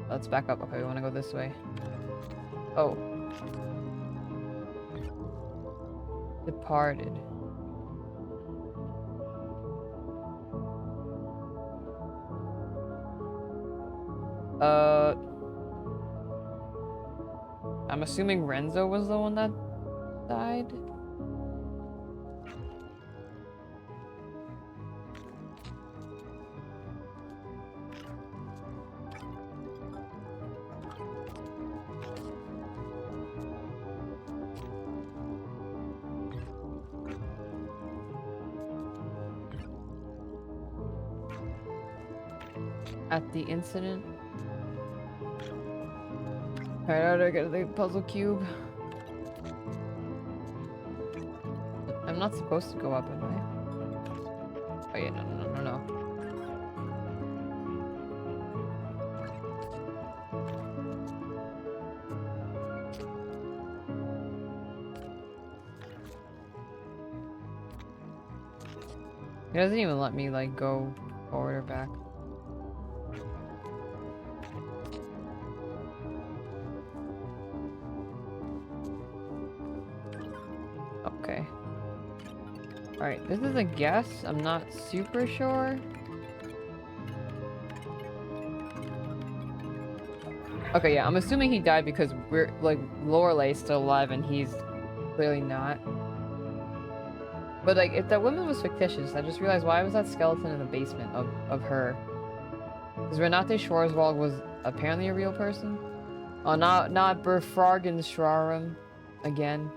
Let's back up. Okay, we want to go this way. Oh. Departed. I'm assuming Renzo was the one that died. At the incident. Alright, how do I get the puzzle cube? I'm not supposed to go up, am I? Oh yeah, no. It doesn't even let me, like, go forward or back. Okay. Alright, this is a guess. I'm not super sure. Okay, yeah, I'm assuming he died because we're, like, Lorelei's still alive and he's clearly not. But, like, if that woman was fictitious, I just realized why was that skeleton in the basement of her? Because Renate Schwarzwald was apparently a real person? Oh, not Berfragen Schrarum again.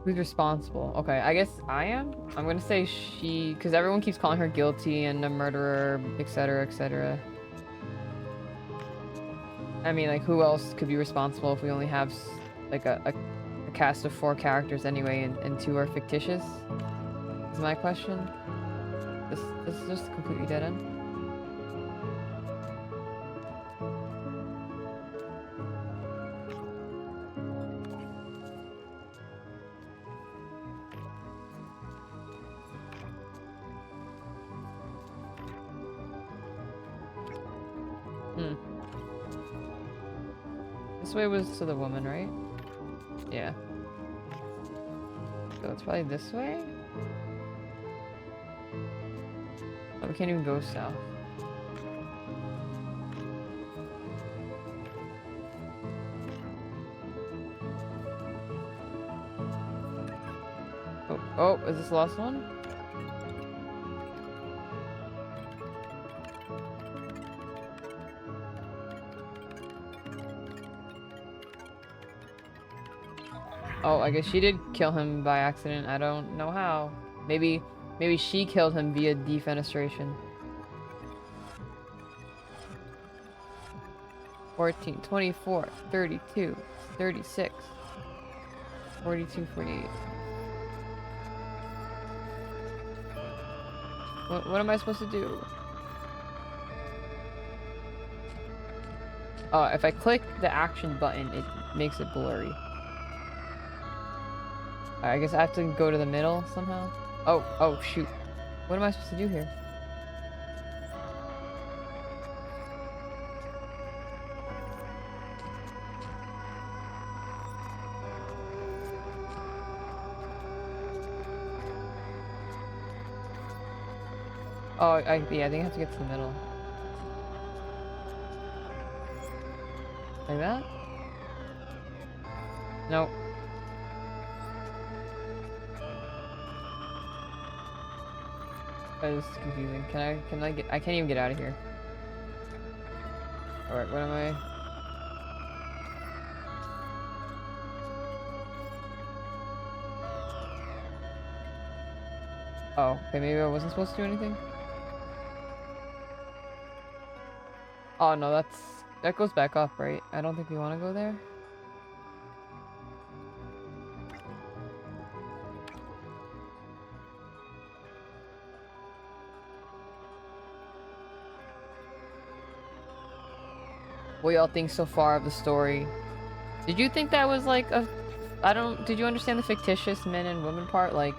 Who's responsible? Okay, I guess I am? I'm gonna say she, because everyone keeps calling her guilty and a murderer, etc., etc. I mean, like, who else could be responsible if we only have, like, a cast of 4 characters anyway, and 2 are fictitious? Is my question. This is just completely dead end. This way was to the woman, right? Yeah. So it's probably this way? Oh, we can't even go south. Oh, is this the last one? Oh, I guess she did kill him by accident. I don't know how. Maybe she killed him via defenestration. 14, 24, 32, 36, 42, 48. What am I supposed to do? Oh, if I click the action button, it makes it blurry. I guess I have to go to the middle somehow. Oh, shoot. What am I supposed to do here? Oh, yeah, I think I have to get to the middle. Like that? Nope. That is confusing. Can I get? I can't even get out of here. All right, what am I? Oh, okay, maybe I wasn't supposed to do anything. Oh no, that goes back up, right? I don't think we want to go there. What y'all think so far of the story? Did you think that was like a... did you understand the fictitious men and women part? Like,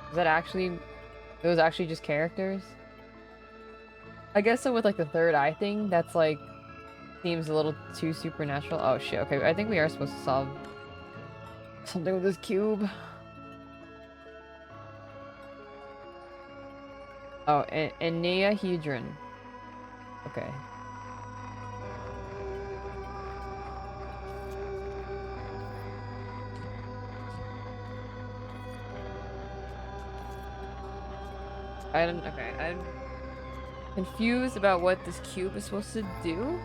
is that actually... It was actually just characters? I guess so with like the third eye thing, that's like... Seems a little too supernatural. Oh shit, okay, I think we are supposed to solve... something with this cube. Oh, Enneahedron. Okay. Okay, I'm confused about what this cube is supposed to do.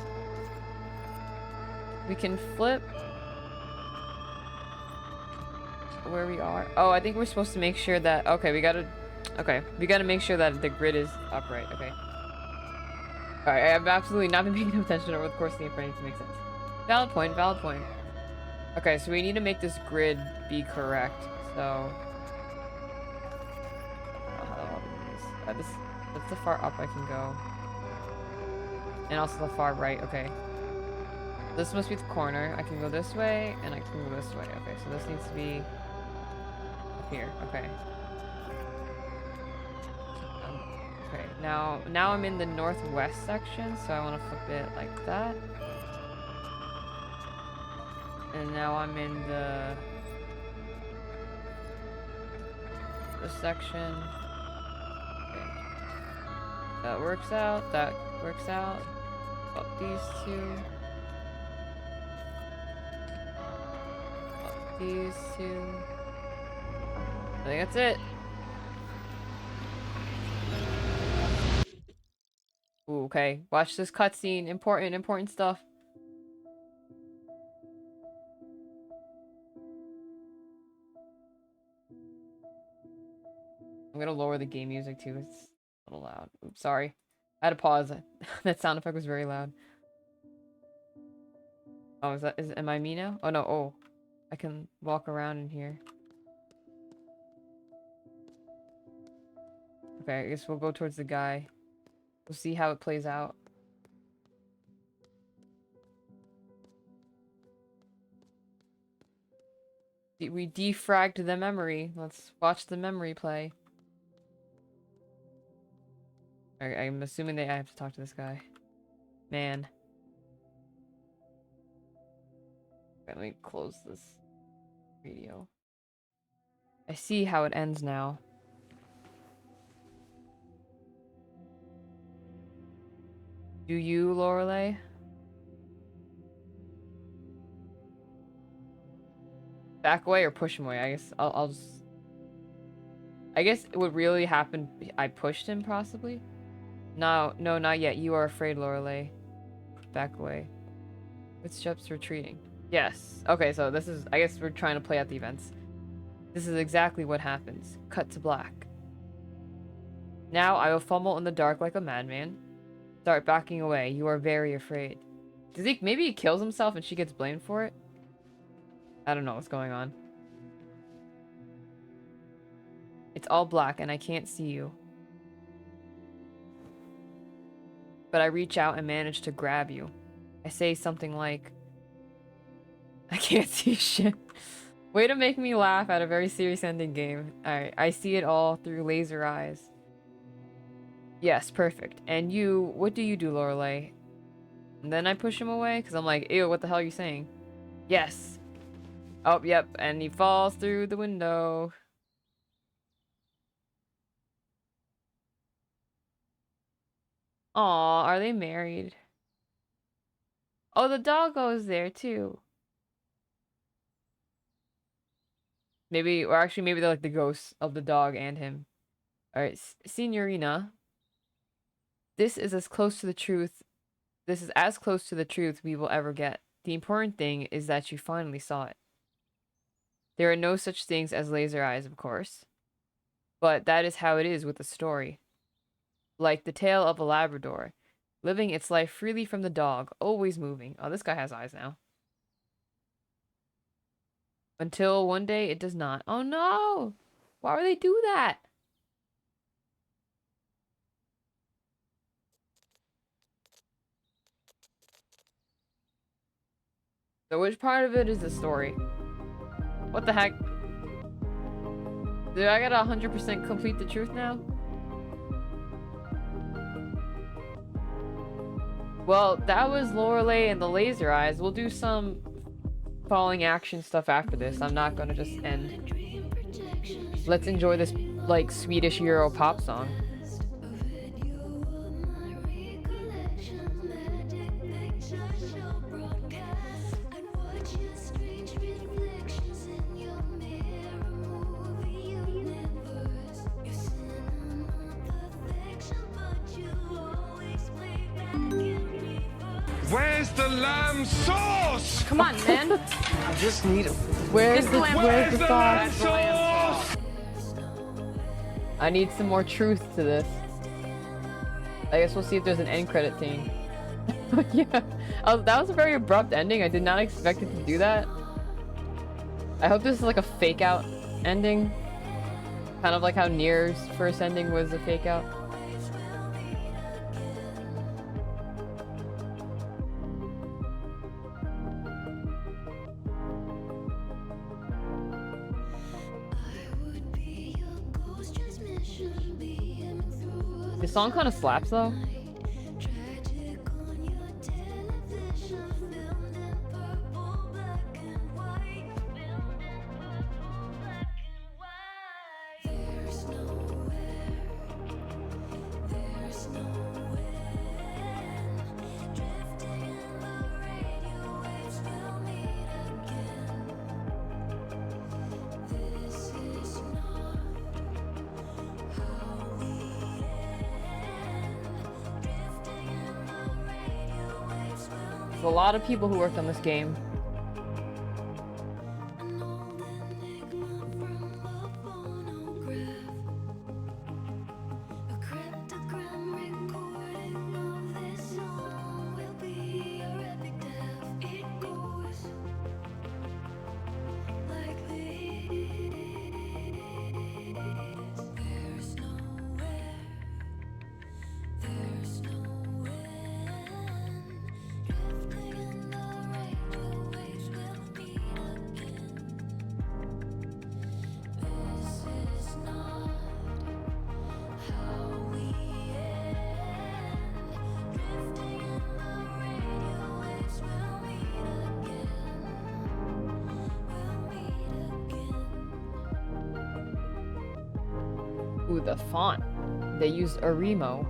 We can flip. where we are? Oh, I think we're supposed to make sure that... Okay, we gotta make sure that the grid is upright. Okay. Alright, I have absolutely not been paying attention over the course of the game for anything to make sense. Valid point, valid point. Okay, so we need to make this grid be correct. So... That's the far up I can go. And also the far right, okay. This must be the corner. I can go this way, and I can go this way. Okay, so this needs to be up here. Okay. Okay, now I'm in the northwest section, so I want to flip it like that. And now I'm in this section. Okay. That works out. That works out. Up these two. Up these two. I think that's it. Ooh, okay. Watch this cutscene. Important stuff. I'm gonna lower the game music too. It's a little loud. Oops, sorry. I had to pause. That sound effect was very loud. Oh, am I me now? Oh no, oh. I can walk around in here. Okay, I guess we'll go towards the guy. We'll see how it plays out. We defragged the memory. Let's watch the memory play. I'm assuming that I have to talk to this guy. Man. Okay, let me close this video. I see how it ends now. Do you, Lorelei? Back away or push him away? I guess I'll just... I guess what really happened, I pushed him possibly? No, not yet. You are afraid, Lorelei. Back away. Footsteps retreating. Yes. Okay, so this is... I guess we're trying to play out the events. This is exactly what happens. Cut to black. Now I will fumble in the dark like a madman. Start backing away. You are very afraid. Does he... Maybe he kills himself and she gets blamed for it? I don't know what's going on. It's all black and I can't see you. But I reach out and manage to grab you. I say something like, I can't see shit. Way to make me laugh at a very serious ending game. Alright, I see it all through laser eyes. Yes, perfect. And you, what do you do, Lorelei? And then I push him away because I'm like, ew, what the hell are you saying? Yes. Oh, yep, and he falls through the window. Aw, are they married? Oh, the doggo's there too. Maybe, or actually maybe they're like the ghosts of the dog and him. Alright, Signorina. This is as close to the truth. This is as close to the truth we will ever get. The important thing is that you finally saw it. There are no such things as laser eyes, of course. But that is how it is with a story. Like the tale of a Labrador, living its life freely from the dog, always moving. Oh, this guy has eyes now. Until one day it does not. Oh no! Why would they do that? So which part of it is the story? What the heck? Dude, I gotta 100% complete the truth now? Well, that was Lorelei and the laser eyes. We'll do some following action stuff after this. I'm not gonna just end. Let's enjoy this, like, Swedish Euro pop song. Where's the lamb sauce? Come on, man. I just need a. Where's the Where's the sauce? sauce? I need some more truth to this. I guess we'll see if there's an end credit scene. Yeah, that was a very abrupt ending. I did not expect it to do that. I hope this is like a fake out ending. Kind of like how Nier's first ending was a fake out. The song kind of slaps though. There's a lot of people who worked on this game. Ooh, the font. They used Arimo.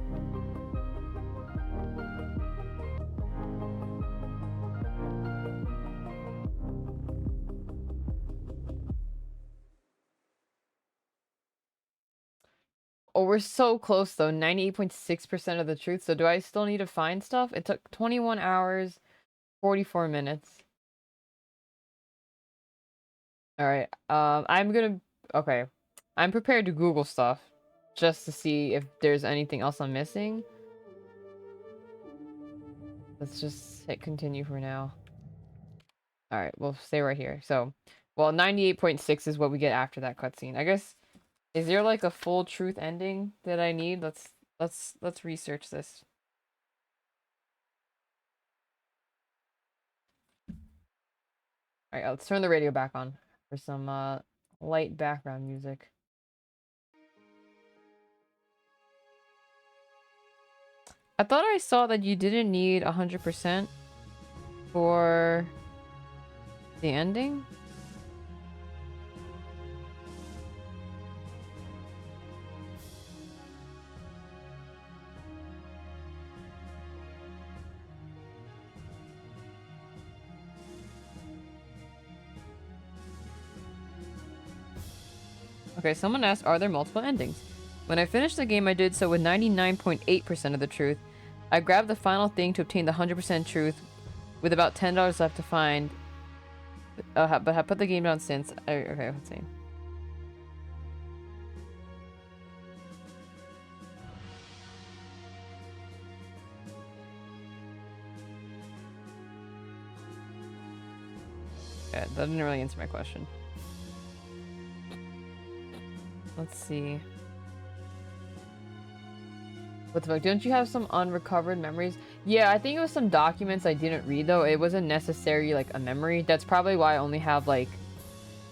Oh, we're so close though. 98.6% of the truth. So do I still need to find stuff? It took 21 hours, 44 minutes. Alright, okay. I'm prepared to Google stuff just to see if there's anything else I'm missing. Let's just hit continue for now. Alright, we'll stay right here. So, well, 98.6 is what we get after that cutscene. I guess, is there like a full truth ending that I need? Let's research this. Alright, let's turn the radio back on for some light background music. I thought I saw that you didn't need 100% for the ending. Okay, someone asked, are there multiple endings? When I finished the game, I did so with 99.8% of the truth. I grabbed the final thing to obtain the 100% truth with about $10 left to find. But I put the game down since. Okay, let's see. Yeah, that didn't really answer my question. Let's see. What the fuck? Don't you have some unrecovered memories? Yeah, I think it was some documents I didn't read though. It wasn't necessarily like a memory. That's probably why I only have like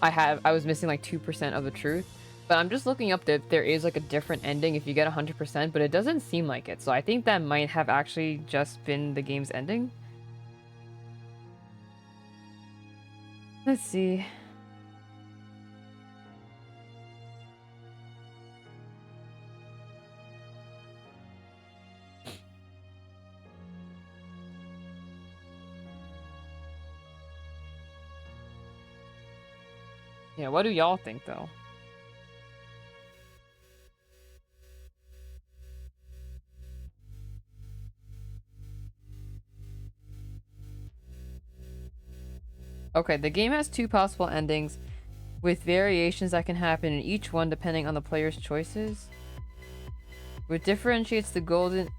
I was missing like 2% of the truth. But I'm just looking up that there is like a different ending if you get 100%, but it doesn't seem like it. So I think that might have actually just been the game's ending. Let's see. Yeah, what do y'all think though? Okay, the game has 2 possible endings with variations that can happen in each one depending on the player's choices. What differentiates the golden...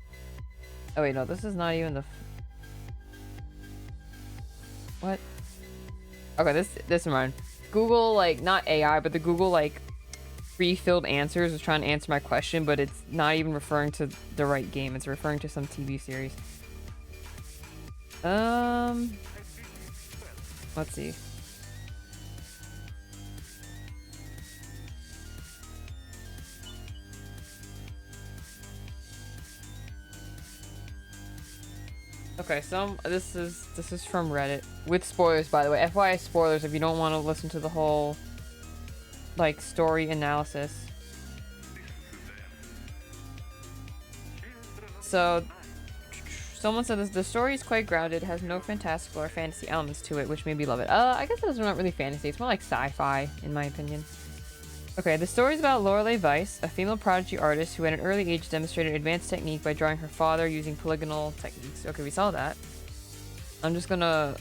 Oh wait, no, this is not even the... What? Okay, this one. Google, like, not AI, but the Google, like, pre-filled answers was trying to answer my question, but it's not even referring to the right game. It's referring to some TV series. Let's see. Okay, this is from Reddit with spoilers, by the way. FYI spoilers if you don't want to listen to the whole like story analysis. So someone said this, the story is quite grounded, has no fantastical or fantasy elements to it, which made me love it. I guess it's not really fantasy, it's more like sci-fi in my opinion. Okay, the story is about Lorelei Weiss, a female prodigy artist who at an early age demonstrated advanced technique by drawing her father using polygonal techniques. Okay, we saw that. I'm just gonna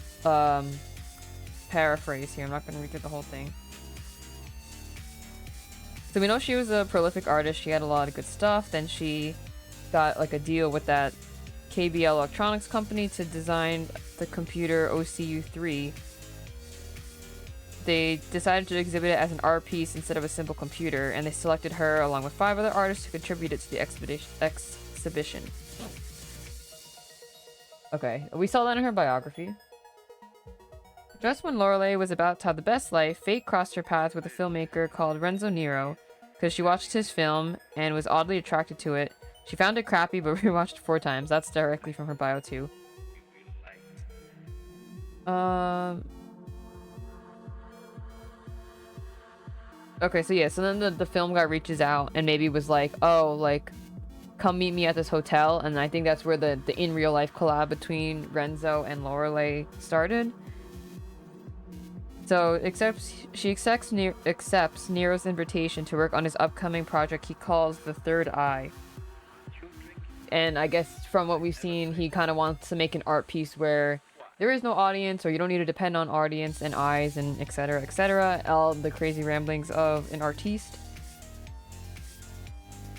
paraphrase here. I'm not gonna read through the whole thing. So we know she was a prolific artist. She had a lot of good stuff. Then she got like a deal with that KBL Electronics company to design the computer OCU3. They decided to exhibit it as an art piece instead of a simple computer, and they selected her along with 5 other artists to contribute it to the exhibition. Okay, we saw that in her biography. Just when Lorelei was about to have the best life, fate crossed her path with a filmmaker called Renzo Nero, because she watched his film and was oddly attracted to it. She found it crappy, but rewatched it 4 times. That's directly from her bio too. Okay, so yeah, so then the film guy reaches out and maybe was like, oh, like, come meet me at this hotel. And I think that's where the in real life collab between Renzo and Lorelei started. So she accepts Nero's invitation to work on his upcoming project he calls The Third Eye. And I guess from what we've seen, he kind of wants to make an art piece where there is no audience, or you don't need to depend on audience and eyes and etc. All the crazy ramblings of an artiste.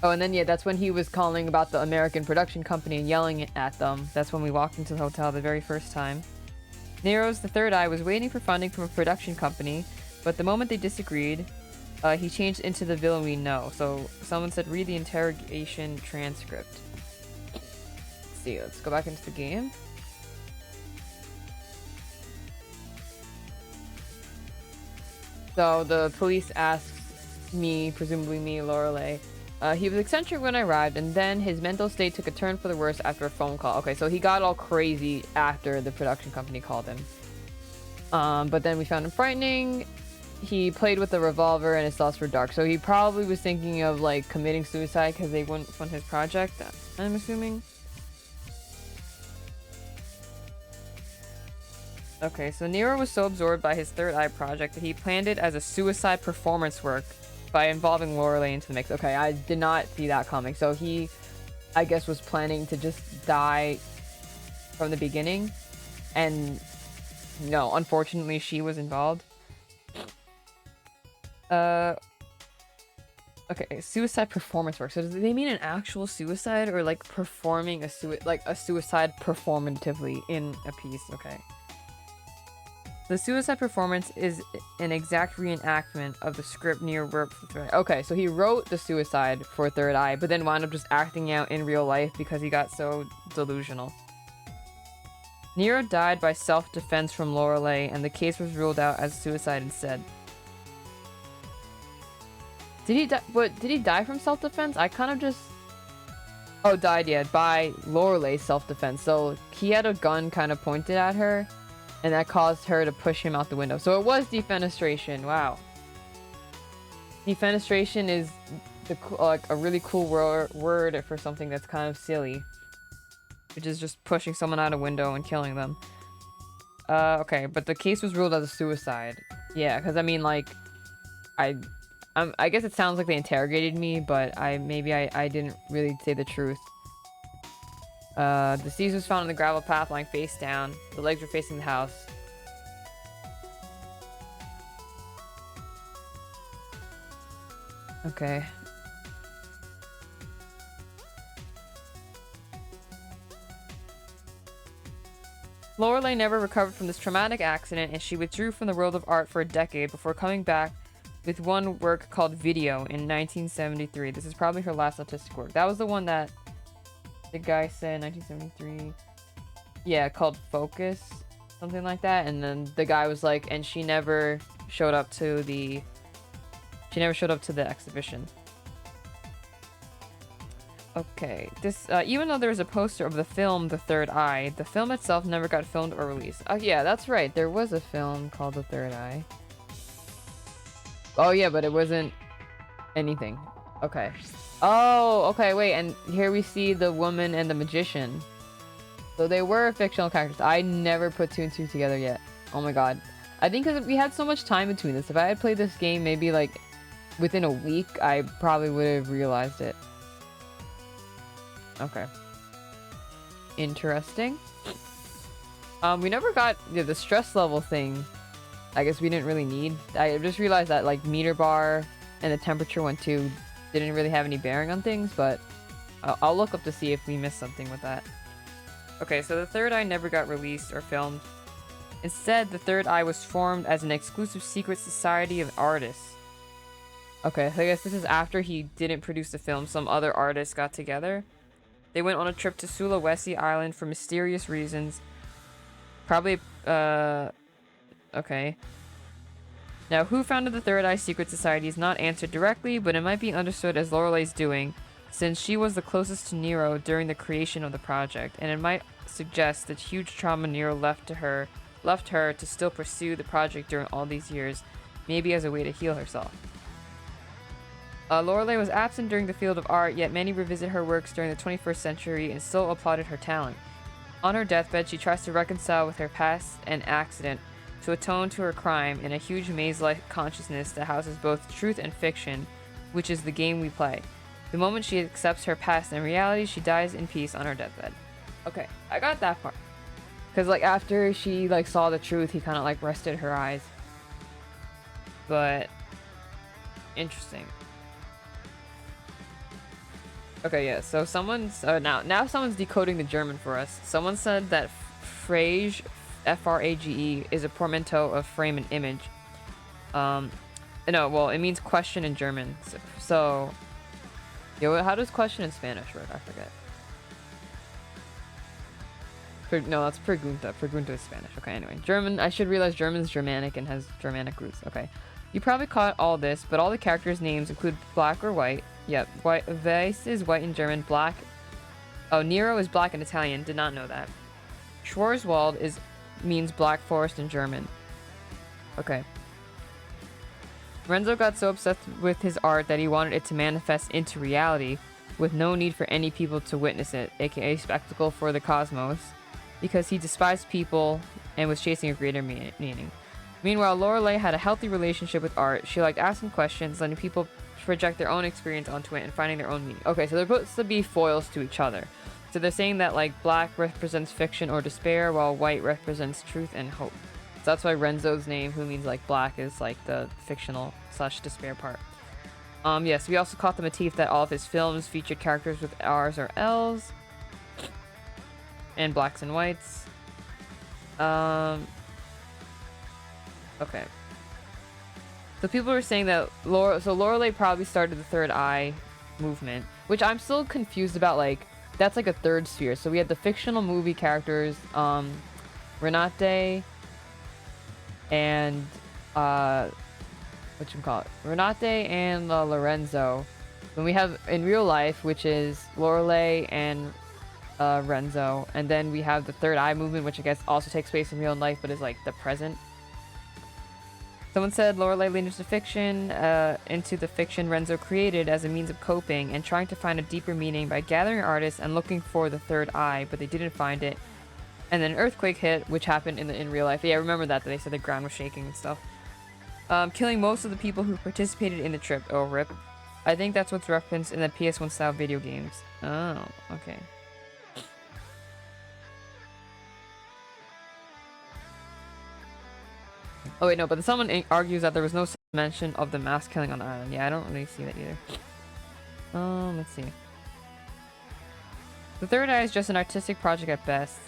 Oh, and then yeah, that's when he was calling about the American production company and yelling at them. That's when we walked into the hotel the very first time. Nero's The Third Eye was waiting for funding from a production company, but the moment they disagreed, he changed into the villain we know. So someone said read the interrogation transcript. Let's see, let's go back into the game. So the police asks me, presumably me, Lorelei. He was eccentric when I arrived, and then his mental state took a turn for the worse after a phone call. Okay, so he got all crazy after the production company called him. But then we found him frightening. He played with a revolver and his thoughts were dark. So he probably was thinking of like committing suicide because they wouldn't fund his project, I'm assuming. Okay, so Nero was so absorbed by his Third Eye project that he planned it as a suicide performance work by involving Lorelei into the mix. Okay, I did not see that coming. So he, I guess, was planning to just die from the beginning. And no, unfortunately, she was involved. Okay, suicide performance work. So do they mean an actual suicide or like performing a suicide performatively in a piece? Okay. The suicide performance is an exact reenactment of the script Nero wrote for Third Eye. Okay, so he wrote the suicide for Third Eye, but then wound up just acting out in real life because he got so delusional. Nero died by self-defense from Lorelei, and the case was ruled out as suicide instead. Did he die? But did he die from self-defense? I kind of just... Oh, died, yeah, by Lorelei's self-defense. So he had a gun kind of pointed at her, and that caused her to push him out the window. So it was defenestration. Wow. Defenestration is like a really cool word for something that's kind of silly, which is just pushing someone out a window and killing them. Okay, but the case was ruled as a suicide. Yeah, because I mean, like, I guess it sounds like they interrogated me, but I didn't really say the truth. Deceased was found on the gravel path lying face down. The legs were facing the house. Okay. Lorelei never recovered from this traumatic accident, and she withdrew from the world of art for a decade before coming back with one work called Video in 1973. This is probably her last artistic work. That was the one that the guy said 1973. Yeah, called Focus, something like that. And then the guy was like, and she never showed up to the exhibition. Okay, this even though there's a poster of the film The Third Eye, the film itself never got filmed or released. Oh yeah, that's right. There was a film called The Third Eye. Oh yeah, but it wasn't anything. Okay. Oh, okay, wait, and here we see the woman and the magician. So they were fictional characters. I never put two and two together yet. Oh my god. I think because we had so much time between this. If I had played this game maybe like within a week, I probably would have realized it. Okay. Interesting. We never got the stress level thing. I guess we didn't really need. I just realized that like meter bar and the temperature one too didn't really have any bearing on things, but I'll look up to see if we missed something with that. Okay, so the Third Eye never got released or filmed. Instead, the Third Eye was formed as an exclusive secret society of artists. Okay, so I guess this is after he didn't produce the film. Some other artists got together. They went on a trip to Sulawesi Island for mysterious reasons. Probably, okay. Now, who founded the Third Eye Secret Society is not answered directly, but it might be understood as Lorelei's doing, since she was the closest to Nero during the creation of the project, and it might suggest that huge trauma Nero left her to still pursue the project during all these years, maybe as a way to heal herself. Lorelei was absent during the field of art, yet many revisit her works during the 21st century and still applauded her talent. On her deathbed, she tries to reconcile with her past and accident to atone to her crime in a huge maze-like consciousness that houses both truth and fiction, which is the game we play. The moment she accepts her past and reality, she dies in peace on her deathbed. Okay, I got that part. Because, like, after she, like, saw the truth, he kind of, like, rested her eyes. But, interesting. Okay, yeah, so someone's, now someone's decoding the German for us. Someone said that Frage, F-R-A-G-E, is a portmanteau of frame and image. No, well, it means question in German. So yo, how does question in Spanish work? I forget. No, that's pregunta. Pregunta is Spanish. Okay, anyway. German, I should realize German's Germanic and has Germanic roots. Okay. You probably caught all this, but all the characters' names include black or white. Yep, white. Weiss is white in German. Black. Oh, Nero is black in Italian. Did not know that. Schwarzwald means black forest in German. Okay. Renzo got so obsessed with his art that he wanted it to manifest into reality, with no need for any people to witness it, aka spectacle for the cosmos, because he despised people and was chasing a greater meaning. Meanwhile, Lorelei had a healthy relationship with art. She liked asking questions, letting people project their own experience onto it, and finding their own meaning. Okay, so they're supposed to be foils to each other. So they're saying that, like, black represents fiction or despair, while white represents truth and hope. So that's why Renzo's name, who means, like, black, is, like, the fictional / despair part. Yes, we also caught the motif that all of his films featured characters with R's or L's. And blacks and whites. Okay. So people were saying that Lorelei probably started the Third Eye movement, which I'm still confused about. Like, that's like a third sphere. So we had the fictional movie characters, Renate and Renate and Lorenzo. Then we have in real life, which is Lorelei and Renzo, and then we have the Third Eye movement, which I guess also takes place in real life, but is like the present. Someone said Lorelei leaned into the fiction Renzo created as a means of coping and trying to find a deeper meaning by gathering artists and looking for the third eye, but they didn't find it. And then an earthquake hit, which happened in real life. Yeah, I remember that they said the ground was shaking and stuff. Killing most of the people who participated in the trip. Oh, rip. I think that's what's referenced in the PS1 style video games. Oh, okay. Oh wait, no, but someone argues that there was no mention of the mass killing on the island. Yeah, I don't really see that either. Let's see. The third eye is just an artistic project at best,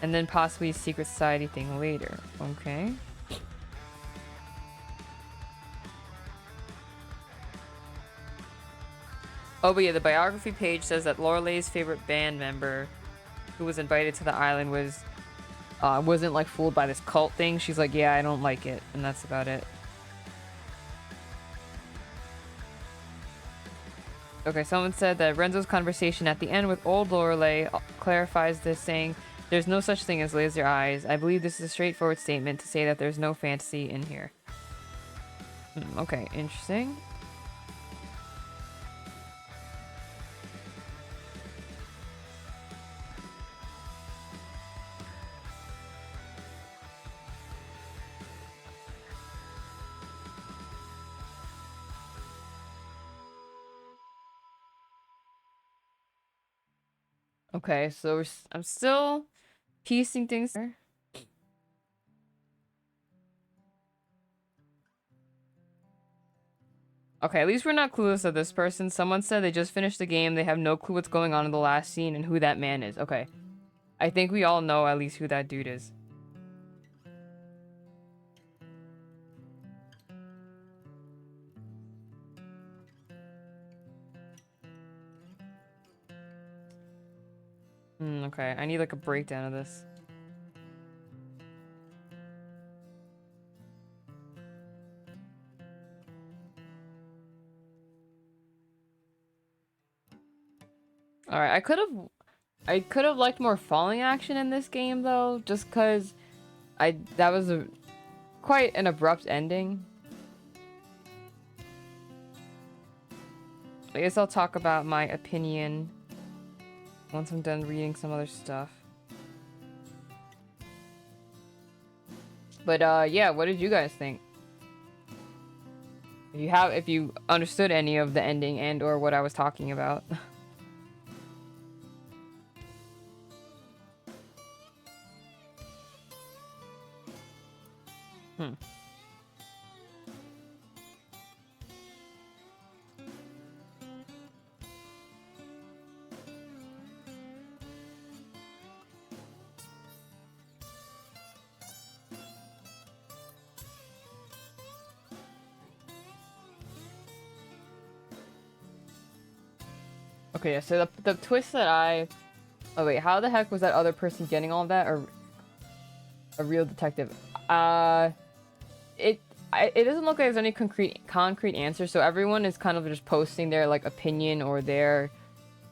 and then possibly a secret society thing later. Okay. Oh, but yeah, the biography page says that Lorelei's favorite band member, who was invited to the island, wasn't like fooled by this cult thing. She's like, yeah, I don't like it, and that's about it. Okay, someone said that Renzo's conversation at the end with old Lorelei clarifies this, saying, there's no such thing as laser eyes. I believe this is a straightforward statement to say that there's no fantasy in here. Okay, interesting. Okay, so I'm still piecing things. Okay, at least we're not clueless of this person. Someone said they just finished the game. They have no clue what's going on in the last scene and who that man is. Okay. I think we all know at least who that dude is. Okay, I need like a breakdown of this. Alright, I could have liked more falling action in this game though, just cause that was quite an abrupt ending. I guess I'll talk about my opinion once I'm done reading some other stuff. But yeah, what did you guys think? If you understood any of the ending and or what I was talking about. Okay, yeah, so the twist that oh wait, how the heck was that other person getting all of that, or a real detective? It doesn't look like there's any concrete answer, so everyone is kind of just posting their like opinion or their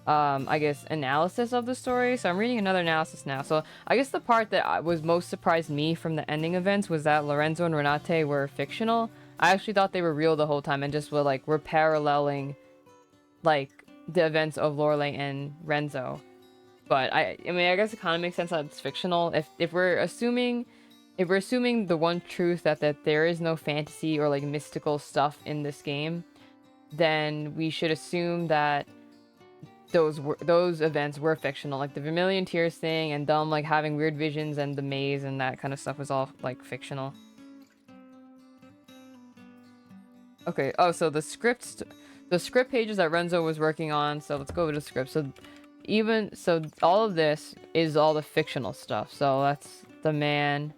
I guess analysis of the story. So I'm reading another analysis now. So I guess the part that was most surprised me from the ending events was that Lorenzo and Renate were fictional. I actually thought they were real the whole time and just were paralleling like the events of Lorelei and Renzo. But I mean, I guess it kind of makes sense that it's fictional. If we're assuming the one truth that there is no fantasy or like mystical stuff in this game, then we should assume that those events were fictional. Like the Vermilion Tears thing and them like having weird visions and the maze and that kind of stuff was all like fictional. Okay, oh, so the script pages that Renzo was working on, so let's go over the script. So all of this is all the fictional stuff. So that's the man.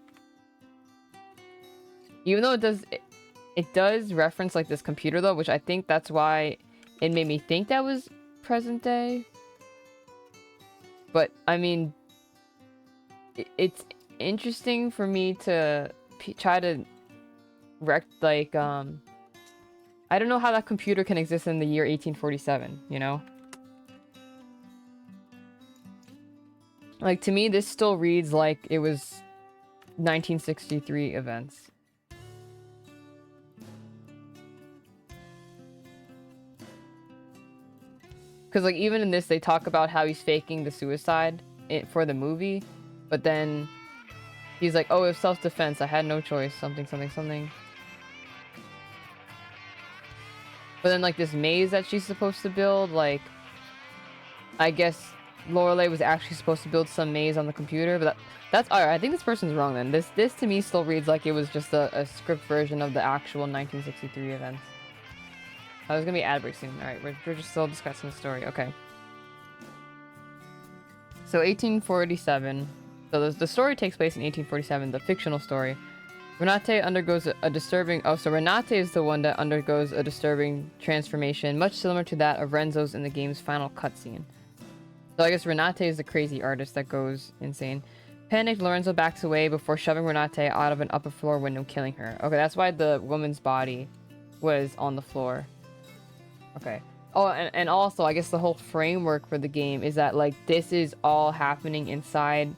Even though it does reference like this computer though, which I think that's why it made me think that was present day. But I mean, it's interesting for me to try to I don't know how that computer can exist in the year 1847, you know? Like, to me, this still reads like it was 1963 events. Because, like, even in this, they talk about how he's faking the suicide for the movie. But then he's like, oh, it was self-defense. I had no choice. Something, something, something. But then, like, this maze that she's supposed to build, like, I guess Lorelei was actually supposed to build some maze on the computer, but that's alright. I think this person's wrong then. This to me still reads like it was just a script version of the actual 1963 events. Oh, there's gonna be ad break soon. Alright, we're just still discussing the story. Okay. So 1847. So the story takes place in 1847, the fictional story. Renate undergoes a disturbing... Oh, so Renate is the one that undergoes a disturbing transformation, much similar to that of Renzo's in the game's final cutscene. So I guess Renate is the crazy artist that goes insane. Panicked, Lorenzo backs away before shoving Renate out of an upper floor window, killing her. Okay, that's why the woman's body was on the floor. Okay. Oh, and also, I guess the whole framework for the game is that, like, this is all happening inside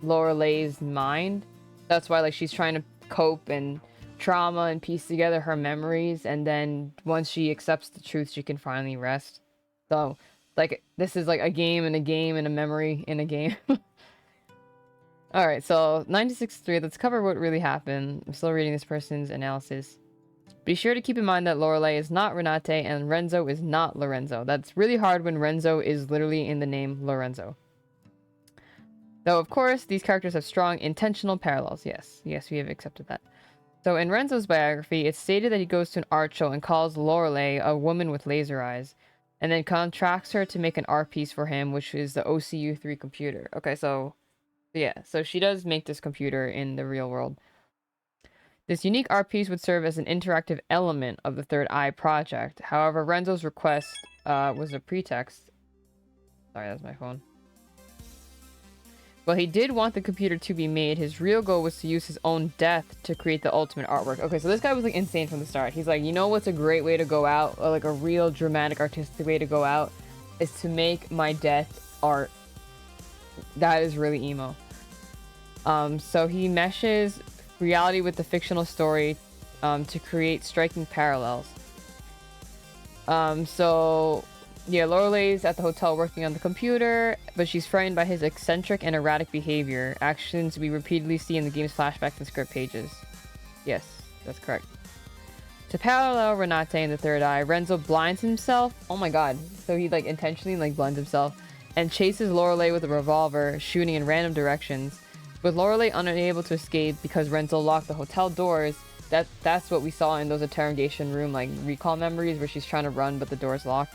Lorelei's mind. That's why, like, she's trying to cope and trauma and piece together her memories, and then once she accepts the truth, she can finally rest. So, like, this is like a game and a game and a memory in a game. Alright, so 1963, let's cover what really happened. I'm still reading this person's analysis. Be sure to keep in mind that Lorelei is not Renate and Renzo is not Lorenzo. That's really hard when Renzo is literally in the name Lorenzo. Though, of course, these characters have strong intentional parallels. Yes, we have accepted that. So in Renzo's biography, it's stated that he goes to an art show and calls Lorelei a woman with laser eyes, and then contracts her to make an art piece for him, which is the OCU3 computer. Okay, so yeah, so she does make this computer in the real world. This unique art piece would serve as an interactive element of the Third Eye project. However, Renzo's request was a pretext. Sorry, that's my phone. Well, he did want the computer to be made. His real goal was to use his own death to create the ultimate artwork. Okay, so this guy was like insane from the start. He's like, you know what's a great way to go out? Or like a real dramatic artistic way to go out? Is to make my death art. That is really emo. So he meshes reality with the fictional story to create striking parallels. So yeah, Lorelei's at the hotel working on the computer, but she's frightened by his eccentric and erratic behavior, actions we repeatedly see in the game's flashbacks and script pages. Yes, that's correct. To parallel Renate in the Third Eye, Renzo blinds himself. Oh my god. So he like intentionally like blinds himself and chases Lorelei with a revolver, shooting in random directions. With Lorelei unable to escape because Renzo locked the hotel doors, that's what we saw in those interrogation room like recall memories where she's trying to run but the door's locked.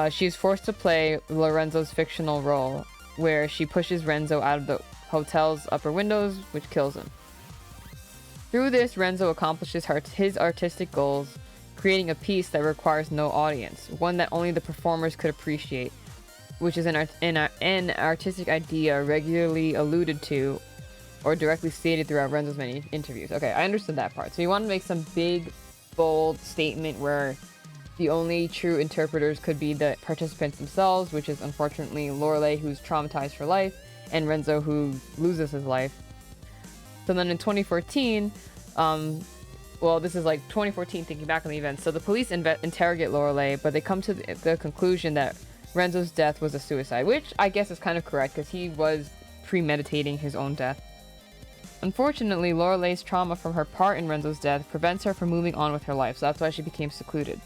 She is forced to play Lorenzo's fictional role, where she pushes Renzo out of the hotel's upper windows, which kills him. Through this, Renzo accomplishes his artistic goals, creating a piece that requires no audience, one that only the performers could appreciate, which is an artistic idea regularly alluded to or directly stated throughout Renzo's many interviews. Okay, I understood that part. So you want to make some big, bold statement where the only true interpreters could be the participants themselves, which is unfortunately Lorelei, who's traumatized for life, and Renzo, who loses his life. So then in 2014, well, this is like 2014 thinking back on the events. So the police interrogate Lorelei, but they come to the conclusion that Renzo's death was a suicide, which I guess is kind of correct because he was premeditating his own death. Unfortunately, Lorelei's trauma from her part in Renzo's death prevents her from moving on with her life, so that's why she became secluded.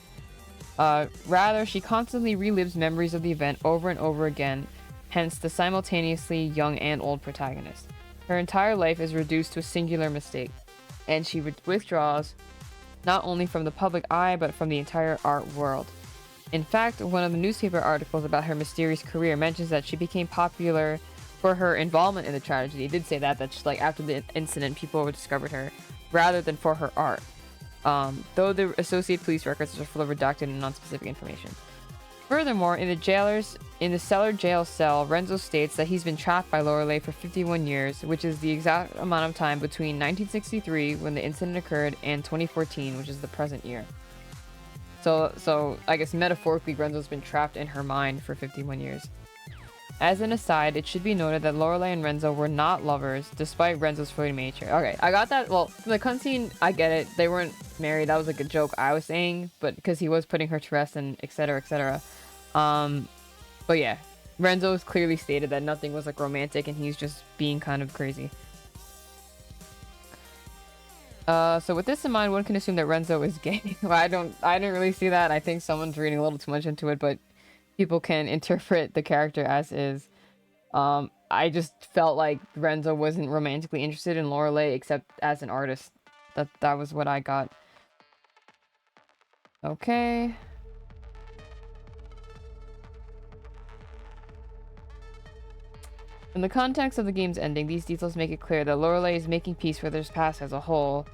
Rather, she constantly relives memories of the event over and over again, hence the simultaneously young and old protagonist. Her entire life is reduced to a singular mistake, and she withdraws not only from the public eye, but from the entire art world. In fact, one of the newspaper articles about her mysterious career mentions that she became popular for her involvement in the tragedy. It did say that just like after the incident, people discovered her, rather than for her art. Though the Associated Police records are full of redacted and non-specific information. Furthermore, in the cellar jail cell, Renzo states that he's been trapped by Lorelei for 51 years, which is the exact amount of time between 1963, when the incident occurred, and 2014, which is the present year. So I guess metaphorically, Renzo's been trapped in her mind for 51 years. As an aside, it should be noted that Lorelei and Renzo were not lovers, despite Renzo's floating nature. Okay, I got that. Well, from the cutscene, I get it. They weren't married. That was like a joke I was saying, but because he was putting her to rest and etc. etc. But yeah, Renzo's clearly stated that nothing was like romantic and he's just being kind of crazy. So with this in mind, one can assume that Renzo is gay. Well, I didn't really see that. I think someone's reading a little too much into it, but people can interpret the character as is. I just felt like Renzo wasn't romantically interested in Lorelei except as an artist. That was what I got. Okay. In the context of the game's ending, these details make it clear that Lorelei is making peace with her past as a whole.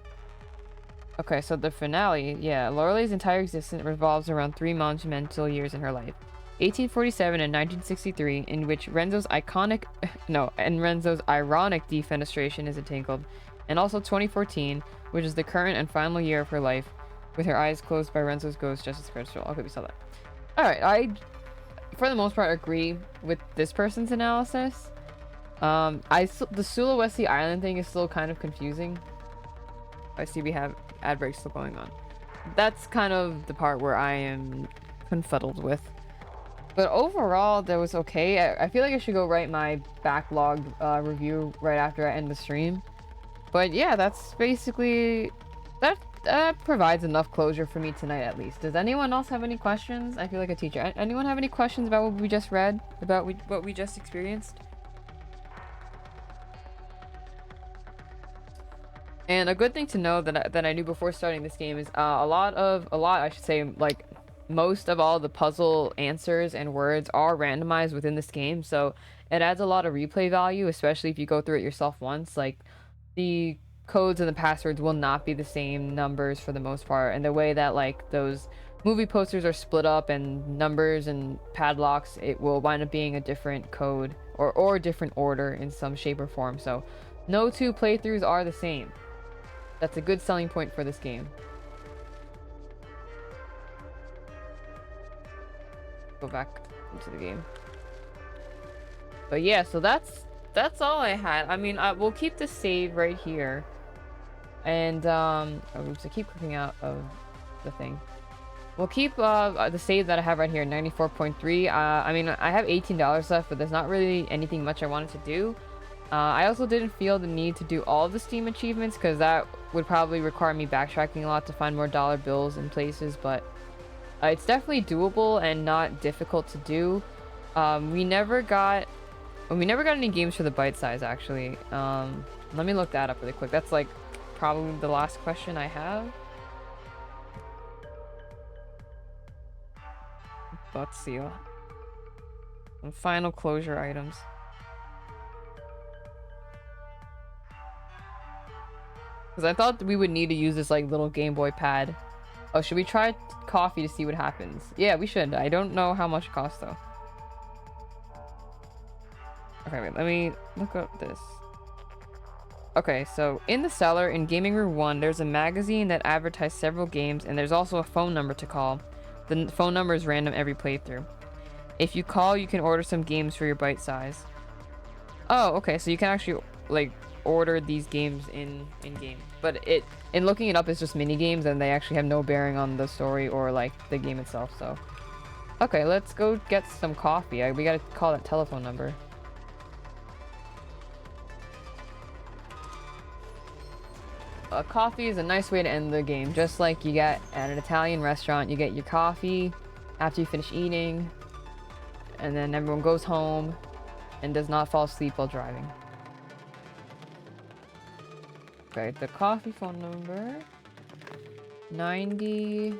Okay, so the finale, yeah. Lorelei's entire existence revolves around 3 monumental years in her life. 1847 and 1963, in which Renzo's ironic defenestration is entangled, and also 2014, which is the current and final year of her life, with her eyes closed by Renzo's ghost just as crystal. Okay, we saw that. Alright, I, for the most part, agree with this person's analysis. The Sulawesi Island thing is still kind of confusing. I see we have ad breaks still going on. That's kind of the part where I am confuddled with. But overall, that was okay. I feel like I should go write my backlog review right after I end the stream. But yeah, that's basically... That provides enough closure for me tonight, at least. Does anyone else have any questions? I feel like a teacher. Anyone have any questions about what we just read? About what we just experienced? And a good thing to know that I knew before starting this game is I should say, like, most of all the puzzle answers and words are randomized within this game, so it adds a lot of replay value, especially if you go through it yourself once. Like, the codes and the passwords will not be the same numbers for the most part, and the way that, like, those movie posters are split up and numbers and padlocks, it will wind up being a different code or a different order in some shape or form. So no two playthroughs are the same. That's a good selling point for this game. Go back into the game. But yeah, so that's all I had. I mean, we'll keep the save right here. And oops, I keep clicking out of the thing. We'll keep the save that I have right here, 94.3. I mean, I have $18 left, but there's not really anything much I wanted to do. I also didn't feel the need to do all of the Steam achievements, because that would probably require me backtracking a lot to find more dollar bills in places, but it's definitely doable and not difficult to do. We never got any games for the bite size, actually. Let me look that up really quick. That's like probably the last question I have. Let's see. And final closure items. Because I thought we would need to use this like little Game Boy pad. Oh, should we try coffee to see what happens? Yeah, we should. I don't know how much it costs though. Okay, wait, let me look up this. Okay, so in the cellar in Gaming Room 1, there's a magazine that advertised several games, and there's also a phone number to call. The phone number is random every playthrough. If you call, you can order some games for your bite size. Oh, okay, so you can actually like order these games in game, but in looking it up, it's just mini games, and they actually have no bearing on the story or like the game itself. So okay, let's go get some coffee. We gotta call that telephone number. Coffee is a nice way to end the game, just like you get at an Italian restaurant. You get your coffee after you finish eating, and then everyone goes home and does not fall asleep while driving. Okay, the coffee phone number 90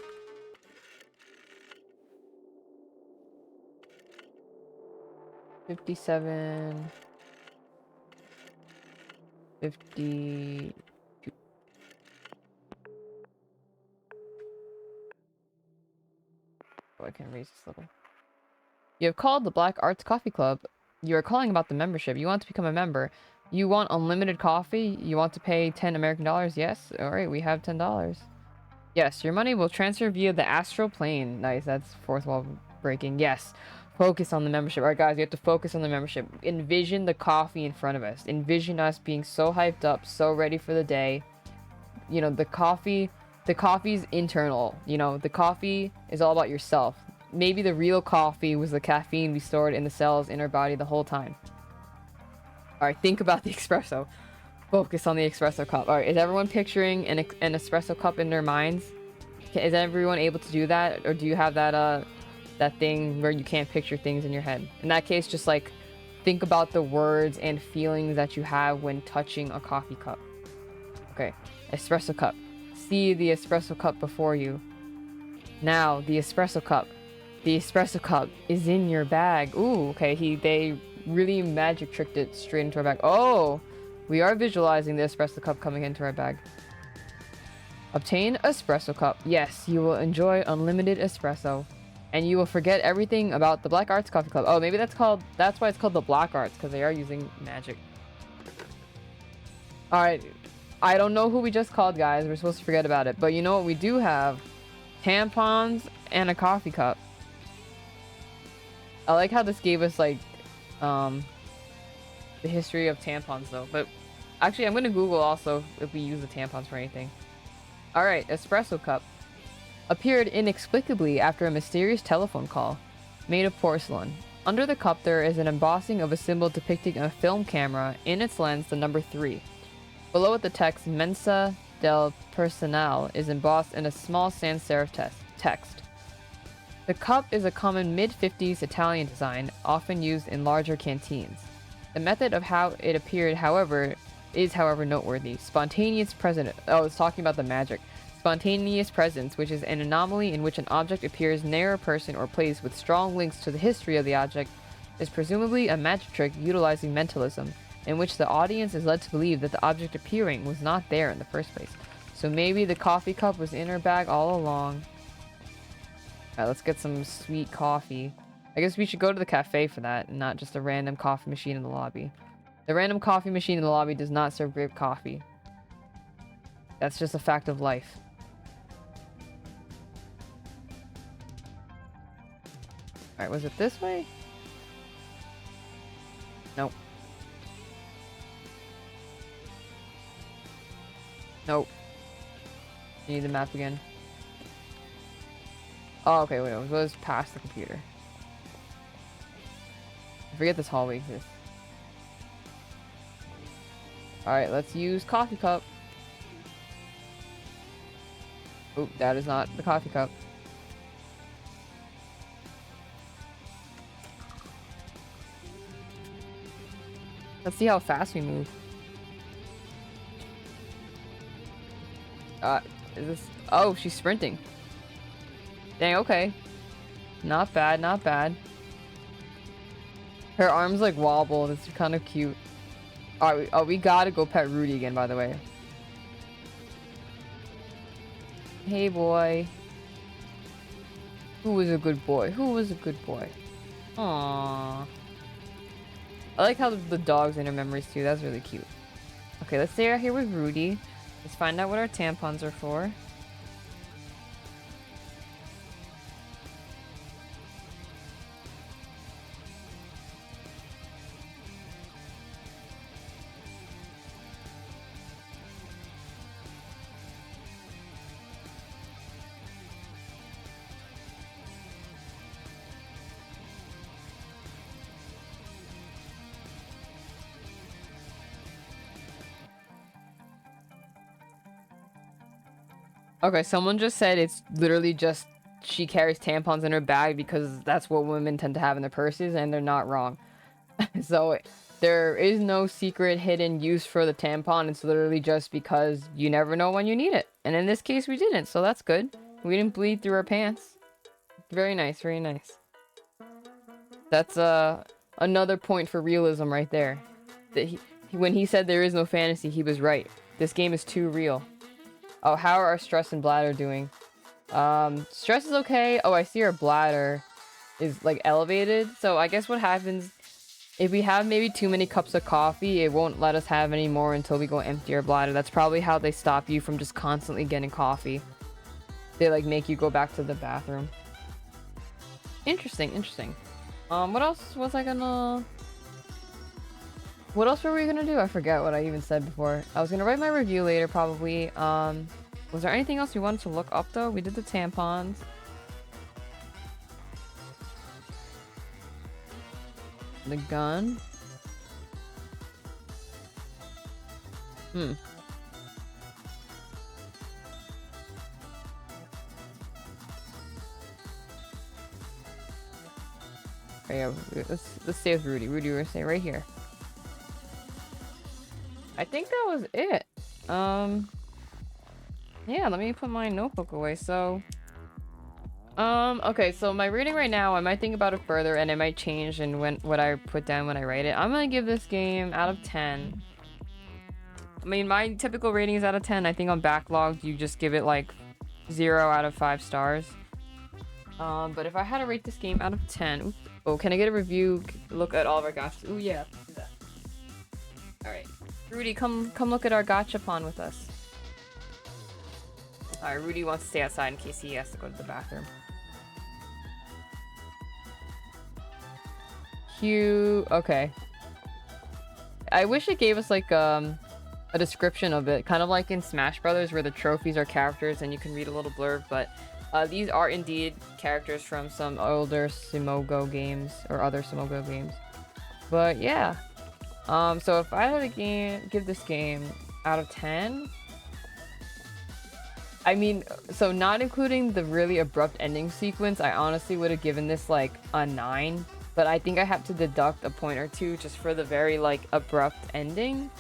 57 50. Oh, I can raise this level. You have called the Black Arts Coffee Club. You are calling about the membership. You want to become a member. You want unlimited coffee? You want to pay 10 American dollars? Yes? Alright, we have $10. Yes, your money will transfer via the astral plane. Nice, that's fourth wall breaking. Yes, focus on the membership. Alright guys, you have to focus on the membership. Envision the coffee in front of us. Envision us being so hyped up, so ready for the day. You know, the coffee's internal. You know, the coffee is all about yourself. Maybe the real coffee was the caffeine we stored in the cells in our body the whole time. Alright, think about the espresso. Focus on the espresso cup. Alright, is everyone picturing an espresso cup in their minds? Is everyone able to do that? Or do you have that that thing where you can't picture things in your head. In that case, just like think about the words and feelings that you have when touching a coffee cup. Okay, espresso cup. See the espresso cup before you. Now, the espresso cup. The espresso cup is in your bag. Ooh, okay, they really magic tricked it straight into our bag. Oh, we are visualizing the espresso cup coming into our bag. Obtain espresso cup. Yes, you will enjoy unlimited espresso. And you will forget everything about the Black Arts Coffee Club. Oh, maybe that's why it's called the Black Arts, because they are using magic. Alright, I don't know who we just called, guys. We're supposed to forget about it. But you know what we do have? Tampons and a coffee cup. I like how this gave us, like, the history of tampons, though. But actually, I'm going to Google also if we use the tampons for anything. Alright, espresso cup. Appeared inexplicably after a mysterious telephone call. Made of porcelain. Under the cup there is an embossing of a symbol depicting a film camera, in its lens the number 3. Below it the text Mensa del Personal is embossed in a small sans serif text. The cup is a common mid-50s Italian design, often used in larger canteens. The method of how it appeared, however, is noteworthy. Spontaneous presence. Oh, it's talking about the magic. Spontaneous presence, which is an anomaly in which an object appears near a person or place with strong links to the history of the object, is presumably a magic trick utilizing mentalism, in which the audience is led to believe that the object appearing was not there in the first place. So maybe the coffee cup was in her bag all along. Alright, let's get some sweet coffee. I guess we should go to the cafe for that, and not just a random coffee machine in the lobby. The random coffee machine in the lobby does not serve great coffee. That's just a fact of life. Alright, was it this way? Nope. Nope. You need the map again. Oh, okay, wait, it was past the computer. I forget this hallway exists. Alright, let's use coffee cup. Oop, that is not the coffee cup. Let's see how fast we move. Is this... Oh, she's sprinting. Dang, okay. Not bad, not bad. Her arms like wobble. This is kind of cute. Alright, we gotta go pet Rudy again, by the way. Hey, boy. Who was a good boy? Who was a good boy? Aww. I like how the dog's in her memories too. That's really cute. Okay, let's stay out here with Rudy. Let's find out what our tampons are for. Okay, someone just said it's literally just she carries tampons in her bag because that's what women tend to have in their purses, and they're not wrong. So there is no secret hidden use for the tampon. It's literally just because you never know when you need it. And in this case, we didn't, so that's good. We didn't bleed through our pants. Very nice, very nice. That's another point for realism right there. That when he said there is no fantasy, he was right. This game is too real. Oh, how are our stress and bladder doing? Stress is okay. Oh, I see our bladder is like elevated. So I guess what happens if we have maybe too many cups of coffee, it won't let us have any more until we go empty our bladder. That's probably how they stop you from just constantly getting coffee. They like make you go back to the bathroom. Interesting, interesting. What else was I gonna... What else were we gonna do? I forget what I even said before. I was gonna write my review later, probably. Was there anything else we wanted to look up, though? We did the tampons. The gun. yeah, let's stay with Rudy. Rudy, we're gonna stay right here. I think that was it. Yeah, let me put my notebook away. So, okay, so my rating right now, I might think about it further and it might change in what I put down when I write it. I'm gonna give this game out of 10. I mean, my typical rating is out of 10. I think on Backlogged, you just give it like 0 out of 5 stars. But if I had to rate this game out of 10, oops, oh, can I get a review? Look at all of our gachas. Ooh, yeah, do that. All right, Rudy, come look at our gachapon with us. All right, Rudy wants to stay outside in case he has to go to the bathroom. Cute. Okay. I wish it gave us like a description of it, kind of like in Smash Brothers, where the trophies are characters and you can read a little blurb, but. These are indeed characters from some older Simogo games or other Simogo games. But yeah. So if I had to give this game out of 10, I mean, so not including the really abrupt ending sequence, I honestly would have given this like a 9. But I think I have to deduct a point or two just for the very like abrupt ending.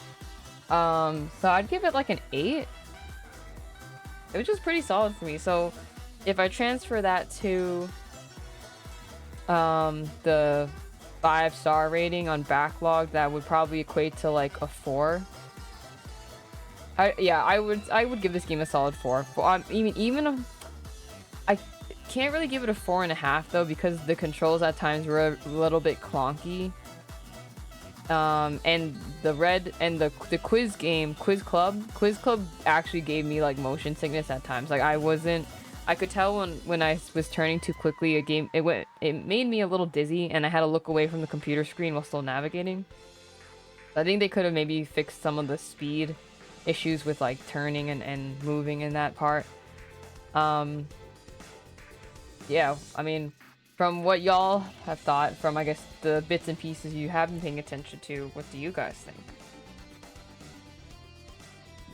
So I'd give it like an 8. It was just pretty solid for me. So if I transfer that to the 5-star rating on Backlog, that would probably equate to like a 4. I would give this game a solid 4. I can't really give it a 4.5 though, because the controls at times were a little bit clunky. And the quiz game, Quiz Club actually gave me like motion sickness at times. Like I could tell when I was turning too quickly, it made me a little dizzy, and I had to look away from the computer screen while still navigating. I think they could have maybe fixed some of the speed issues with like turning and moving in that part. Yeah, I mean, from what y'all have thought, from I guess the bits and pieces you have been paying attention to, what do you guys think?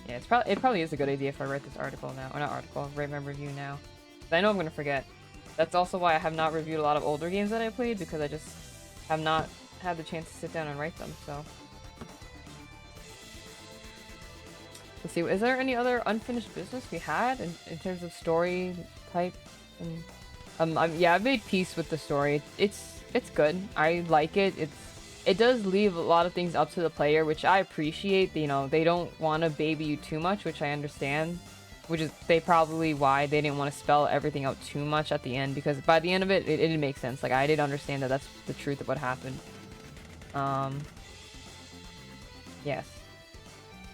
Yeah, it probably is a good idea if I write this article now. Or not article, write my review now. But I know I'm gonna forget. That's also why I have not reviewed a lot of older games that I played, because I just have not had the chance to sit down and write them, so. Let's see, is there any other unfinished business we had in terms of story type? Yeah, I've made peace with the story. It's good. I like it. It does leave a lot of things up to the player, which I appreciate. You know, they don't want to baby you too much, which I understand. Which is probably why they didn't want to spell everything out too much at the end, because by the end of it didn't make sense. Like, I did understand that that's the truth of what happened. Yes.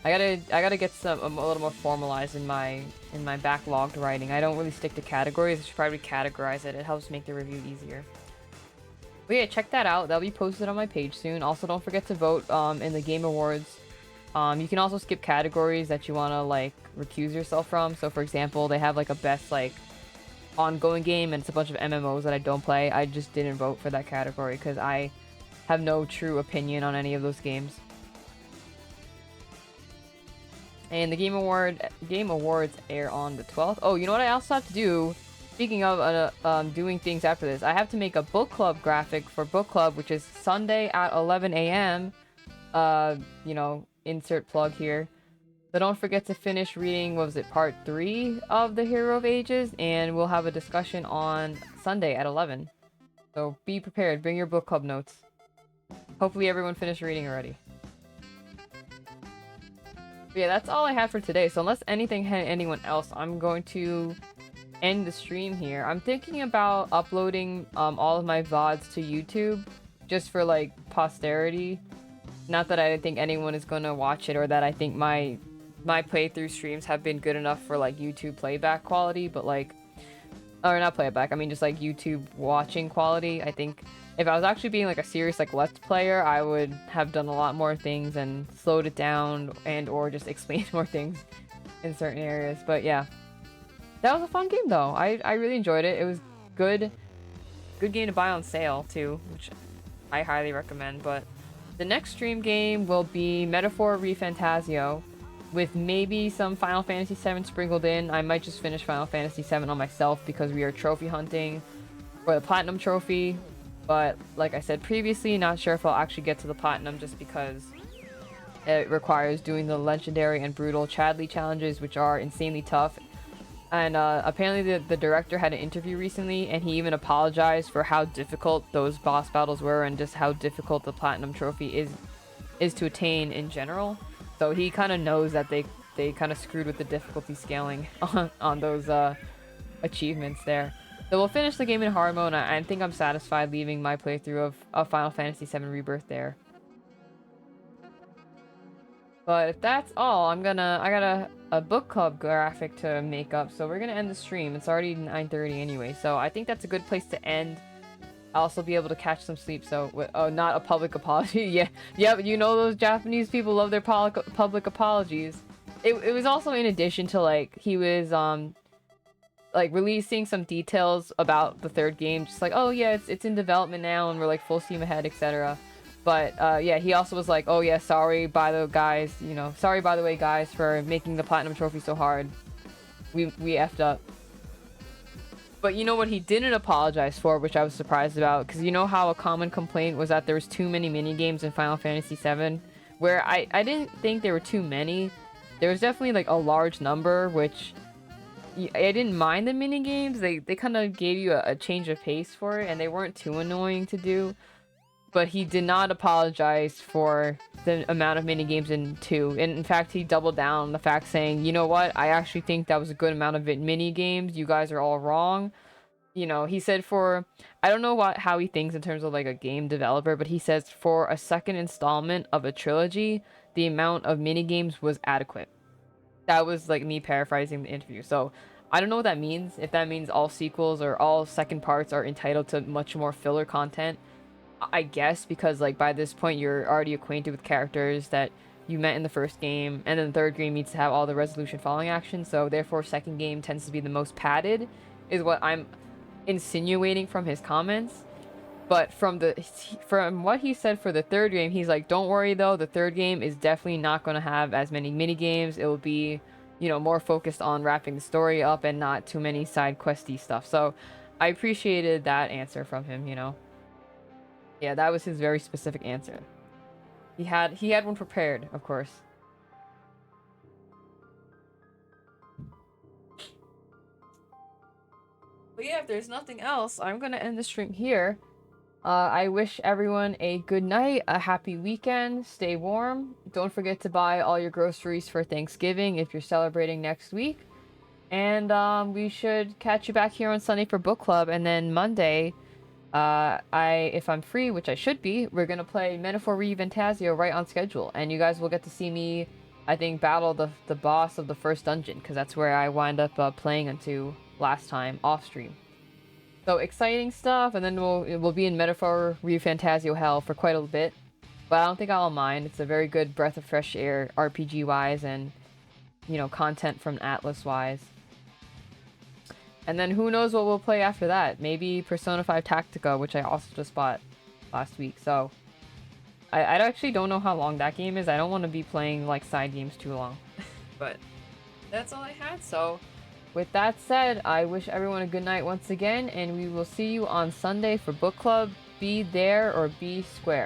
I gotta get a little more formalized in my backlogged writing. I don't really stick to categories. I should probably categorize it. It helps make the review easier. But yeah, check that out. That'll be posted on my page soon. Also, don't forget to vote in the Game Awards. You can also skip categories that you want to like recuse yourself from. So for example, they have like a best like ongoing game, and it's a bunch of MMOs that I don't play. I just didn't vote for that category because I have no true opinion on any of those games. And the Game Awards air on the 12th. Oh, you know what I also have to do? Speaking of doing things after this, I have to make a book club graphic for book club, which is Sunday at 11 a.m. You know, insert plug here. So don't forget to finish reading, what was it, part 3 of The Hero of Ages, and we'll have a discussion on Sunday at 11. So be prepared, bring your book club notes. Hopefully everyone finished reading already. But yeah, that's all I have for today. So unless anything had anyone else, I'm going to end the stream here. I'm thinking about uploading all of my VODs to YouTube just for like posterity. Not that I think anyone is gonna watch it, or that I think my playthrough streams have been good enough for like YouTube playback quality, but like, or not playback, I mean just like YouTube watching quality. I think if I was actually being like a serious like Let's Player, I would have done a lot more things and slowed it down and or just explained more things in certain areas. But yeah, that was a fun game though. I really enjoyed it. It was good game to buy on sale too, which I highly recommend. But the next stream game will be Metaphor ReFantasio, with maybe some Final Fantasy VII sprinkled in. I might just finish Final Fantasy VII on myself because we are trophy hunting for the Platinum Trophy. But like I said previously, not sure if I'll actually get to the platinum just because it requires doing the legendary and brutal Chadley challenges, which are insanely tough. And apparently the director had an interview recently, and he even apologized for how difficult those boss battles were and just how difficult the platinum trophy is to attain in general. So he kind of knows that they kind of screwed with the difficulty scaling on those achievements there. So we'll finish the game in hard mode, and I think I'm satisfied leaving my playthrough of Final Fantasy VII Rebirth there. But if that's all, I got a book club graphic to make up, so we're gonna end the stream. It's already 9:30 anyway, so I think that's a good place to end. I'll also be able to catch some sleep, so oh, not a public apology. Yeah, you know those Japanese people love their public apologies. It was also in addition to, like, he was like releasing some details about the third game, just like, oh yeah, it's in development now and we're like full steam ahead, etc. But yeah, he also was like, oh yeah, sorry by the way guys for making the platinum trophy so hard. We effed up. But you know what he didn't apologize for, which I was surprised about, because you know how a common complaint was that there was too many minigames in Final Fantasy VII, where I didn't think there were too many. There was definitely like a large number, which I didn't mind the minigames. They kind of gave you a change of pace for it, and they weren't too annoying to do. But he did not apologize for the amount of minigames in 2. And in fact, he doubled down on the fact, saying, you know what, I actually think that was a good amount of minigames. You guys are all wrong. You know, he said I don't know how he thinks in terms of like a game developer, but he says for a second installment of a trilogy, the amount of minigames was adequate. That was like me paraphrasing the interview. So I don't know what that means. If that means all sequels or all second parts are entitled to much more filler content. I guess, because like by this point you're already acquainted with characters that you met in the first game, and then the third game needs to have all the resolution following action, so therefore second game tends to be the most padded, is what I'm insinuating from his comments. But from what he said for the third game, he's like, don't worry though, the third game is definitely not going to have as many mini games. It will be, you know, more focused on wrapping the story up and not too many side questy stuff. So I appreciated that answer from him, you know. Yeah, that was his very specific answer. He had one prepared, of course. But yeah, if there's nothing else, I'm gonna end the stream here. I wish everyone a good night, a happy weekend, stay warm. Don't forget to buy all your groceries for Thanksgiving if you're celebrating next week. And we should catch you back here on Sunday for book club, and then Monday, if I'm free, which I should be, we're gonna play Metaphor Re Fantasio right on schedule, and you guys will get to see me, I think, battle the boss of the first dungeon, because that's where I wind up playing into last time off stream. So exciting stuff, and then we'll be in Metaphor Re Fantasio hell for quite a bit, but I don't think I'll mind. It's a very good breath of fresh air, RPG wise, and you know, content from Atlas wise. And then who knows what we'll play after that. Maybe Persona 5 Tactica, which I also just bought last week. So I actually don't know how long that game is. I don't want to be playing like side games too long. But that's all I had. So with that said, I wish everyone a good night once again, and we will see you on Sunday for book club. Be there or be square.